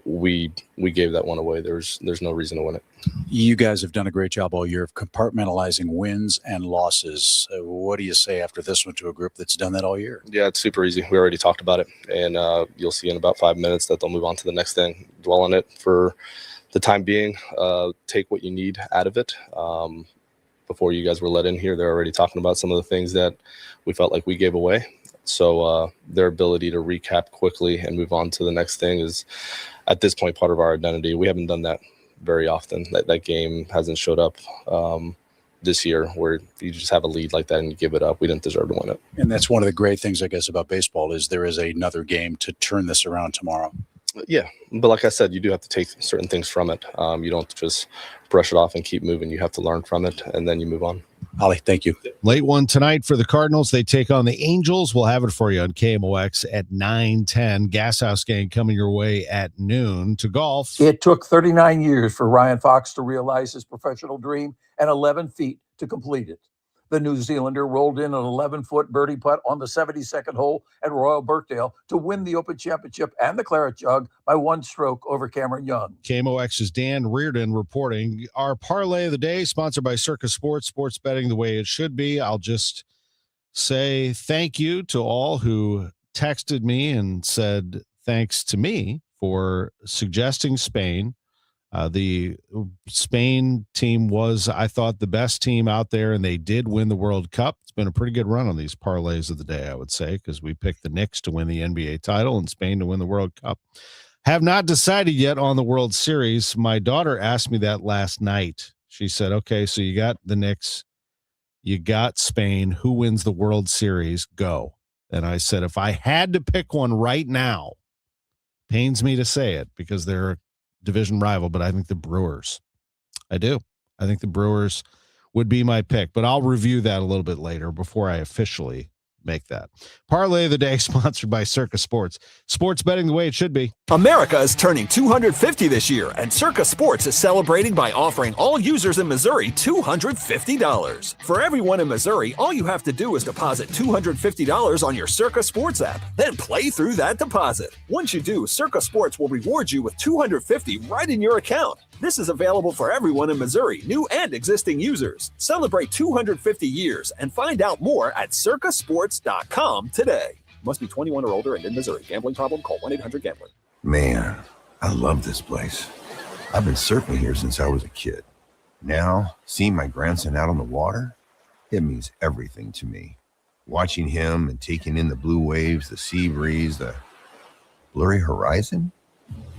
we gave that one away. There's no reason to win it. You guys have done a great job all year of compartmentalizing wins and losses. What do you say after this one to a group that's done that all year? Yeah, it's super easy. We already talked about it, and you'll see in about 5 minutes that they'll move on to the next thing. Dwell on it for the time being. Take what you need out of it. Before you guys were let in here, they're already talking about some of the things that we felt like we gave away. So their ability to recap quickly and move on to the next thing is, at this point, part of our identity. We haven't done that very often. That game hasn't showed up this year where you just have a lead like that and you give it up. We didn't deserve to win it. And that's one of the great things, I guess, about baseball is there is another game to turn this around tomorrow. Yeah, but like I said, you do have to take certain things from it. You don't just brush it off and keep moving. You have to learn from it, and then you move on. Ollie, thank you. Late one tonight for the Cardinals. They take on the Angels. We'll have it for you on KMOX at 9:10. Gas House game coming your way at noon. To golf. It took 39 years for Ryan Fox to realize his professional dream and 11 feet to complete it. The New Zealander rolled in an 11-foot birdie putt on the 72nd hole at Royal Birkdale to win the Open Championship and the Claret Jug by 1 stroke over Cameron Young. KMOX's Dan Reardon reporting. Our parlay of the day, sponsored by Circus Sports, sports betting the way it should be. I'll just say thank you to all who texted me and said thanks to me for suggesting Spain. The Spain team was, I thought, the best team out there, and they did win the World Cup. It's been a pretty good run on these parlays of the day, I would say, because we picked the Knicks to win the NBA title and Spain to win the World Cup. Have not decided yet on the World Series. My daughter asked me that last night. She said, okay, so you got the Knicks, you got Spain. Who wins the World Series? Go. And I said, if I had to pick one right now, pains me to say it because they're a division rival, but I think the Brewers. I do. I think the Brewers would be my pick, but I'll review that a little bit later before I officially make that. Parlay of the day sponsored by Circus Sports. Sports betting the way it should be. America is turning 250 this year, and Circus Sports is celebrating by offering all users in Missouri $250. For everyone in Missouri, all you have to do is deposit $250 on your Circus Sports app, then play through that deposit. Once you do, Circus Sports will reward you with $250 right in your account. This is available for everyone in Missouri, new and existing users. Celebrate 250 years and find out more at circusports.com today. Must be 21 or older and in Missouri. Gambling problem? Call 1-800-GAMBLER. Man, I love this place. I've been surfing here since I was a kid. Now, seeing my grandson out on the water, it means everything to me. Watching him and taking in the blue waves, the sea breeze, the blurry horizon.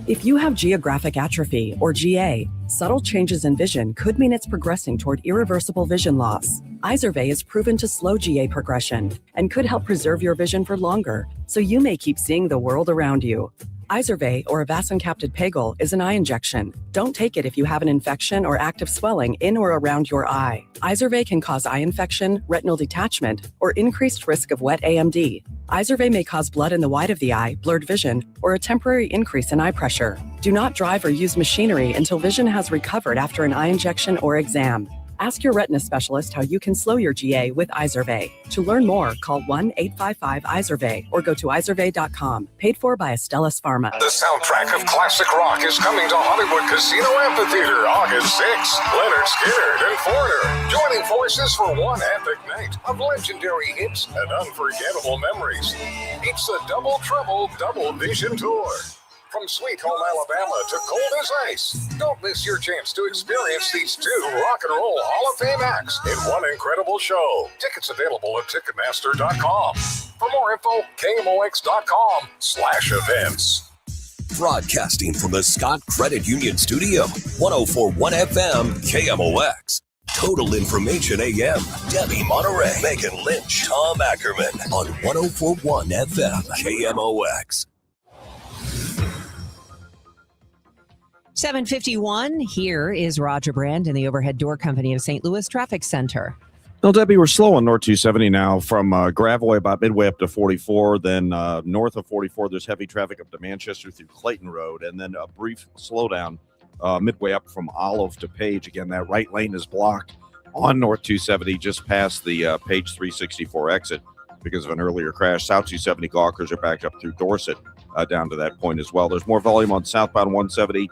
If you have geographic atrophy, or GA, subtle changes in vision could mean it's progressing toward irreversible vision loss. Izervay is proven to slow GA progression and could help preserve your vision for longer, so you may keep seeing the world around you. Izervay, or avacincaptad pegol, is an eye injection. Don't take it if you have an infection or active swelling in or around your eye. Izervay can cause eye infection, retinal detachment, or increased risk of wet AMD. Izervay may cause blood in the white of the eye, blurred vision, or a temporary increase in eye pressure. Do not drive or use machinery until vision has recovered after an eye injection or exam. Ask your retina specialist how you can slow your GA with Izervay. To learn more, call 1-855-IZERVAY or go to izervay.com. Paid for by Astellas Pharma. The soundtrack of classic rock is coming to Hollywood Casino Amphitheater August 6th. Leonard Skinner and Foreigner joining forces for one epic night of legendary hits and unforgettable memories. It's the Double Trouble Double Vision Tour. From Sweet Home, Alabama to cold as ice. Don't miss your chance to experience these two rock and roll Hall of Fame acts in one incredible show. Tickets available at Ticketmaster.com. For more info, KMOX.com/events. Broadcasting from the Scott Credit Union Studio, 104.1 FM, KMOX. Total Information AM, Debbie Monterrey, Megan Lynch, Tom Ackerman on 104.1 FM, KMOX. 7:51. Here is Roger Brand in the Overhead Door Company of St. Louis Traffic Center. Well, Debbie, we're slow on North 270 now from Gravway about midway up to 44. Then north of 44, there's heavy traffic up to Manchester through Clayton Road. And then a brief slowdown midway up from Olive to Page. Again, that right lane is blocked on North 270 just past the Page 364 exit because of an earlier crash. South 270 Gawkers are backed up through Dorset down to that point as well. There's more volume on southbound 170.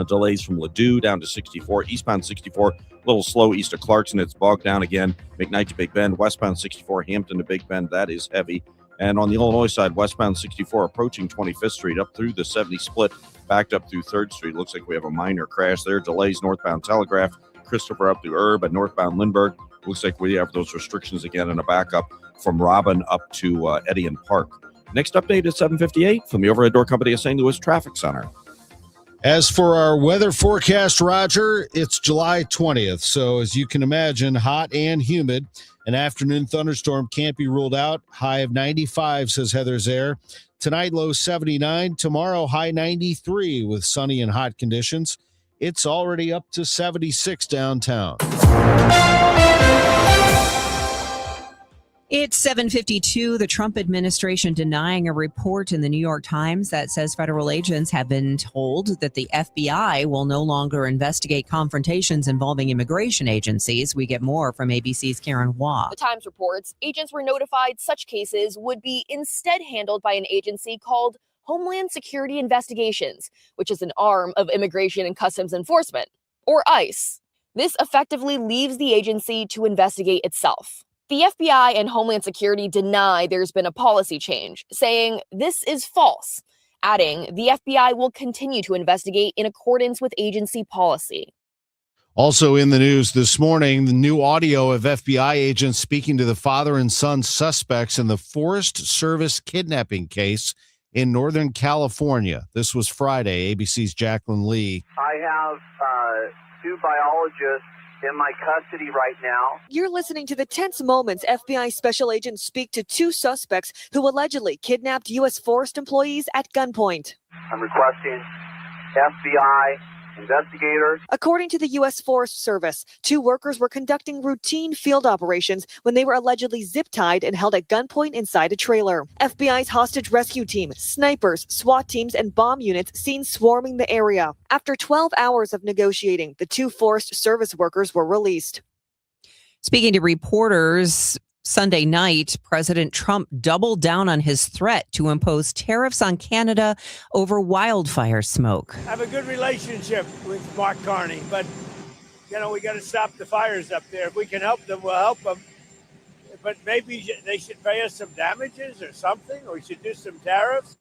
Delays from Ladue down to 64. Eastbound 64, a little slow east of Clarkson. It's bogged down again. McKnight to Big Bend. Westbound 64, Hampton to Big Bend. That is heavy. And on the Illinois side, westbound 64 approaching 25th Street up through the 70 split, backed up through 3rd Street. Looks like we have a minor crash there. Delays northbound Telegraph, Christopher up through Herb, and northbound Lindbergh. Looks like we have those restrictions again and a backup from Robin up to Edian Park. Next update is 7:58 from the Overhead Door Company of St. Louis Traffic Center. As for our weather forecast, Roger, it's July 20th. So as you can imagine, hot and humid. An afternoon thunderstorm can't be ruled out. High of 95, says Heather Zaire. Tonight, low 79. Tomorrow, high 93 with sunny and hot conditions. It's already up to 76 downtown. It's 7:52. The Trump administration denying a report in the New York Times that says federal agents have been told that the FBI will no longer investigate confrontations involving immigration agencies. We get more from ABC's Karen Waugh. The Times reports agents were notified such cases would be instead handled by an agency called Homeland Security Investigations, which is an arm of Immigration and Customs Enforcement, or ICE. This effectively leaves the agency to investigate itself. The FBI and Homeland Security deny there's been a policy change, saying this is false, adding the FBI will continue to investigate in accordance with agency policy. Also in the news this morning, the new audio of FBI agents speaking to the father and son suspects in the Forest Service kidnapping case in Northern California. This was Friday. ABC's Jacqueline Lee. I have two biologists in my custody right now. You're listening to the tense moments FBI special agents speak to two suspects who allegedly kidnapped U.S. Forest employees at gunpoint. I'm requesting FBI investigators. According to the U.S. Forest Service, two workers were conducting routine field operations when they were allegedly zip-tied and held at gunpoint inside a trailer. FBI's hostage rescue team, snipers, SWAT teams, and bomb units seen swarming the area. After 12 hours of negotiating, the two Forest Service workers were released. Speaking to reporters Sunday night, President Trump doubled down on his threat to impose tariffs on Canada over wildfire smoke. I have a good relationship with Mark Carney, but, we got to stop the fires up there. If we can help them, we'll help them. But maybe they should pay us some damages or something, or we should do some tariffs.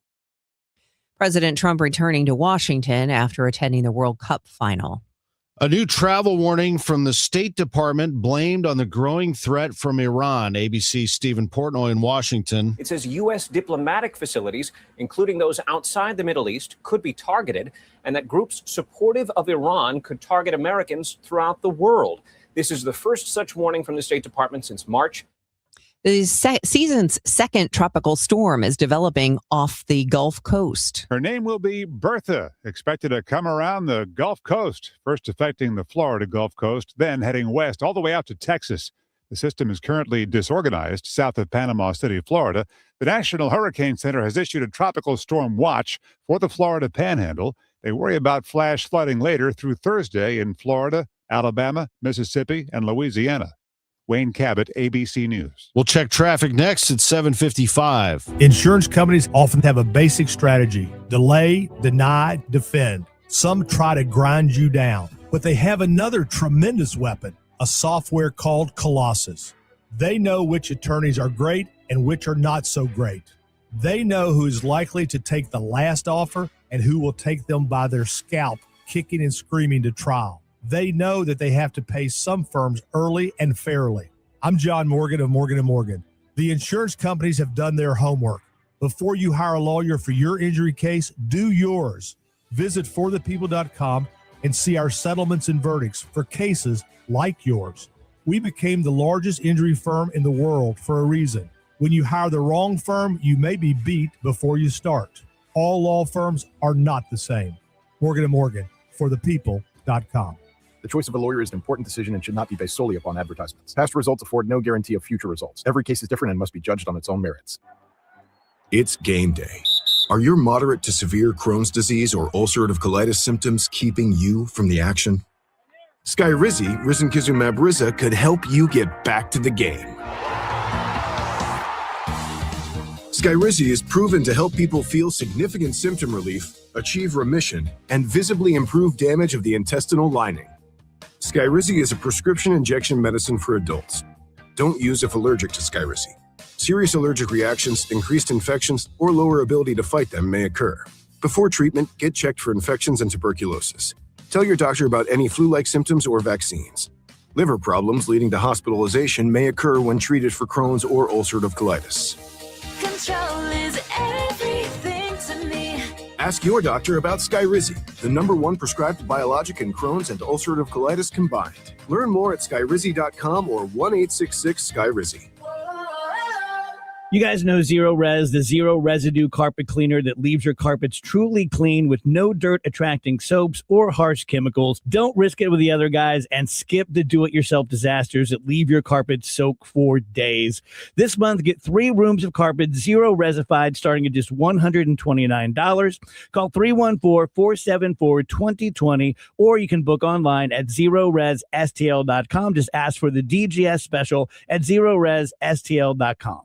President Trump returning to Washington after attending the World Cup final. A new travel warning from the State Department blamed on the growing threat from Iran. ABC's Stephen Portnoy in Washington. It says U.S. diplomatic facilities, including those outside the Middle East, could be targeted, and that groups supportive of Iran could target Americans throughout the world. This is the first such warning from the State Department since March. The season's second tropical storm is developing off the Gulf Coast. Her name will be Bertha, expected to come around the Gulf Coast, first affecting the Florida Gulf Coast, then heading west all the way out to Texas. The system is currently disorganized south of Panama City, Florida. The National Hurricane Center has issued a tropical storm watch for the Florida Panhandle. They worry about flash flooding later through Thursday in Florida, Alabama, Mississippi, and Louisiana. Wayne Cabot, ABC News. We'll check traffic next at 7:55. Insurance companies often have a basic strategy: delay, deny, defend. Some try to grind you down, but they have another tremendous weapon, a software called Colossus. They know which attorneys are great and which are not so great. They know who is likely to take the last offer and who will take them by their scalp, kicking and screaming to trial. They know that they have to pay some firms early and fairly. I'm John Morgan of Morgan & Morgan. The insurance companies have done their homework. Before you hire a lawyer for your injury case, do yours. Visit forthepeople.com and see our settlements and verdicts for cases like yours. We became the largest injury firm in the world for a reason. When you hire the wrong firm, you may be beat before you start. All law firms are not the same. Morgan & Morgan. workforthepeople.com. The choice of a lawyer is an important decision and should not be based solely upon advertisements. Past results afford no guarantee of future results. Every case is different and must be judged on its own merits. It's game day. Are your moderate to severe Crohn's disease or ulcerative colitis symptoms keeping you from the action? Skyrizi, risankizumab Riza, could help you get back to the game. Skyrizi is proven to help people feel significant symptom relief, achieve remission, and visibly improve damage of the intestinal lining. Skyrizi is a prescription injection medicine for adults. Don't use if allergic to Skyrizi. Serious allergic reactions, increased infections, or lower ability to fight them may occur. Before treatment, get checked for infections and tuberculosis. Tell your doctor about any flu-like symptoms or vaccines. Liver problems leading to hospitalization may occur when treated for Crohn's or ulcerative colitis. Control is everything to me. Ask your doctor about Skyrizi, the #1 prescribed biologic in Crohn's and ulcerative colitis combined. Learn more at skyrizi.com or 1-866-SKYRIZI. You guys know Zero Res, the zero residue carpet cleaner that leaves your carpets truly clean with no dirt attracting soaps or harsh chemicals. Don't risk it with the other guys and skip the do-it-yourself disasters that leave your carpet soaked for days. This month, get 3 rooms of carpet zero resified starting at just $129. Call 314-474-2020 or you can book online at zeroresstl.com. Just ask for the DGS special at zeroresstl.com.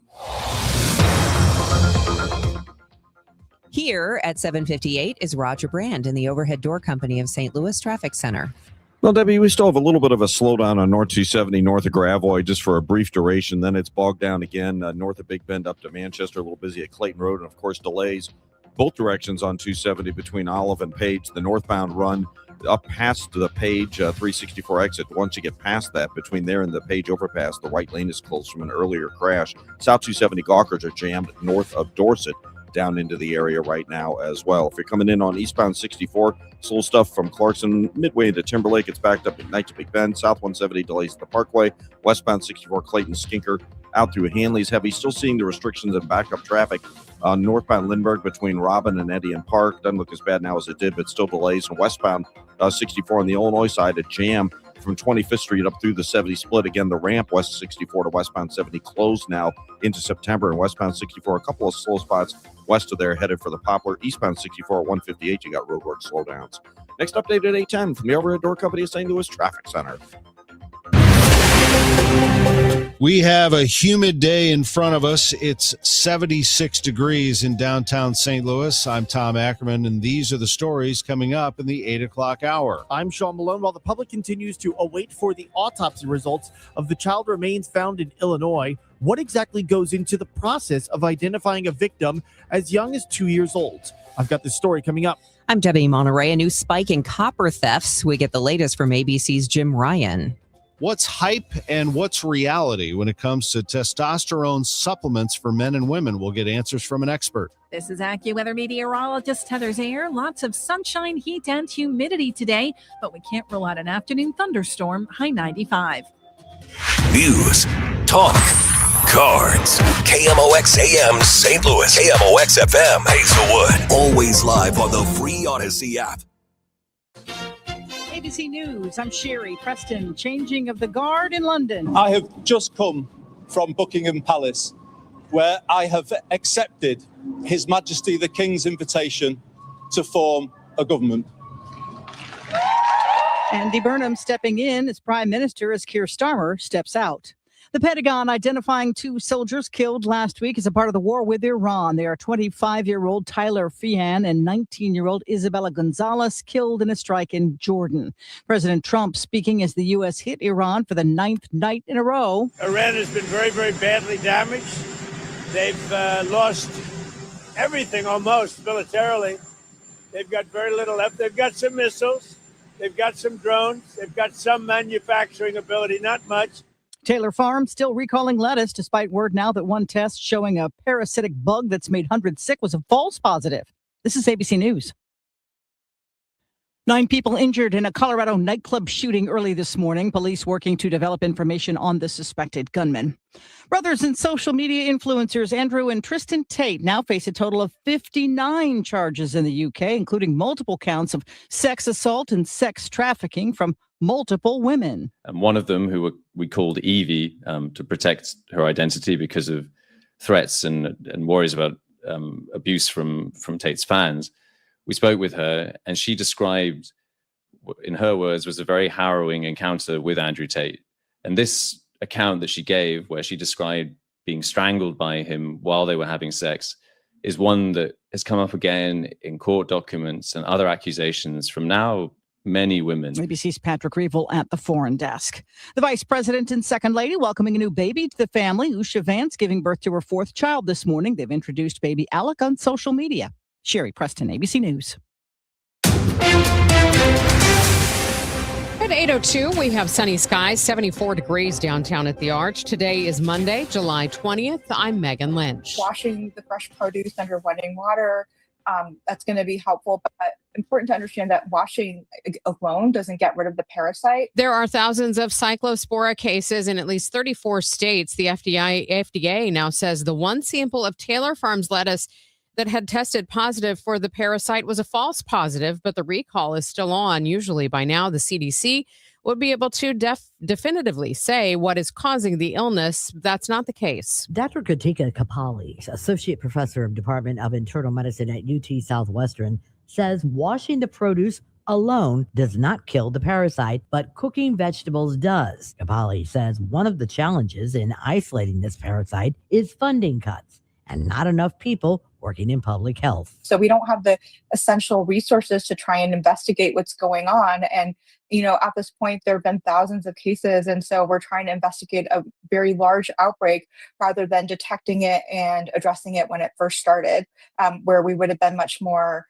Here at 758 is Roger Brand in the Overhead Door Company of St. Louis Traffic Center. Well, Debbie, we still have a little bit of a slowdown on North 270 north of Gravois just for a brief duration. Then it's bogged down again north of Big Bend up to Manchester, a little busy at Clayton Road, and, of course, delays both directions on 270 between Olive and Page. The northbound run up past the Page 364 exit. Once you get past that, between there and the Page overpass, the right lane is closed from an earlier crash. South 270 Gawkers are jammed north of Dorset down into the area right now as well. If you're coming in on eastbound 64, slow stuff from Clarkson midway into Timberlake. It's backed up at night to Big Bend. South 170 delays at the Parkway. Westbound 64 Clayton Skinker out through Hanley's heavy. Still seeing the restrictions and backup traffic northbound Lindbergh between Robin and Eddie and Park. Doesn't look as bad now as it did, but still delays. And westbound 64 on the Illinois side, a jam from 25th Street up through the 70 split. Again, the ramp west 64 to westbound 70 closed now into September. And westbound 64, a couple of slow spots west of there headed for the Poplar. Eastbound 64 at 158, you got roadwork slowdowns. Next update at 8:10 from the Overhead Door Company of St. Louis Traffic Center. We have a humid day in front of us. It's 76 degrees in downtown St. Louis. I'm Tom Ackerman, and these are the stories coming up in the 8 o'clock hour. I'm Sean Malone. While the public continues to await for the autopsy results of the child remains found in Illinois, what exactly goes into the process of identifying a victim as young as 2 years old? I've got this story coming up. I'm Debbie Monterrey. A new spike in copper thefts. We get the latest from ABC's Jim Ryan. What's hype and what's reality when it comes to testosterone supplements for men and women? We'll get answers from an expert. This is AccuWeather meteorologist Heather Zayer. Lots of sunshine, heat, and humidity today, but we can't rule out an afternoon thunderstorm, high 95. News, talk, cards. KMOX AM St. Louis, KMOX FM Hazelwood. Always live on the free Odyssey app. ABC News, I'm Sherry Preston. Changing of the guard in London. I have just come from Buckingham Palace, where I have accepted His Majesty the King's invitation to form a government. Andy Burnham stepping in as Prime Minister as Keir Starmer steps out. The Pentagon identifying 2 soldiers killed last week as a part of the war with Iran. They are 25-year-old Tyler Feehan and 19-year-old Isabella Gonzalez, killed in a strike in Jordan. President Trump speaking as the U.S. hit Iran for the 9th night in a row. Iran has been very, very badly damaged. They've lost everything almost militarily. They've got very little left. They've got some missiles. They've got some drones. They've got some manufacturing ability, not much. Taylor Farm still recalling lettuce, despite word now that one test showing a parasitic bug that's made hundreds sick was a false positive. This is ABC News. 9 people injured in a Colorado nightclub shooting early this morning. Police working to develop information on the suspected gunman. Brothers and social media influencers Andrew and Tristan Tate now face a total of 59 charges in the UK, including multiple counts of sex assault and sex trafficking from multiple women. And one of them, who we called Evie, to protect her identity because of threats and worries about abuse from Tate's fans. We spoke with her, and she described, in her words, was a very harrowing encounter with Andrew Tate. And this account that she gave, where she described being strangled by him while they were having sex, is one that has come up again in court documents and other accusations from now many women. ABC's Patrick Reevell at the Foreign Desk. The Vice President and Second Lady welcoming a new baby to the family. Usha Vance giving birth to her 4th child this morning. They've introduced baby Alec on social media. Sherry Preston, ABC News. At 8:02, we have sunny skies, 74 degrees downtown at the Arch. Today is Monday, July 20th. I'm Megan Lynch. Washing the fresh produce under running water, that's going to be helpful. But important to understand that washing alone doesn't get rid of the parasite. There are thousands of cyclospora cases in at least 34 states. The FDA now says the one sample of Taylor Farms lettuce that had tested positive for the parasite was a false positive, but the recall is still on. Usually by now, the CDC would be able to definitively say what is causing the illness. That's not the case. Dr. Katika Kapali, associate professor of Department of Internal Medicine at UT Southwestern, says washing the produce alone does not kill the parasite, but cooking vegetables does. Kapali says one of the challenges in isolating this parasite is funding cuts and not enough people working in public health. So we don't have the essential resources to try and investigate what's going on. And, at this point, there have been thousands of cases. And so we're trying to investigate a very large outbreak rather than detecting it and addressing it when it first started, where we would have been much more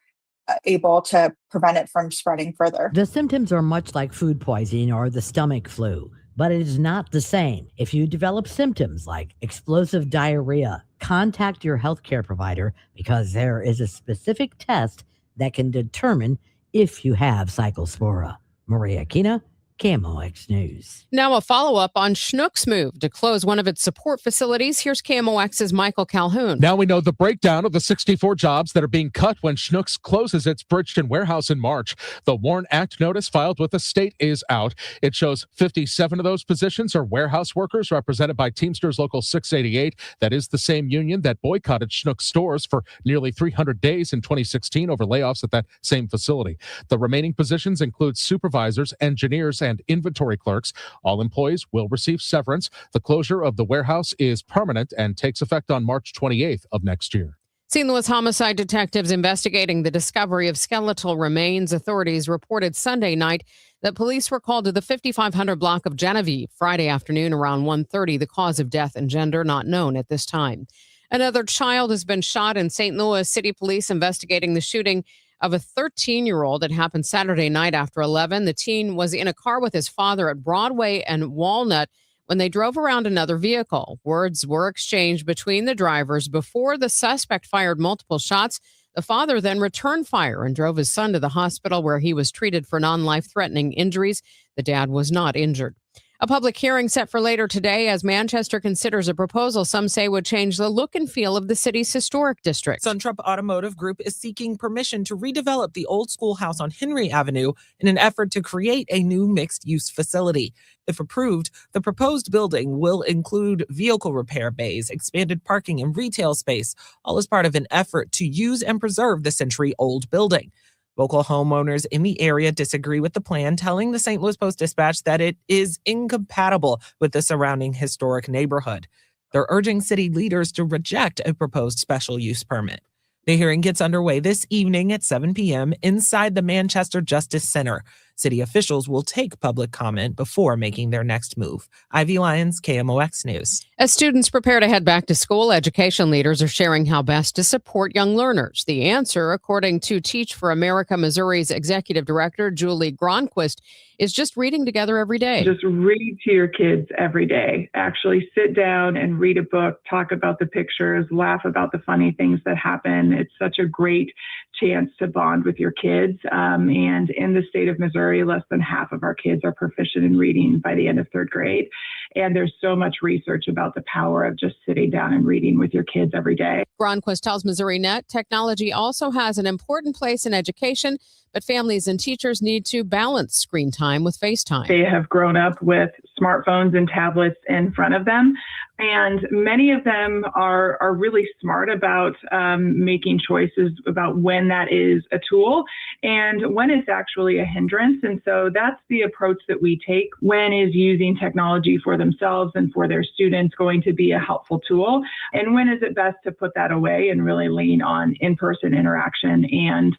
able to prevent it from spreading further. The symptoms are much like food poisoning or the stomach flu, but it is not the same. If you develop symptoms like explosive diarrhea, contact your healthcare provider because there is a specific test that can determine if you have cyclospora. Maria Kina, KMOX News. Now a follow-up on Schnucks' move to close one of its support facilities. Here's KMOX's Michael Calhoun. Now we know the breakdown of the 64 jobs that are being cut when Schnucks closes its Bridgeton warehouse in March. The WARN Act notice filed with the state is out. It shows 57 of those positions are warehouse workers represented by Teamsters Local 688. That is the same union that boycotted Schnucks stores for nearly 300 days in 2016 over layoffs at that same facility. The remaining positions include supervisors, engineers, and inventory clerks. All employees will receive severance. The closure of the warehouse is permanent and takes effect on March 28th of next year. St. Louis homicide detectives investigating the discovery of skeletal remains. Authorities reported Sunday night that police were called to the 5500 block of Genevieve Friday afternoon around 1:30. The cause of death and gender not known at this time. Another child has been shot in St. Louis. City police investigating the shooting of a 13-year-old that happened Saturday night after 11. The teen was in a car with his father at Broadway and Walnut when they drove around another vehicle. Words were exchanged between the drivers before the suspect fired multiple shots. The father then returned fire and drove his son to the hospital where he was treated for non-life-threatening injuries. The dad was not injured. A public hearing set for later today as Manchester considers a proposal some say would change the look and feel of the city's historic district. Suntrup Automotive Group is seeking permission to redevelop the old schoolhouse on Henry Avenue in an effort to create a new mixed-use facility. If approved, the proposed building will include vehicle repair bays, expanded parking, and retail space, all as part of an effort to use and preserve the century-old building. Local homeowners in the area disagree with the plan, telling the St. Louis Post-Dispatch that it is incompatible with the surrounding historic neighborhood. They're urging city leaders to reject a proposed special use permit. The hearing gets underway this evening at 7 p.m. inside the Manchester Justice Center. City officials will take public comment before making their next move. Ivy Lyons, KMOX News. As students prepare to head back to school, education leaders are sharing how best to support young learners. The answer, according to Teach for America Missouri's executive director, Julie Gronquist, is just reading together every day. Just read to your kids every day. Actually sit down and read a book, talk about the pictures, laugh about the funny things that happen. It's such a great chance to bond with your kids. And in the state of Missouri, less than half of our kids are proficient in reading by the end of third grade. And there's so much research about the power of just sitting down and reading with your kids every day. Gronquist tells Missouri Net technology also has an important place in education, but families and teachers need to balance screen time with FaceTime. They have grown up with smartphones and tablets in front of them. And many of them are really smart about making choices about when that is a tool and when it's actually a hindrance. And so that's the approach that we take. When is using technology for themselves and for their students going to be a helpful tool? And when is it best to put that away and really lean on in-person interaction and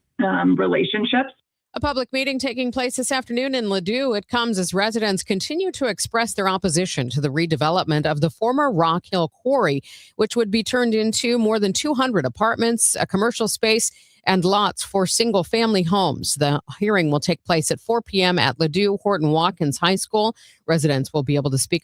relationships? A public meeting taking place this afternoon in Ladue. It comes as residents continue to express their opposition to the redevelopment of the former Rock Hill Quarry, which would be turned into more than 200 apartments, a commercial space, and lots for single-family homes. The hearing will take place at 4 p.m. at Ladue Horton Watkins High School. Residents will be able to speak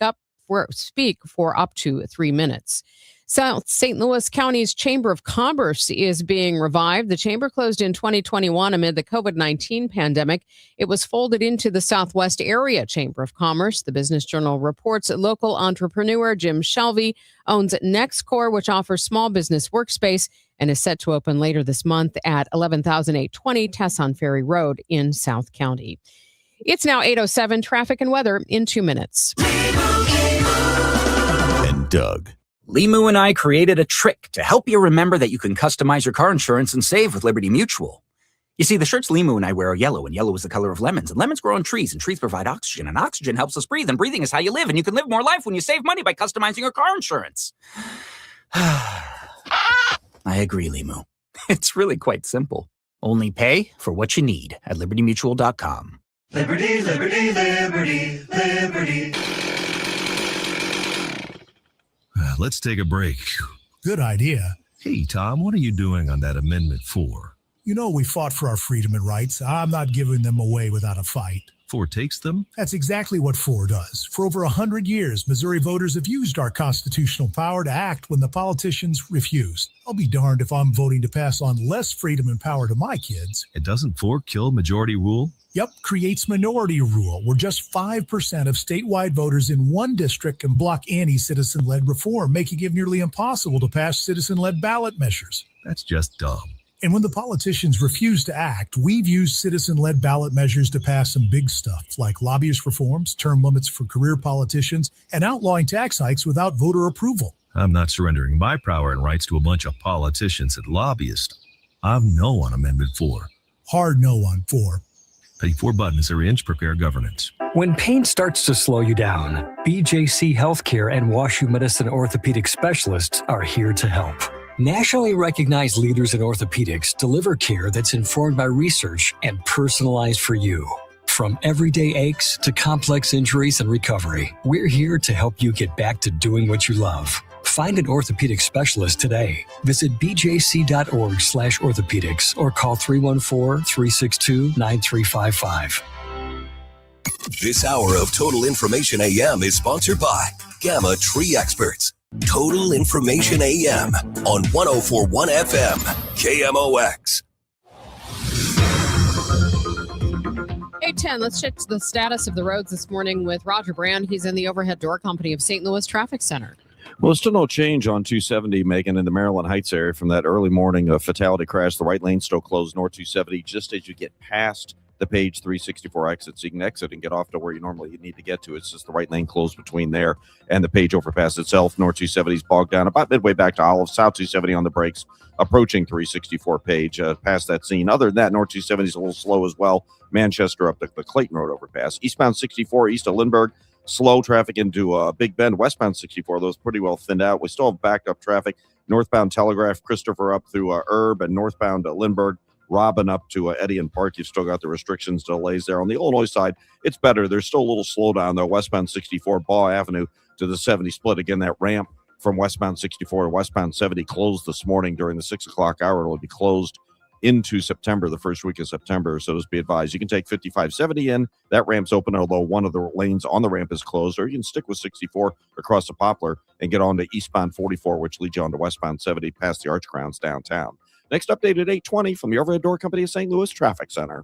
for up to 3 minutes. South St. Louis County's Chamber of Commerce is being revived. The chamber closed in 2021 amid the COVID-19 pandemic. It was folded into the Southwest Area Chamber of Commerce. The Business Journal reports that local entrepreneur Jim Shelby owns NextCore, which offers small business workspace and is set to open later this month at 11,820 Tesson Ferry Road in South County. It's now 8:07. Traffic and weather in 2 minutes. And Doug. Limu and I created a trick to help you remember that you can customize your car insurance and save with Liberty Mutual. You see, the shirts Limu and I wear are yellow, and yellow is the color of lemons, and lemons grow on trees, and trees provide oxygen, and oxygen helps us breathe, and breathing is how you live, and you can live more life when you save money by customizing your car insurance. I agree, Limu. It's really quite simple. Only pay for what you need at libertymutual.com. Liberty, liberty, liberty, liberty. Let's take a break. Good idea. Hey, Tom, what are you doing on that Amendment 4? You know, we fought for our freedom and rights. I'm not giving them away without a fight. 4 takes them? That's exactly what 4 does. For over 100 years, Missouri voters have used our constitutional power to act when the politicians refused. I'll be darned if I'm voting to pass on less freedom and power to my kids. It doesn't 4 kill majority rule? Yep, creates minority rule, where just 5% of statewide voters in one district can block any citizen-led reform, making it nearly impossible to pass citizen-led ballot measures. That's just dumb. And when the politicians refuse to act, we've used citizen-led ballot measures to pass some big stuff, like lobbyist reforms, term limits for career politicians, and outlawing tax hikes without voter approval. I'm not surrendering my power and rights to a bunch of politicians and lobbyists. I'm no on Amendment 4. Hard no on 4. Pay 4 buttons or inch prepare governance. When pain starts to slow you down, BJC Healthcare and WashU Medicine orthopedic specialists are here to help. Nationally recognized leaders in orthopedics deliver care that's informed by research and personalized for you. From everyday aches to complex injuries and recovery, we're here to help you get back to doing what you love. Find an orthopedic specialist today. Visit bjc.org/orthopedics or call 314-362-9355. This hour of Total Information AM is sponsored by Gamma Tree Experts. Total Information AM on 104.1 FM, KMOX. 8:10. Let's check the status of the roads this morning with Roger Brand. He's in the Overhead Door Company of St. Louis Traffic Center. Well, there's still no change on 270, Megan, in the Maryland Heights area from that early morning fatality crash. The right lane still closed north 270 just as you get past the page 364 exit. So you can exit and get off to where you normally need to get to. It's just the right lane closed between there and the page overpass itself. North 270 is bogged down about midway back to Olive. South 270 on the brakes, approaching 364 page past that scene. Other than that, North 270 is a little slow as well. Manchester up the Clayton Road overpass. Eastbound 64 east of Lindbergh. Slow traffic into Big Bend. Westbound 64, those pretty well thinned out. We still have backed up traffic. Northbound Telegraph, Christopher up through Herb, and northbound Lindbergh. Robin up to Edion Park. You've still got the restrictions, delays there. On the Illinois side, it's better. There's still a little slowdown there. Westbound 64, Baugh Avenue to the 70 split. Again, that ramp from westbound 64 to westbound 70 closed this morning during the 6 o'clock hour. It will be closed into September, the first week of September. So just be advised, you can take 5570 in. That ramp's open, although one of the lanes on the ramp is closed, or you can stick with 64 across the Poplar and get on to eastbound 44, which leads you on to westbound 70 past the Arch Grounds downtown. Next update at 8:20 from the Overhead Door Company of St. Louis Traffic Center.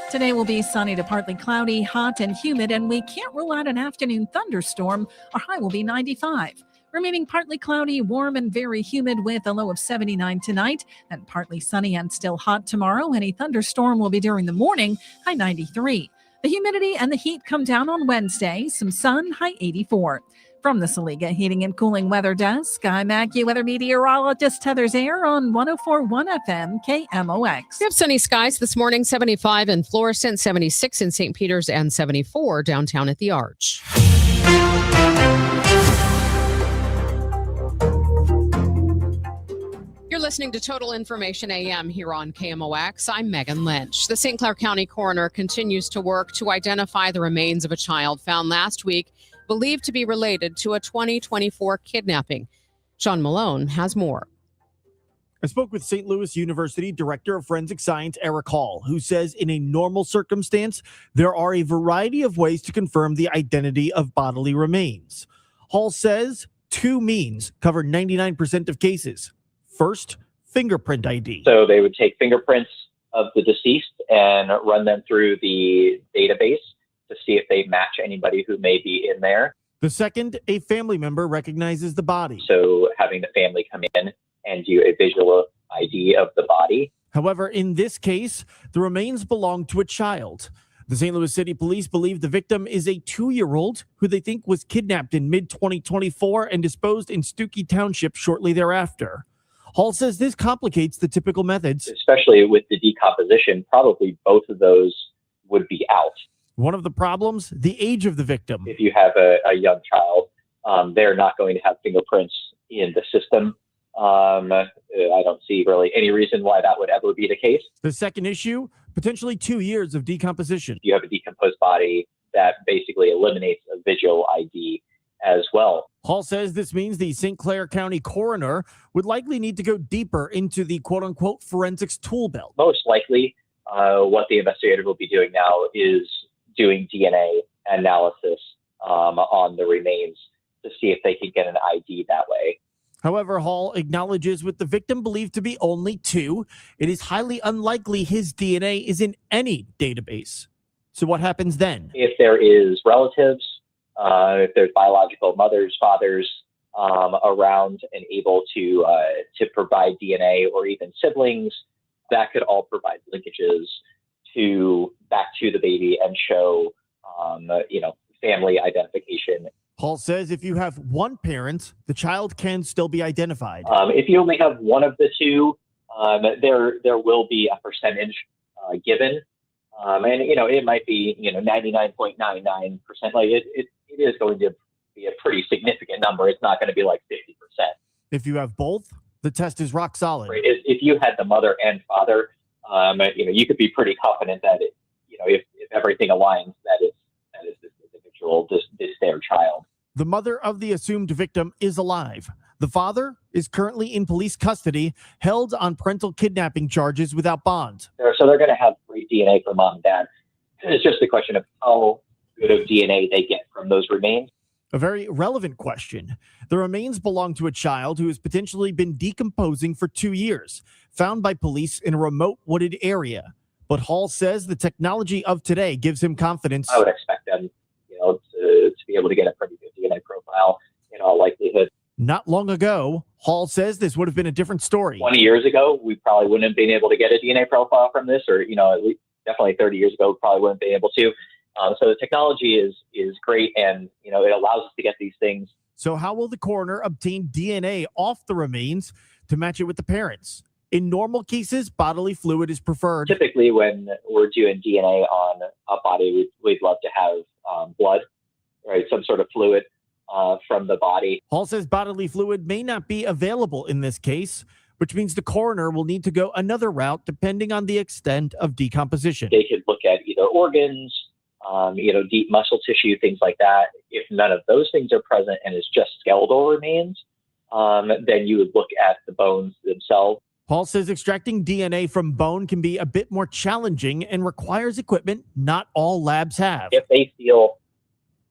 Today will be sunny to partly cloudy, hot and humid, and we can't rule out an afternoon thunderstorm. Our high will be 95. Remaining partly cloudy, warm and very humid with a low of 79 tonight, and partly sunny and still hot tomorrow. Any thunderstorm will be during the morning, high 93. The humidity and the heat come down on Wednesday, some sun, high 84. From the Saliga Heating and Cooling Weather Desk, I'm AccuWeather meteorologist Heather Zayer on 104.1 FM KMOX. We have sunny skies this morning, 75 in Florissant, 76 in St. Peters, and 74 downtown at the Arch. You're listening to Total Information AM here on KMOX. I'm Megan Lynch. The St. Clair County coroner continues to work to identify the remains of a child found last week, believed to be related to a 2024 kidnapping. Sean Malone has more. I spoke with St. Louis University Director of Forensic Science, Eric Hall, who says in a normal circumstance, there are a variety of ways to confirm the identity of bodily remains. Hall says 2 means cover 99% of cases. First, fingerprint ID. So they would take fingerprints of the deceased and run them through the database to see if they match anybody who may be in there. The second, a family member recognizes the body. So having the family come in and do a visual ID of the body. However, in this case, the remains belong to a child. The St. Louis City Police believe the victim is a 2-year-old who they think was kidnapped in mid-2024 and disposed in Stookie Township shortly thereafter. Hall says this complicates the typical methods. Especially with the decomposition, probably both of those would be out. One of the problems, the age of the victim. If you have a young child, they're not going to have fingerprints in the system. I don't see really any reason why that would ever be the case. The second issue, potentially 2 years of decomposition. You have a decomposed body that basically eliminates a visual ID as well. Hall says this means the St. Clair County coroner would likely need to go deeper into the quote-unquote forensics tool belt. Most likely, what the investigator will be doing now is doing DNA analysis on the remains to see if they can get an ID that way. However, Hall acknowledges with the victim believed to be only 2, it is highly unlikely his DNA is in any database. So what happens then? If there is relatives, if there's biological mothers, fathers around and able to provide DNA, or even siblings, that could all provide linkages back to the baby and show, family identification. Paul says if you have one parent, the child can still be identified. If you only have one of the two, there will be a percentage given. And, it might be, 99.99%. Like it is going to be a pretty significant number. It's not going to be like 50%. If you have both, the test is rock solid. Right. If you had the mother and father, you could be pretty confident that, if everything aligns, that is this individual, this their child. The mother of the assumed victim is alive. The father is currently in police custody, held on parental kidnapping charges without bond. So they're going to have free DNA from mom and dad. It's just a question of how good of DNA they get from those remains. A very relevant question. The remains belong to a child who has potentially been decomposing for 2 years, found by police in a remote wooded area. But Hall says the technology of today gives him confidence. I would expect them, to be able to get a pretty good DNA profile in all likelihood. Not long ago, Hall says this would have been a different story. 20 years ago, we probably wouldn't have been able to get a DNA profile from this, or, at least definitely 30 years ago, we probably wouldn't be able to. So the technology is great, and, it allows us to get these things. So how will the coroner obtain DNA off the remains to match it with the parents? In normal cases, bodily fluid is preferred. Typically, when we're doing DNA on a body, we'd love to have blood, right? Some sort of fluid from the body. Hall says bodily fluid may not be available in this case, which means the coroner will need to go another route depending on the extent of decomposition. They could look at either organs, deep muscle tissue, things like that. If none of those things are present and it's just skeletal remains, then you would look at the bones themselves. Paul says extracting DNA from bone can be a bit more challenging and requires equipment not all labs have. If they feel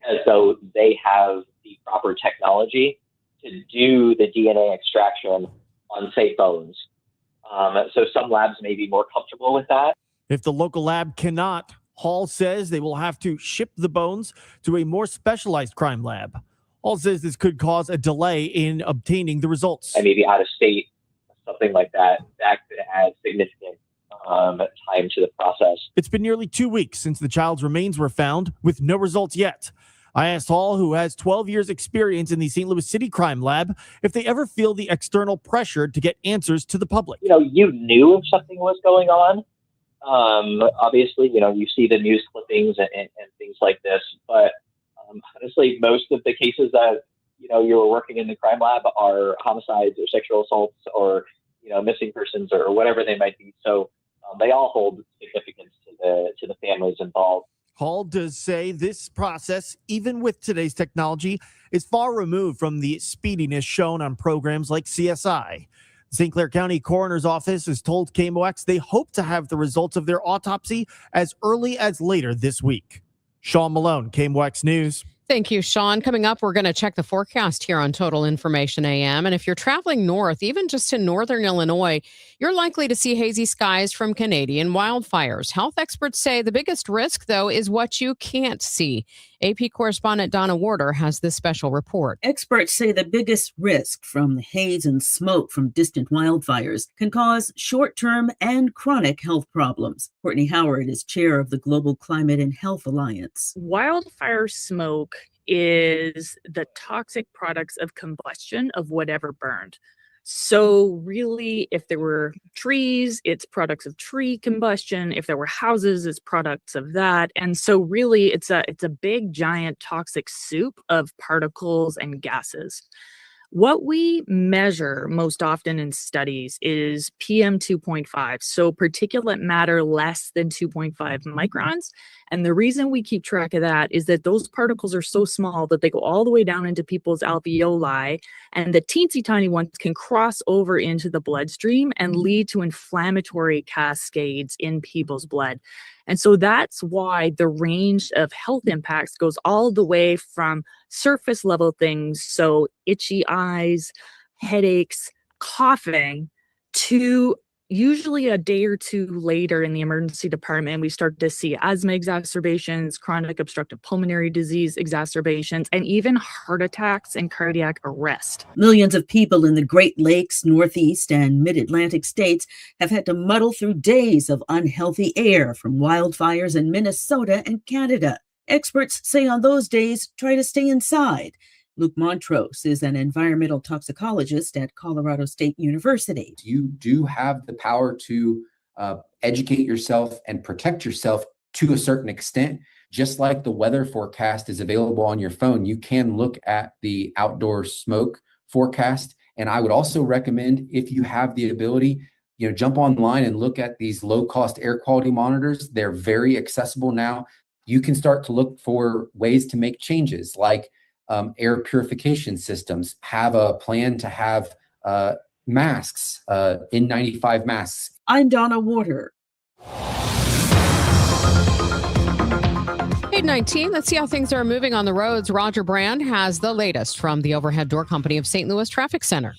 as though they have the proper technology to do the DNA extraction on, say, bones. So some labs may be more comfortable with that. If the local lab cannot, Hall says they will have to ship the bones to a more specialized crime lab. Hall says this could cause a delay in obtaining the results. And maybe out of state, something like that, that could add significant time to the process. It's been nearly 2 weeks since the child's remains were found with no results yet. I asked Hall, who has 12 years experience in the St. Louis City Crime Lab, if they ever feel the external pressure to get answers to the public. You knew if something was going on. Obviously, you see the news clippings and things like this, but honestly, most of the cases that, you were working in the crime lab are homicides or sexual assaults or, missing persons or whatever they might be. So they all hold significance to the families involved. Hall does say this process, even with today's technology, is far removed from the speediness shown on programs like CSI. The St. Clair County Coroner's Office has told KMOX they hope to have the results of their autopsy as early as later this week. Sean Malone, KMOX News. Thank you, Sean. Coming up, we're going to check the forecast here on Total Information AM. And if you're traveling north, even just to northern Illinois, you're likely to see hazy skies from Canadian wildfires. Health experts say the biggest risk, though, is what you can't see. AP correspondent Donna Warder has this special report. Experts say the biggest risk from the haze and smoke from distant wildfires can cause short-term and chronic health problems. Courtney Howard is chair of the Global Climate and Health Alliance. Wildfire smoke is the toxic products of combustion of whatever burned. So really, if there were trees, it's products of tree combustion. If there were houses, it's products of that. And so really, it's a big, giant toxic soup of particles and gases. What we measure most often in studies is PM 2.5, so particulate matter less than 2.5 microns. And the reason we keep track of that is that those particles are so small that they go all the way down into people's alveoli, and the teensy tiny ones can cross over into the bloodstream and lead to inflammatory cascades in people's blood. And so that's why the range of health impacts goes all the way from surface level things, so itchy eyes, headaches, coughing, to usually a day or two later in the emergency department, we start to see asthma exacerbations, chronic obstructive pulmonary disease exacerbations, and even heart attacks and cardiac arrest. Millions of people in the Great Lakes, Northeast, and Mid-Atlantic states have had to muddle through days of unhealthy air from wildfires in Minnesota and Canada. Experts say on those days, try to stay inside. Luke Montrose is an environmental toxicologist at Colorado State University. You do have the power to educate yourself and protect yourself to a certain extent. Just like the weather forecast is available on your phone, you can look at the outdoor smoke forecast. And I would also recommend, if you have the ability, jump online and look at these low-cost air quality monitors. They're very accessible now. You can start to look for ways to make changes, like air purification systems. Have a plan to have masks, N95 masks. I'm Donna Warder. 8:19. Let's see how things are moving on the roads. Roger Brand has the latest from the Overhead Door Company of St. Louis Traffic Center.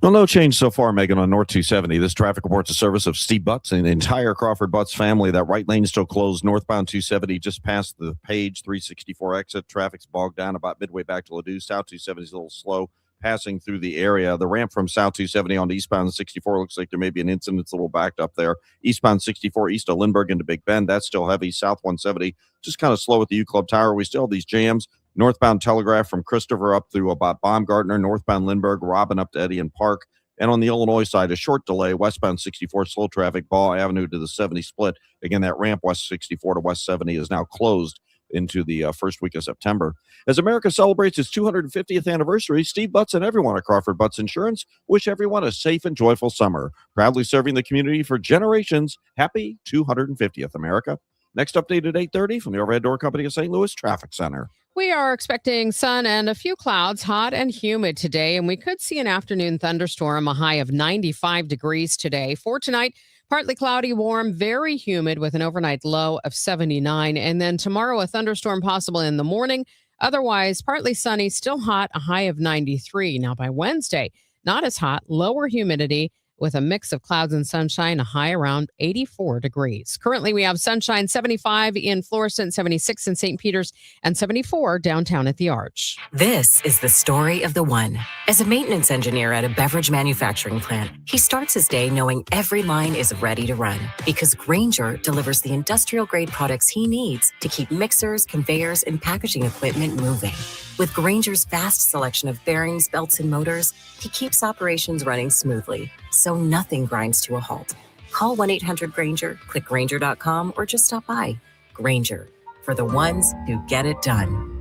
Well, no change so far, Megan, on North 270. This traffic reports a service of Steve Butts and the entire Crawford Butts family. That right lane is still closed northbound 270 just past the Page 364 exit. Traffic's bogged down about midway back to Ladue. South 270 is a little slow passing through the area. The ramp from South 270 on to eastbound 64 looks like there may be an incident. It's a little backed up there. Eastbound 64 east of Lindbergh into Big Bend. That's still heavy. South 170 just kind of slow at the U Club Tower. We still have these jams. Northbound Telegraph from Christopher up through about Baumgartner, northbound Lindbergh, Robin up to Edian Park. And on the Illinois side, a short delay, westbound 64, slow traffic, Ball Avenue to the 70 split. Again, that ramp west 64 to west 70 is now closed into the first week of September. As America celebrates its 250th anniversary, Steve Butts and everyone at Crawford Butts Insurance wish everyone a safe and joyful summer. Proudly serving the community for generations. Happy 250th, America. Next update at 8:30 from the Overhead Door Company of St. Louis Traffic Center. We are expecting sun and a few clouds, hot and humid today, and we could see an afternoon thunderstorm, a high of 95 degrees today. For tonight, partly cloudy, warm, very humid with an overnight low of 79. And then tomorrow, a thunderstorm possible in the morning. Otherwise, partly sunny, still hot, a high of 93. Now by Wednesday, not as hot, lower humidity with a mix of clouds and sunshine, a high around 84 degrees. Currently, we have sunshine 75 in Florissant, 76 in St. Peters, and 74 downtown at the Arch. This is the story of the one. As a maintenance engineer at a beverage manufacturing plant, he starts his day knowing every line is ready to run because Grainger delivers the industrial-grade products he needs to keep mixers, conveyors, and packaging equipment moving. With Grainger's vast selection of bearings, belts, and motors, he keeps operations running smoothly, so nothing grinds to a halt. Call 1-800-GRAINGER, click Grainger.com, or just stop by. Grainger, for the ones who get it done.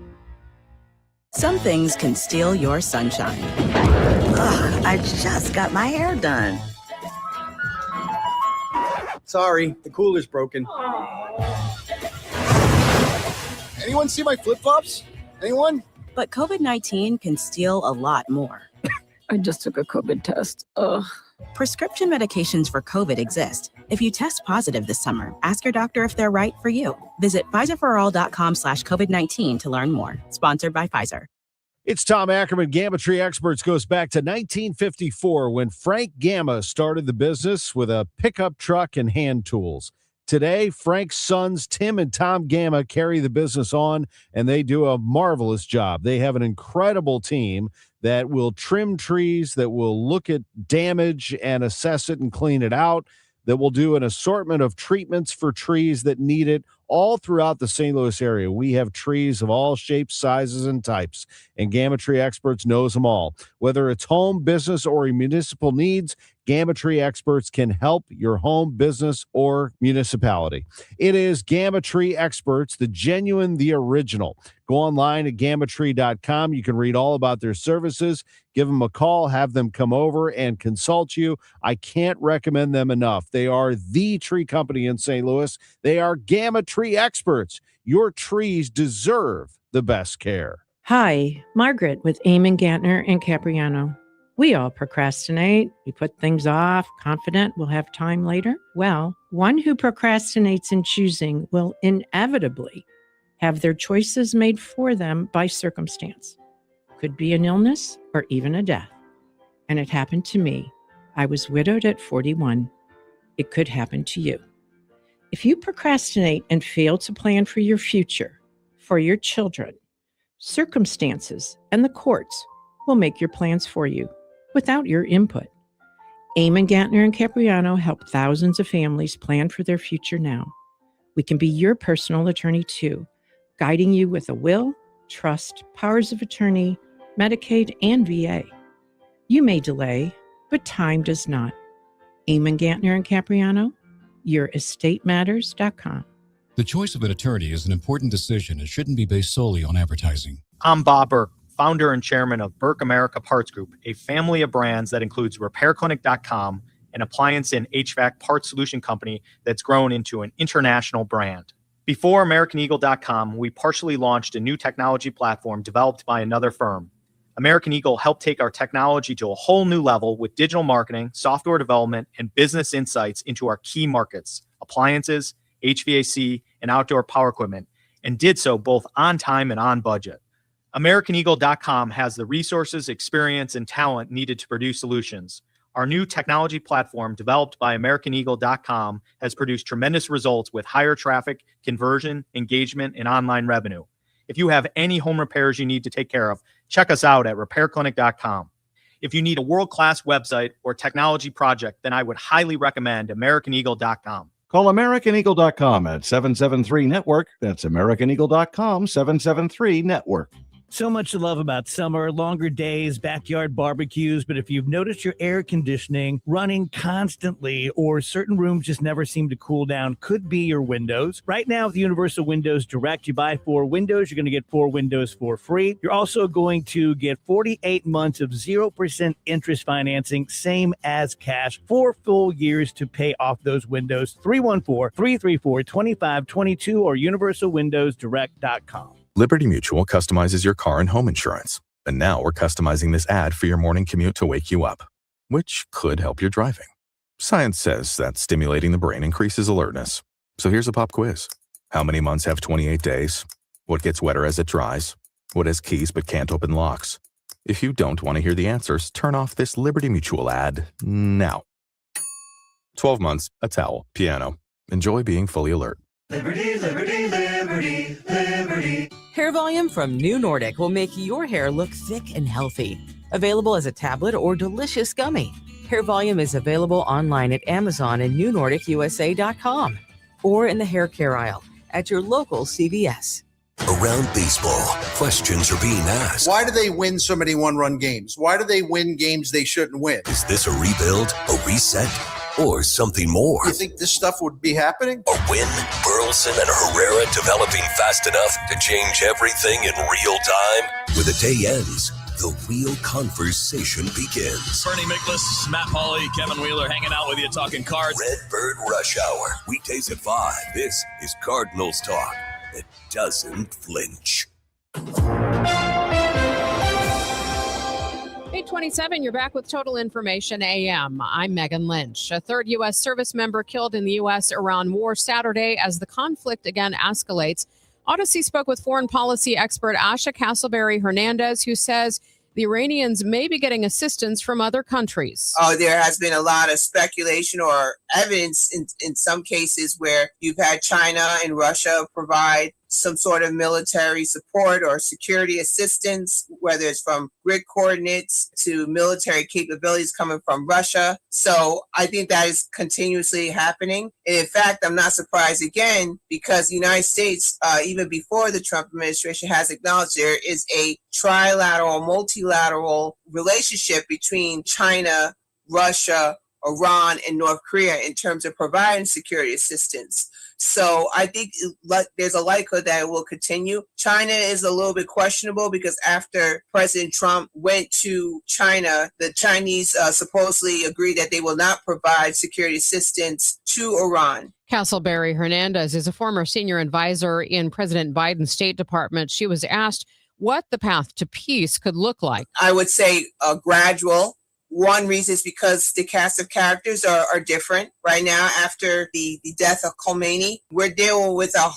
Some things can steal your sunshine. Ugh, I just got my hair done. Sorry, the cooler's broken. Anyone see my flip-flops? Anyone? But COVID-19 can steal a lot more. I just took a COVID test. Ugh. Prescription medications for COVID exist. If you test positive this summer, ask your doctor if they're right for you. Visit PfizerForAll.com/COVID-19 to learn more. Sponsored by Pfizer. It's Tom Ackerman. Gamma Tree Experts goes back to 1954 when Frank Gamma started the business with a pickup truck and hand tools. Today, Frank's sons, Tim and Tom Gamma, carry the business on, and they do a marvelous job. They have an incredible team that will trim trees, that will look at damage and assess it and clean it out, that will do an assortment of treatments for trees that need it all throughout the St. Louis area. We have trees of all shapes, sizes, and types, and Gamma Tree Experts knows them all. Whether it's home, business, or municipal needs, Gamma Tree Experts can help your home, business, or municipality. It is Gamma Tree Experts, the genuine, the original. Go online at gammatree.com. You can read all about their services. Give them a call, have them come over and consult you. I can't recommend them enough. They are the tree company in St. Louis. They are Gamma Tree Experts. Your trees deserve the best care. Hi, Margaret with Eamon Gantner and Capriano. We all procrastinate. We put things off, confident we'll have time later. Well, one who procrastinates in choosing will inevitably have their choices made for them by circumstance. Could be an illness or even a death. And it happened to me. I was widowed at 41. It could happen to you. If you procrastinate and fail to plan for your future, for your children, circumstances and the courts will make your plans for you without your input. Eamon Gantner and Capriano help thousands of families plan for their future now. We can be your personal attorney too, guiding you with a will, trust, powers of attorney, Medicaid, and VA. You may delay, but time does not. Eamon Gantner and Capriano, yourestateMatters.com. The choice of an attorney is an important decision and shouldn't be based solely on advertising. I'm Bob Burke, founder and chairman of Burke America Parts Group, a family of brands that includes RepairClinic.com, an appliance and HVAC parts solution company that's grown into an international brand. Before AmericanEagle.com, we partially launched a new technology platform developed by another firm. American Eagle helped take our technology to a whole new level with digital marketing, software development, and business insights into our key markets, appliances, HVAC, and outdoor power equipment, and did so both on time and on budget. AmericanEagle.com has the resources, experience, and talent needed to produce solutions. Our new technology platform, developed by AmericanEagle.com, has produced tremendous results with higher traffic, conversion, engagement, and online revenue. If you have any home repairs you need to take care of, check us out at RepairClinic.com. If you need a world-class website or technology project, then I would highly recommend AmericanEagle.com. Call AmericanEagle.com at 773-NETWORK. That's AmericanEagle.com, 773-NETWORK. So much to love about summer, longer days, backyard barbecues, but if you've noticed your air conditioning running constantly or certain rooms just never seem to cool down, could be your windows. Right now with Universal Windows Direct, you buy 4 windows, you're going to get 4 windows for free. You're also going to get 48 months of 0% interest financing, same as cash, 4 full years to pay off those windows. 314-334-2522 or universalwindowsdirect.com. Liberty Mutual customizes your car and home insurance. And now we're customizing this ad for your morning commute to wake you up, which could help your driving. Science says that stimulating the brain increases alertness. So here's a pop quiz. How many months have 28 days? What gets wetter as it dries? What has keys but can't open locks? If you don't want to hear the answers, turn off this Liberty Mutual ad now. 12 months, a towel, piano. Enjoy being fully alert. Liberty, liberty, liberty, liberty. Hair Volume from New Nordic will make your hair look thick and healthy. Available as a tablet or delicious gummy. Hair Volume is available online at Amazon and newnordicusa.com or in the hair care aisle at your local CVS. Around baseball, questions are being asked. Why do they win so many one-run games? Why do they win games they shouldn't win? Is this a rebuild, a reset, or something more? You think this stuff would be happening? Are Wynn, Burleson, and Herrera developing fast enough to change everything in real time? When the day ends, the real conversation begins. Bernie Miklasz, Matt Pauley, Kevin Wheeler hanging out with you talking cards. Redbird Rush Hour, weekdays at 5. This is Cardinals Talk that doesn't flinch. 827, you're back with Total Information AM. I'm Megan Lynch. A third U.S. service member killed in the U.S.-Iran war Saturday as the conflict again escalates. Odyssey spoke with foreign policy expert Asha Castleberry-Hernandez, who says the Iranians may be getting assistance from other countries. There has been a lot of speculation or evidence in some cases where you've had China and Russia provide some sort of military support or security assistance, whether it's from grid coordinates to military capabilities coming from Russia. So I think that is continuously happening. And in fact, I'm not surprised again, because the United States, even before the Trump administration, has acknowledged there is a trilateral, multilateral relationship between China, Russia, Iran, and North Korea in terms of providing security assistance. So I think there's a likelihood that it will continue. China is a little bit questionable because after President Trump went to China, the Chinese supposedly agreed that they will not provide security assistance to Iran. Castleberry-Hernandez is a former senior advisor in President Biden's State Department. She was asked what the path to peace could look like. I would say gradual. One reason is because the cast of characters are different. Right now, after the death of Khomeini, we're dealing with a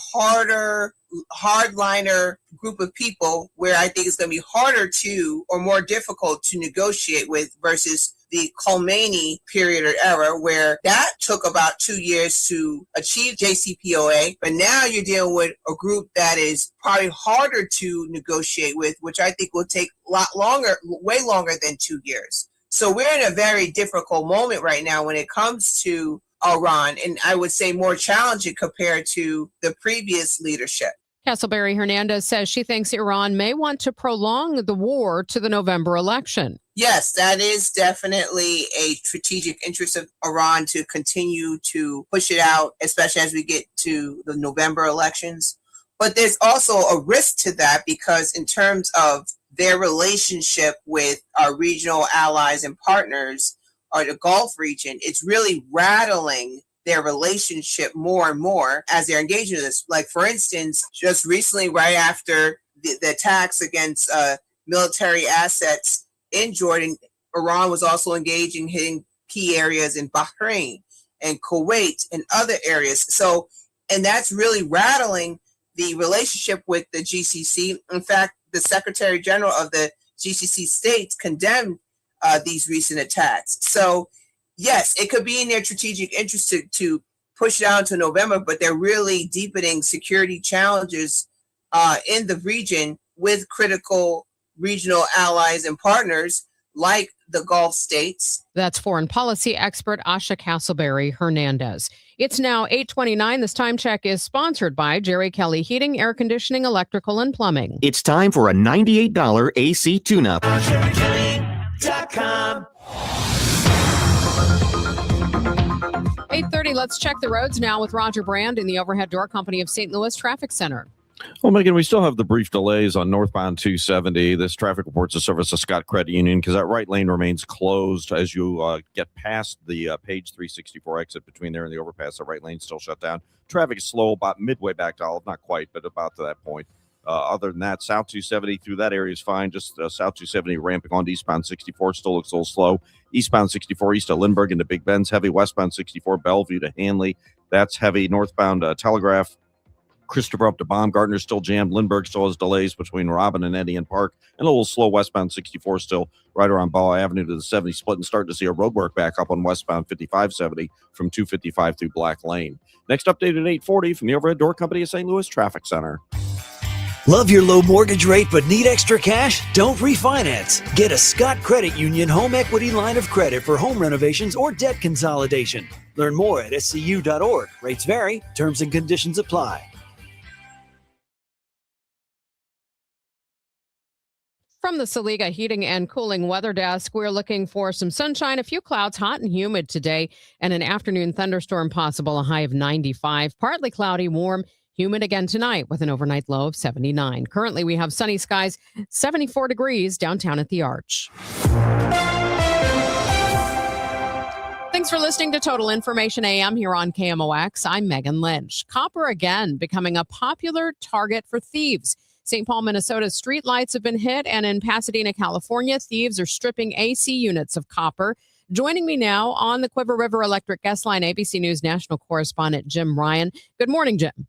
hardliner group of people where I think it's going to be harder to, or more difficult to negotiate with, versus the Khomeini period or era, where that took about 2 years to achieve JCPOA. But now you're dealing with a group that is probably harder to negotiate with, which I think will take a lot longer, way longer than 2 years. So we're in a very difficult moment right now when it comes to Iran, and I would say more challenging compared to the previous leadership. Castleberry-Hernandez says she thinks Iran may want to prolong the war to the November election. Yes, that is definitely a strategic interest of Iran to continue to push it out, especially as we get to the November elections. But there's also a risk to that because in terms of their relationship with our regional allies and partners or the Gulf region, it's really rattling their relationship more and more as they're engaging in this. Like, for instance, just recently, right after the attacks against military assets in Jordan, Iran was also engaging, hitting key areas in Bahrain and Kuwait and other areas. So, and that's really rattling the relationship with the GCC. In fact, the Secretary General of the GCC states condemned these recent attacks. So, yes, it could be in their strategic interest to push it out to November, but they're really deepening security challenges in the region with critical regional allies and partners like the Gulf states. That's foreign policy expert Asha Castleberry Hernandez. It's now 8:29. This time check is sponsored by Jerry Kelly Heating, Air Conditioning, Electrical, and Plumbing. It's time for a $98 AC tune-up. JerryKelly.com. 8:30. Let's check the roads now with Roger Brand in the Overhead Door Company of St. Louis Traffic Center. Well, Megan, we still have the brief delays on northbound 270. This traffic reports the service of Scott Credit Union because that right lane remains closed as you get past the page 364 exit between there and the overpass. The right lane still shut down. Traffic is slow about midway back to Olive, not quite, but about to that point. Other than that, South 270 through that area is fine. Just South 270 ramping on to eastbound 64 still looks a little slow. Eastbound 64 east of Lindbergh into Big Bend's heavy. Westbound 64 Bellevue to Hanley. That's heavy. Northbound Telegraph. Christopher up to Baumgartner still jammed. Lindbergh still has delays between Robin and Eddie and Park, and a little slow westbound 64 still right around Ball Avenue to the 70 split, and starting to see a roadwork back up on westbound 5570 from 255 through Black Lane. Next update at 8:40 from the Overhead Door Company of St. Louis Traffic Center. Love your low mortgage rate but need extra cash? Don't refinance. Get a Scott Credit Union home equity line of credit for home renovations or debt consolidation. Learn more at scu.org. Rates vary. Terms and conditions apply. From the Saliga Heating and Cooling Weather Desk, we're looking for some sunshine, a few clouds, hot and humid today, and an afternoon thunderstorm possible, a high of 95. Partly cloudy, warm, humid again tonight with an overnight low of 79. Currently, we have sunny skies, 74 degrees downtown at the Arch. Thanks for listening to Total Information AM here on KMOX. I'm Megan Lynch. Copper again becoming a popular target for thieves. St. Paul, Minnesota's street lights have been hit, and in Pasadena, California, thieves are stripping AC units of copper. Joining me now on the Quiver River Electric Guest Line, ABC News national correspondent Jim Ryan. Good morning, Jim.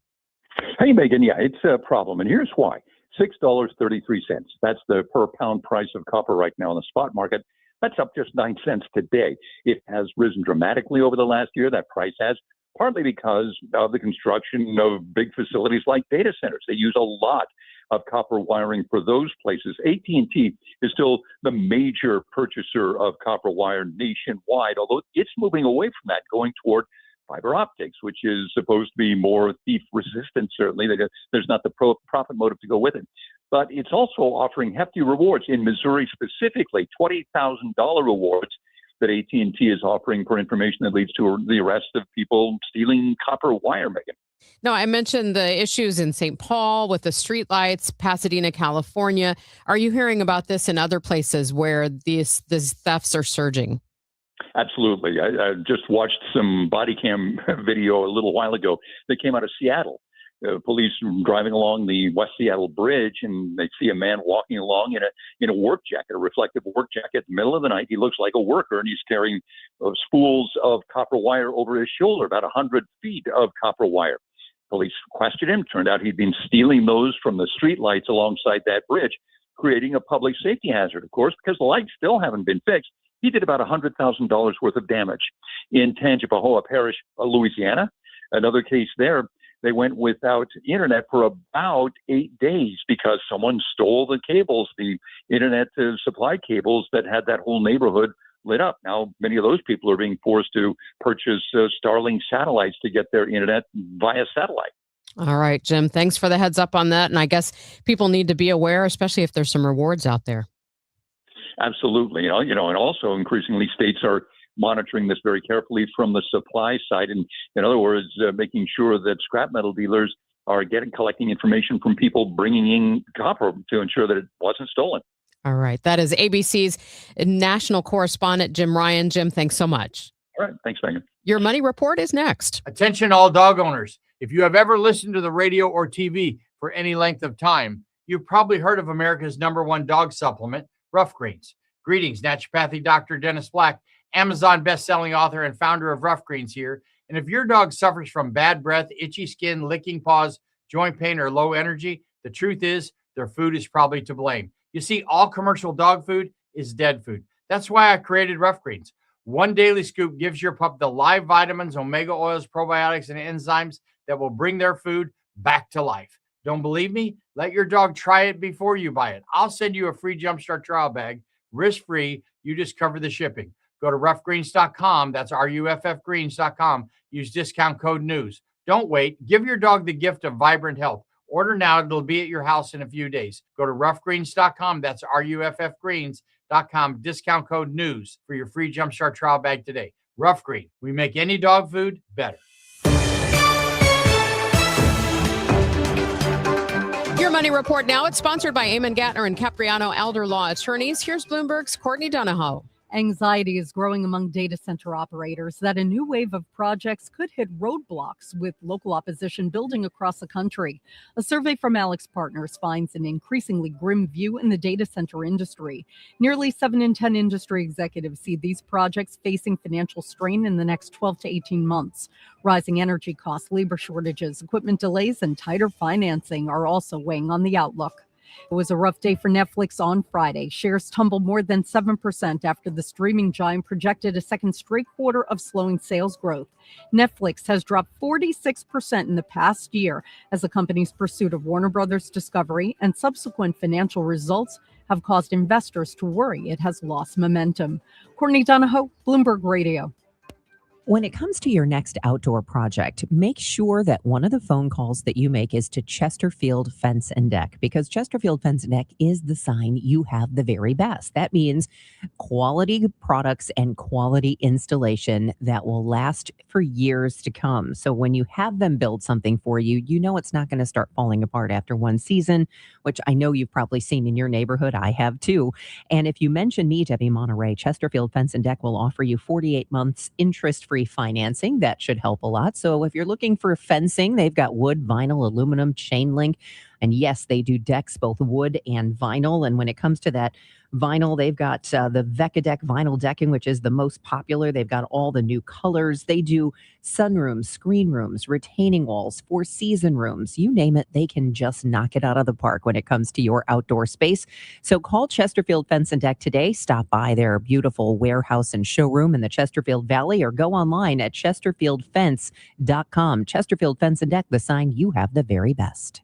Hey, Megan. Yeah, it's a problem, and here's why. $6.33. That's the per pound price of copper right now in the spot market. That's up just 9 cents today. It has risen dramatically over the last year. That price has, partly because of the construction of big facilities like data centers. They use a lot of copper wiring for those places. AT&T is still the major purchaser of copper wire nationwide, although it's moving away from that, going toward fiber optics, which is supposed to be more thief resistant, certainly. There's not the profit motive to go with it. But it's also offering hefty rewards in Missouri specifically, $20,000 rewards that AT&T is offering for information that leads to the arrest of people stealing copper wire, Megan. No, I mentioned the issues in St. Paul with the streetlights, Pasadena, California. Are you hearing about this in other places where these thefts are surging? Absolutely. I just watched some body cam video a little while ago that came out of Seattle. Police driving along the West Seattle Bridge, and they see a man walking along in a work jacket, a reflective work jacket. In the middle of the night, he looks like a worker, and he's carrying spools of copper wire over his shoulder, about 100 feet of copper wire. Police questioned him. Turned out he'd been stealing those from the street lights alongside that bridge, creating a public safety hazard, of course, because the lights still haven't been fixed. He did about $100,000 worth of damage. In Tangipahoa Parish, Louisiana, another case there, they went without internet for about 8 days because someone stole the cables, the internet supply cables that had that whole neighborhood lit up. Now, many of those people are being forced to purchase Starlink satellites to get their internet via satellite. All right, Jim, thanks for the heads up on that. And I guess people need to be aware, especially if there's some rewards out there. Absolutely. And also increasingly states are monitoring this very carefully from the supply side. And in other words, making sure that scrap metal dealers are collecting information from people bringing in copper to ensure that it wasn't stolen. All right. That is ABC's national correspondent, Jim Ryan. Jim, thanks so much. All right. Thanks, Megan. Your money report is next. Attention all dog owners. If you have ever listened to the radio or TV for any length of time, you've probably heard of America's #1 dog supplement, Rough Greens. Greetings, naturopathic Dr. Dennis Black, Amazon best-selling author and founder of Rough Greens here. And if your dog suffers from bad breath, itchy skin, licking paws, joint pain, or low energy, the truth is their food is probably to blame. You see, all commercial dog food is dead food. That's why I created Rough Greens. One daily scoop gives your pup the live vitamins, omega oils, probiotics, and enzymes that will bring their food back to life. Don't believe me? Let your dog try it before you buy it. I'll send you a free Jumpstart trial bag, risk-free, You just cover the shipping. Go to roughgreens.com. That's ruffgreens.com. Use discount code NEWS. Don't wait. Give your dog the gift of vibrant health. Order now. It'll be at your house in a few days. Go to roughgreens.com. That's ruffgreens.com. Discount code NEWS for your free Jumpstart trial bag today. Rough Green. We make any dog food better. Your Money Report now. It's sponsored by Eamon Gattner and Capriano Elder Law Attorneys. Here's Bloomberg's Courtney Donahoe. Anxiety is growing among data center operators that a new wave of projects could hit roadblocks with local opposition building across the country. A survey from Alex Partners finds an increasingly grim view in the data center industry. Nearly 7 in 10 industry executives see these projects facing financial strain in the next 12 to 18 months. Rising energy costs, labor shortages, equipment delays, and tighter financing are also weighing on the outlook. It was a rough day for Netflix on Friday. Shares tumbled more than 7% after the streaming giant projected a second straight quarter of slowing sales growth. Netflix has dropped 46% in the past year as the company's pursuit of Warner Brothers Discovery and subsequent financial results have caused investors to worry it has lost momentum. Courtney Donahoe, Bloomberg Radio. When it comes to your next outdoor project, make sure that one of the phone calls that you make is to Chesterfield Fence and Deck, because Chesterfield Fence and Deck is the sign you have the very best. That means quality products and quality installation that will last for years to come. So when you have them build something for you, you know it's not going to start falling apart after one season, which I know you've probably seen in your neighborhood. I have too. And if you mention me, Debbie Monterrey, Chesterfield Fence and Deck will offer you 48 months interest-free financing. That should help a lot. So if you're looking for fencing, they've got wood, vinyl, aluminum, chain link. And yes, they do decks, both wood and vinyl. And when it comes to that vinyl, they've got the Vecadec vinyl decking, which is the most popular. They've got all the new colors. They do sunrooms, screen rooms, retaining walls, 4-season rooms. You name it, they can just knock it out of the park when it comes to your outdoor space. So call Chesterfield Fence and Deck today. Stop by their beautiful warehouse and showroom in the Chesterfield Valley, or go online at chesterfieldfence.com. Chesterfield Fence and Deck, the sign you have the very best.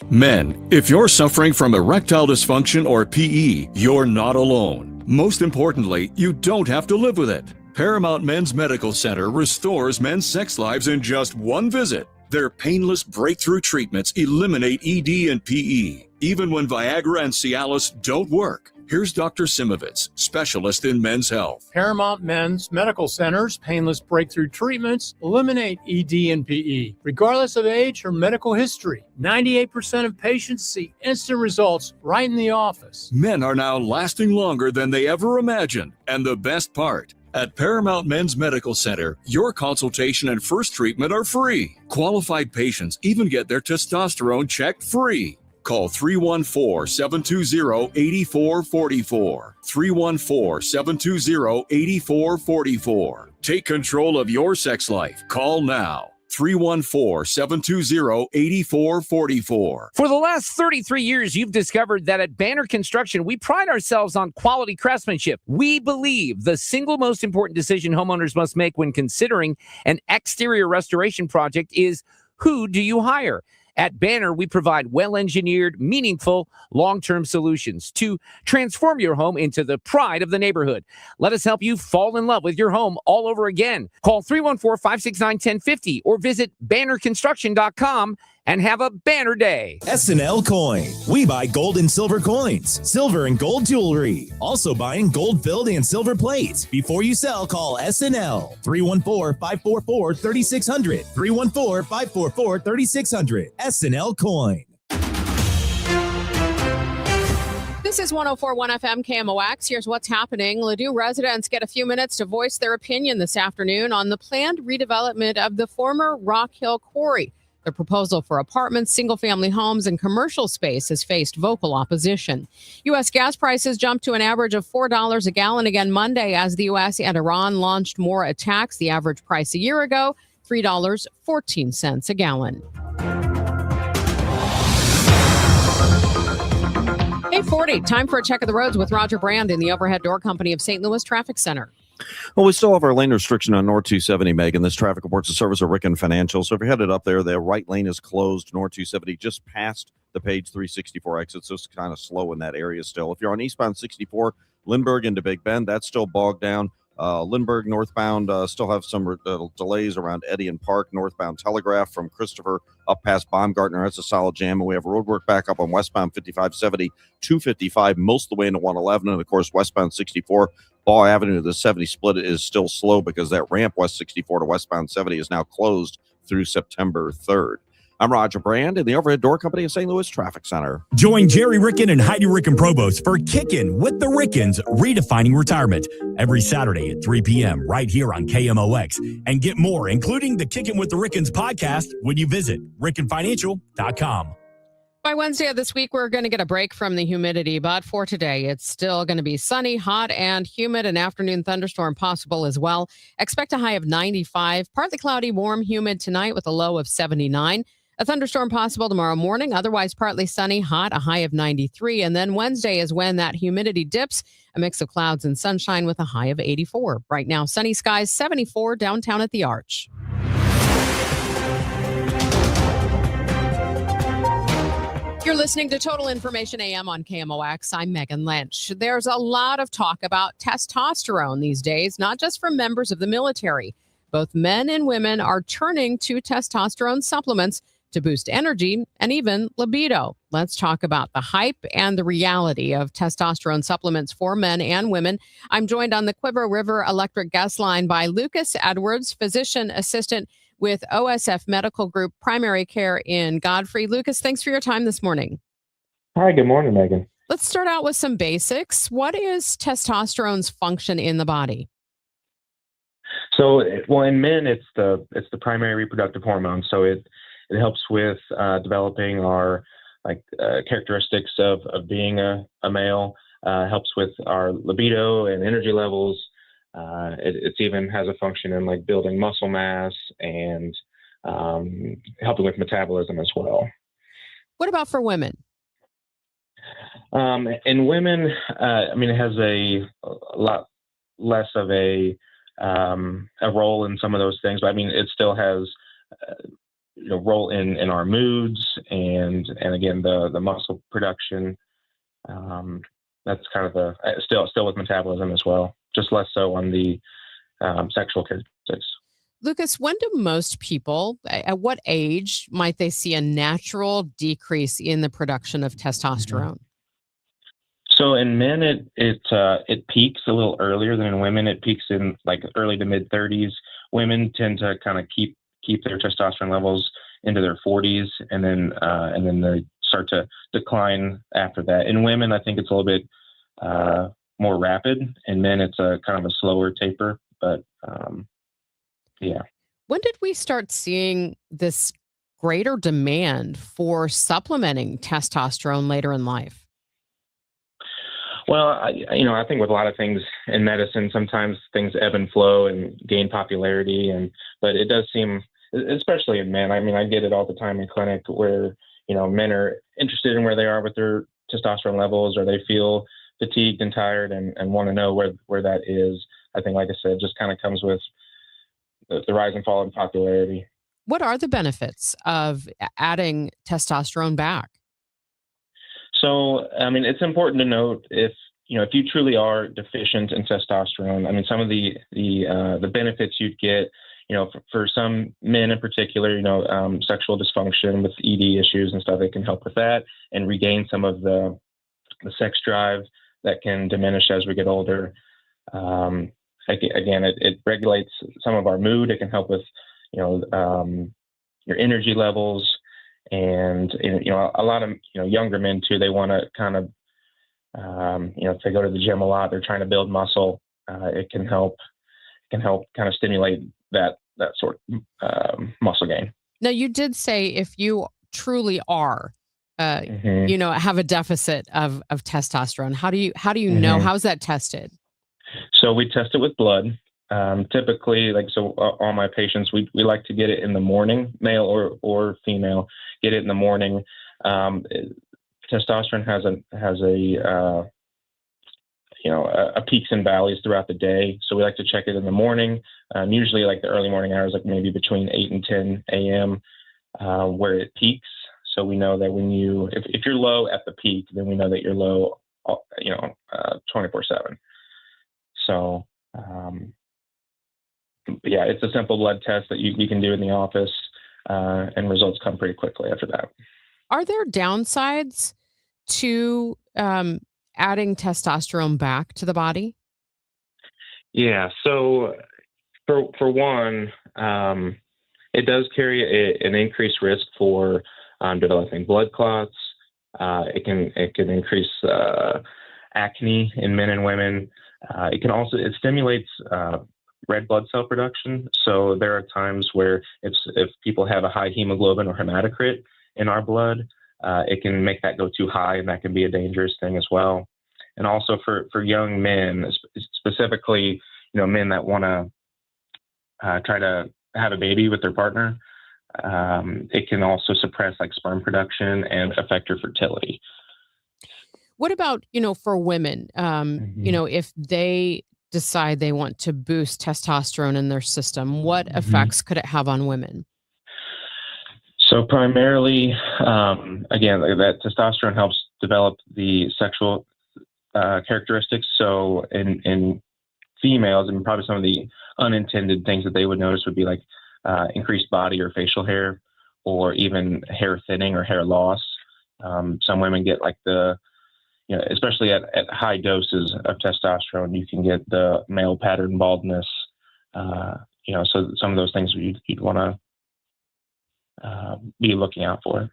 Men, if you're suffering from erectile dysfunction or PE, you're not alone. Most importantly, you don't have to live with it. Paramount Men's Medical Center restores men's sex lives in just one visit. Their painless breakthrough treatments eliminate ED and PE, even when Viagra and Cialis don't work. Here's Dr. Simovitz, specialist in men's health. Paramount Men's Medical Center's painless breakthrough treatments eliminate ED and PE, regardless of age or medical history. 98% of patients see instant results right in the office. Men are now lasting longer than they ever imagined. And the best part, at Paramount Men's Medical Center, your consultation and first treatment are free. Qualified patients even get their testosterone checked free. Call 314-720-8444. 314-720-8444. Take control of your sex life. Call now. 314-720-8444. For the last 33 years, you've discovered that at Banner Construction, we pride ourselves on quality craftsmanship. We believe the single most important decision homeowners must make when considering an exterior restoration project is, who do you hire? At Banner, we provide well-engineered, meaningful, long-term solutions to transform your home into the pride of the neighborhood. Let us help you fall in love with your home all over again. Call 314-569-1050 or visit bannerconstruction.com and have a banner day. SNL Coin. We buy gold and silver coins, silver and gold jewelry. Also buying gold-filled and silver plates. Before you sell, call SNL. 314-544-3600. 314-544-3600. SNL Coin. This is 104.1 FM KMOX. Here's what's happening. Ladue residents get a few minutes to voice their opinion this afternoon on the planned redevelopment of the former Rock Hill Quarry. The proposal for apartments, single-family homes, and commercial space has faced vocal opposition. U.S. gas prices jumped to an average of $4 a gallon again Monday as the U.S. and Iran launched more attacks. The average price a year ago, $3.14 a gallon. 8:40, time for a check of the roads with Roger Brand in the Overhead Door Company of St. Louis Traffic Center. Well, we still have our lane restriction on North 270, Megan. This traffic reports the service of Ricken Financial. So if you're headed up there, the right lane is closed, North 270, just past the Page 364 exit. So it's kind of slow in that area still. If you're on eastbound 64, Lindbergh into Big Bend, that's still bogged down. Lindbergh northbound still have some delays around Edion Park, northbound Telegraph from Christopher up past Baumgartner. That's a solid jam. And we have road work back up on westbound 5570, 255, most of the way into 111. And, of course, westbound 64, Ball Avenue, the 70 split is still slow because that ramp west 64 to westbound 70 is now closed through September 3rd. I'm Roger Brand in the Overhead Door Company of St. Louis Traffic Center. Join Jerry Ricken and Heidi Ricken Provost for Kickin' with the Rickens, Redefining Retirement, every Saturday at 3 p.m. right here on KMOX. And get more, including the Kickin' with the Rickens podcast, when you visit RickenFinancial.com. By Wednesday of this week, we're going to get a break from the humidity, but for today, it's still going to be sunny, hot, and humid. An afternoon thunderstorm possible as well. Expect a high of 95, partly cloudy, warm, humid tonight with a low of 79. A thunderstorm possible tomorrow morning, otherwise partly sunny, hot, a high of 93. And then Wednesday is when that humidity dips, a mix of clouds and sunshine with a high of 84. Right now, sunny skies, 74 downtown at the Arch. You're listening to Total Information AM on KMOX. I'm Megan Lynch. There's a lot of talk about testosterone these days, not just from members of the military. Both men and women are turning to testosterone supplements to boost energy and even libido. Let's talk about the hype and the reality of testosterone supplements for men and women. I'm joined on the Quiver River Electric Guest Line by Lucas Edwards, physician assistant with OSF Medical Group Primary Care in Godfrey. Lucas, thanks for your time this morning. Hi, good morning, Megan. Let's start out with some basics. What is testosterone's function in the body? So, well, in men, it's the primary reproductive hormone. So it helps with developing our characteristics of being a male. Helps with our libido and energy levels. It even has a function in like building muscle mass and helping with metabolism as well. What about for women? In women, it has a lot less of a role in some of those things, but it still has role in our moods and again the muscle production. That's kind of the still with metabolism as well, just less so on the sexual characteristics. Lucas, when do most people, at what age might they see a natural decrease in the production of testosterone? So in men, it peaks a little earlier than in women. It peaks in like early to mid 30s. Women tend to kind of keep their testosterone levels into their 40s, and then they start to decline after that. In women, I think it's a little bit more rapid. In men, it's a kind of a slower taper. But yeah. When did we start seeing this greater demand for supplementing testosterone later in life? Well, I think with a lot of things in medicine, sometimes things ebb and flow and gain popularity, but it does seem, especially in men. I get it all the time in clinic where men are interested in where they are with their testosterone levels, or they feel fatigued and tired and want to know where that is. I think, like I said, just kind of comes with the rise and fall in popularity. What are the benefits of adding testosterone back? So, it's important to note if you truly are deficient in testosterone, some of the benefits you'd get, for some men in particular, sexual dysfunction with ED issues and stuff, it can help with that and regain some of the sex drive that can diminish as we get older. Again, it regulates some of our mood. It can help with, your energy levels. And, a lot of, younger men too, they want to kind of, if they go to the gym a lot, they're trying to build muscle. It can help kind of stimulate that sort of muscle gain. Now, you did say if you truly are, have a deficit of testosterone, how do you know? How is that tested? So we test it with blood. Typically, all my patients, we like to get it in the morning, male or female, get it in the morning. Testosterone has a peaks and valleys throughout the day. So we like to check it in the morning, usually like the early morning hours, like maybe between 8 and 10 a.m., where it peaks. So we know that if you're low at the peak, then we know that you're low 24/7. So, yeah, it's a simple blood test that you can do in the office, and results come pretty quickly after that. Are there downsides to adding testosterone back to the body? Yeah. So for one, it does carry an increased risk for developing blood clots. It can increase acne in men and women. It stimulates red blood cell production. So there are times where if people have a high hemoglobin or hematocrit in our blood, it can make that go too high, and that can be a dangerous thing as well. And also for young men, specifically, men that want to try to have a baby with their partner, it can also suppress like sperm production and affect your fertility. What about, for women, if they decide they want to boost testosterone in their system, what effects could it have on women? So primarily, again, that testosterone helps develop the sexual characteristics. So in females, and probably some of the unintended things that they would notice would be like increased body or facial hair, or even hair thinning or hair loss. Some women get like especially at high doses of testosterone, you can get the male pattern baldness. So some of those things you'd want to be looking out for.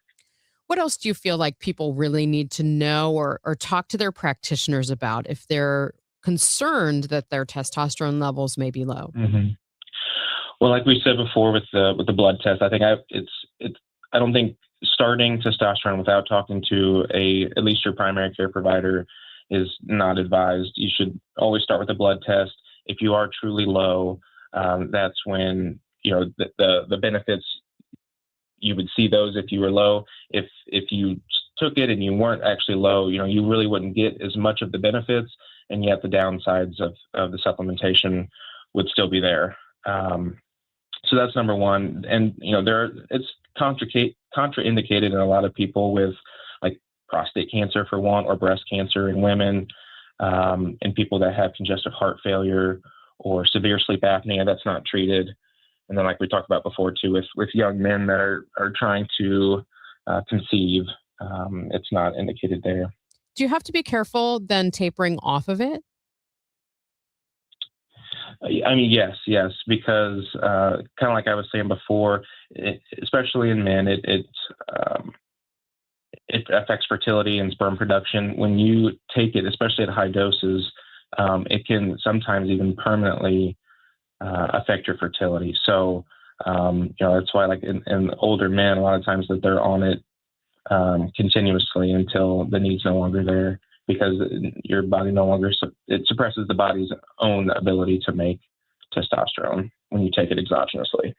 What else do you feel like people really need to know or talk to their practitioners about if they're concerned that their testosterone levels may be low? Mm-hmm. Well, like we said before with the blood test, I think I don't think starting testosterone without talking to at least your primary care provider is not advised. You should always start with a blood test. If you are truly low, that's when the benefits, you would see those if you were low. If you took it and you weren't actually low, you really wouldn't get as much of the benefits, and yet the downsides of the supplementation would still be there. So that's number one. And it's contraindicated in a lot of people with like prostate cancer for one, or breast cancer in women, and people that have congestive heart failure or severe sleep apnea that's not treated. And then, like we talked about before too, with young men that are trying to conceive, it's not indicated there. Do you have to be careful then tapering off of it? I mean, yes, because kind of like I was saying before, especially in men, it affects fertility and sperm production. When you take it, especially at high doses, it can sometimes even permanently affect your fertility. So, that's why, like in older men, a lot of times that they're on it continuously until the need's no longer there, because your body it suppresses the body's own ability to make testosterone when you take it exogenously.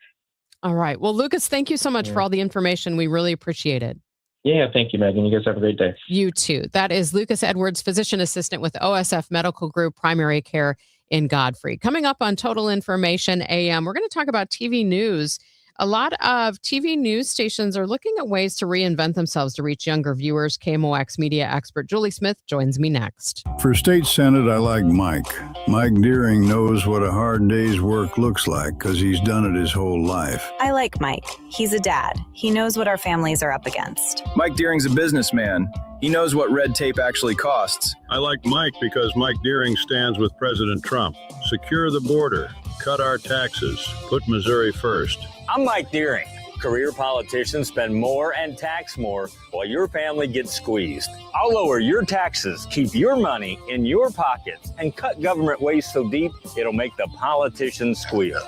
All right. Well, Lucas, thank you so much for all the information. We really appreciate it. Yeah, thank you, Megan. You guys have a great day. You too. That is Lucas Edwards, physician assistant with OSF Medical Group Primary Care in Godfrey. Coming up on Total Information AM, we're going to talk about TV news. A lot of TV news stations are looking at ways to reinvent themselves to reach younger viewers. KMOX media expert Julie Smith joins me next. For state senate, I like Mike. Mike Deering knows what a hard day's work looks like because he's done it his whole life. I like Mike. He's a dad. He knows what our families are up against. Mike Deering's a businessman. He knows what red tape actually costs. I like Mike because Mike Deering stands with President Trump. Secure the border, cut our taxes, put Missouri first. I'm Mike Deering. Career politicians spend more and tax more while your family gets squeezed. I'll lower your taxes, keep your money in your pockets, and cut government waste so deep it'll make the politicians squeal.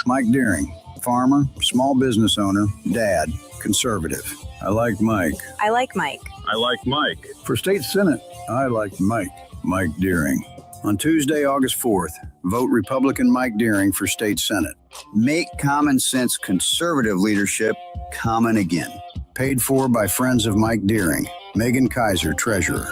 Mike Deering, farmer, small business owner, dad, conservative. I like Mike. I like Mike. I like Mike. For state senate, I like Mike. Mike Deering. On Tuesday, August 4th, vote Republican Mike Deering for state senate. Make common sense conservative leadership common again. Paid for by friends of Mike Deering. Megan Kaiser, treasurer.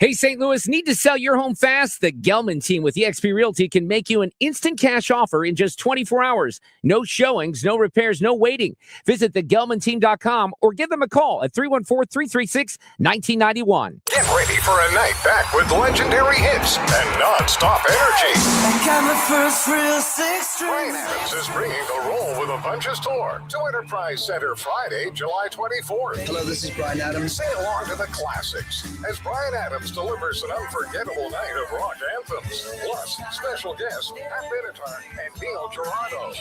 Hey, St. Louis, need to sell your home fast? The Gelman team with eXp Realty can make you an instant cash offer in just 24 hours. No showings, no repairs, no waiting. Visit thegelmanteam.com or give them a call at 314-336-1991. Get ready for a night back with legendary hits and non-stop energy. I got my first real six Brian Adams is bringing the Roll with a Punches tour to Enterprise Center Friday, July 24th. Hello, this is Brian Adams. Say along to the classics as Brian Adams delivers an unforgettable night of rock anthems. Plus, special guests Pat Benatar and Neil Girardo.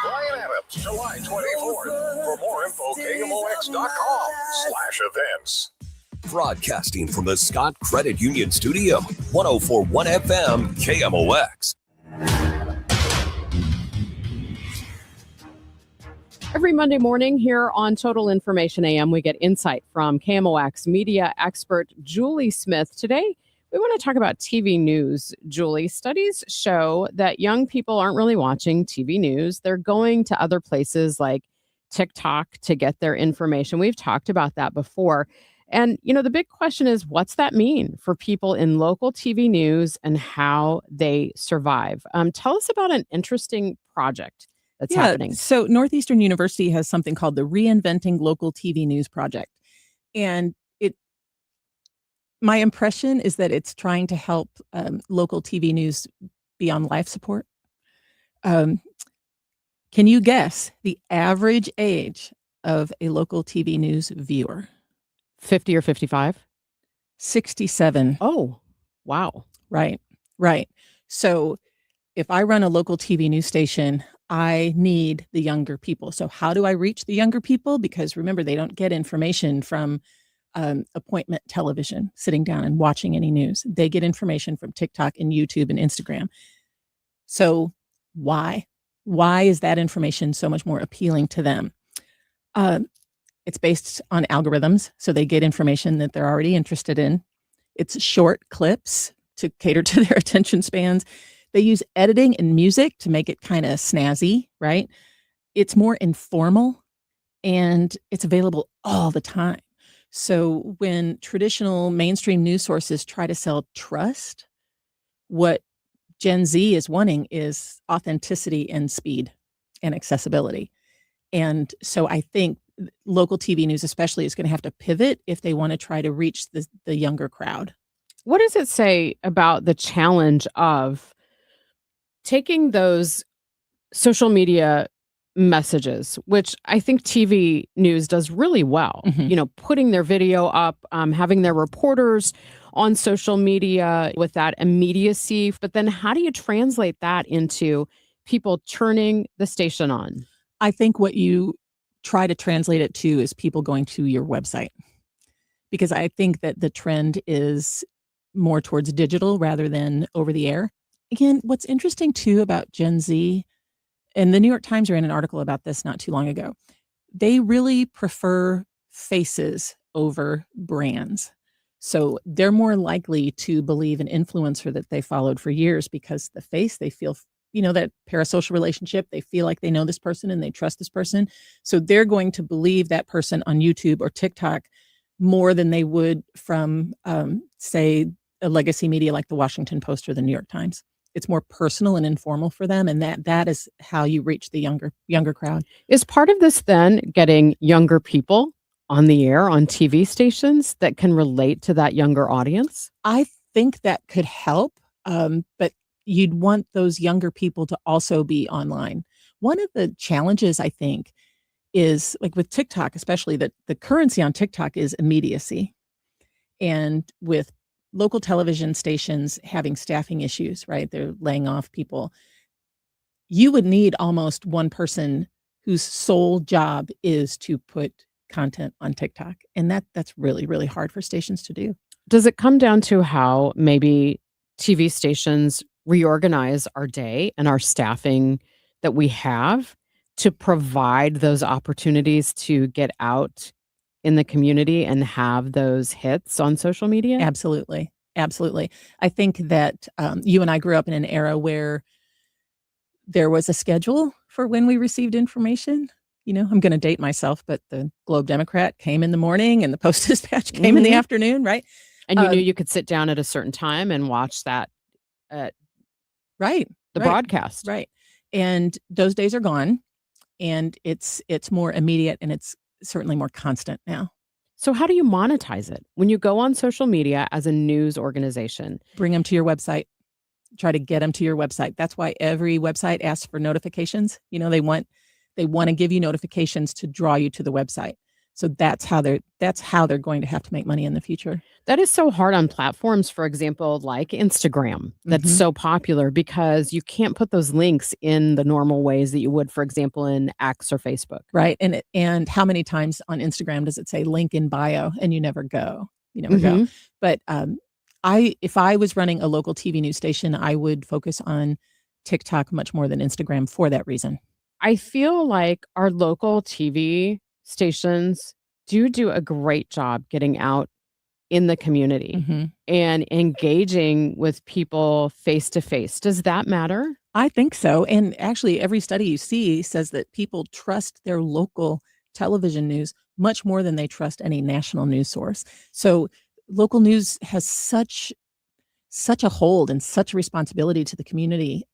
Brian Adams, July 24th. For more info, KMOX.com/events. Broadcasting from the Scott Credit Union Studio, 104.1 FM, KMOX. Every Monday morning here on Total Information AM, we get insight from KMOX media expert Julie Smith. Today, we want to talk about TV news. Julie, studies show that young people aren't really watching TV news. They're going to other places like TikTok to get their information. We've talked about that before. And, the big question is, what's that mean for people in local TV news and how they survive? Tell us about an interesting project that's happening. So Northeastern University has something called the Reinventing Local TV News Project. And my impression is that it's trying to help local TV news be on life support. Can you guess the average age of a local TV news viewer? 50 or 55? 67. Oh, wow. Right. So if I run a local TV news station, I need the younger people. So how do I reach the younger people? Because remember, they don't get information from appointment television, sitting down and watching any news. They get information from TikTok and YouTube and Instagram. So why? Why is that information so much more appealing to them? It's based on algorithms, so they get information that they're already interested in. It's short clips to cater to their attention spans. They use editing and music to make it kind of snazzy, right? It's more informal and it's available all the time. So when traditional mainstream news sources try to sell trust, what Gen Z is wanting is authenticity and speed and accessibility. And so I think local TV news especially is going to have to pivot if they want to try to reach the younger crowd. What does it say about the challenge of taking those social media messages, which I think TV news does really well, putting their video up, having their reporters on social media with that immediacy, but then how do you translate that into people turning the station on? I think what you try to translate it to is people going to your website, because I think that the trend is more towards digital rather than over the air. Again, what's interesting too about Gen Z, and the New York Times ran an article about this not too long ago, they really prefer faces over brands. So they're more likely to believe an influencer that they followed for years because the face, they feel, that parasocial relationship, they feel like they know this person and they trust this person. So they're going to believe that person on YouTube or TikTok more than they would from, say, a legacy media like the Washington Post or the New York Times. It's more personal and informal for them, and that is how you reach the younger crowd. Is part of this then getting younger people on the air on TV stations that can relate to that younger audience? I think that could help, but you'd want those younger people to also be online. One of the challenges, I think, is like with TikTok, especially, that the currency on TikTok is immediacy. And with local television stations having staffing issues, right? They're laying off people. You would need almost one person whose sole job is to put content on TikTok. And that's really, really hard for stations to do. Does it come down to how maybe TV stations reorganize our day and our staffing that we have to provide those opportunities to get out in the community and have those hits on social media? Absolutely. I think that you and I grew up in an era where there was a schedule for when we received information. I'm going to date myself, but the Globe Democrat came in the morning and the Post-Dispatch came in the afternoon, right? And you knew you could sit down at a certain time and watch that right. the broadcast. Right. And those days are gone, and it's more immediate, and it's certainly more constant now. So how do you monetize it? When you go on social media as a news organization, bring them to your website. Try to get them to your website. That's why every website asks for notifications. They want to give you notifications to draw you to the website. So that's how they're going to have to make money in the future. That is so hard on platforms, for example, like Instagram, that's so popular, because you can't put those links in the normal ways that you would, for example, in X or Facebook. Right. And how many times on Instagram does it say link in bio and you never go? Go. But if I was running a local TV news station, I would focus on TikTok much more than Instagram for that reason. I feel like our local TV stations do a great job getting out in the community and engaging with people face to face. Does that matter? I think so. And actually, every study you see says that people trust their local television news much more than they trust any national news source. So local news has such a hold and such a responsibility to the community.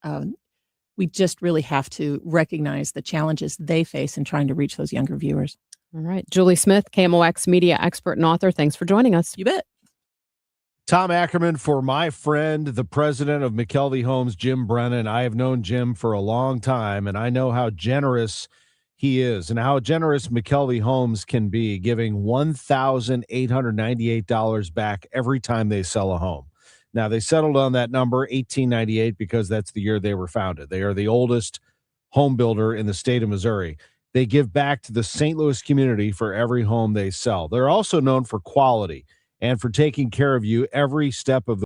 We just really have to recognize the challenges they face in trying to reach those younger viewers. All right. Julie Smith, KMOX media expert and author. Thanks for joining us. You bet. Tom Ackerman for my friend, the president of McKelvey Homes, Jim Brennan. I have known Jim for a long time, and I know how generous he is and how generous McKelvey Homes can be, giving $1,898 back every time they sell a home. Now, they settled on that number, 1898, because that's the year they were founded. They are the oldest home builder in the state of Missouri. They give back to the St. Louis community for every home they sell. They're also known for quality and for taking care of you every step of the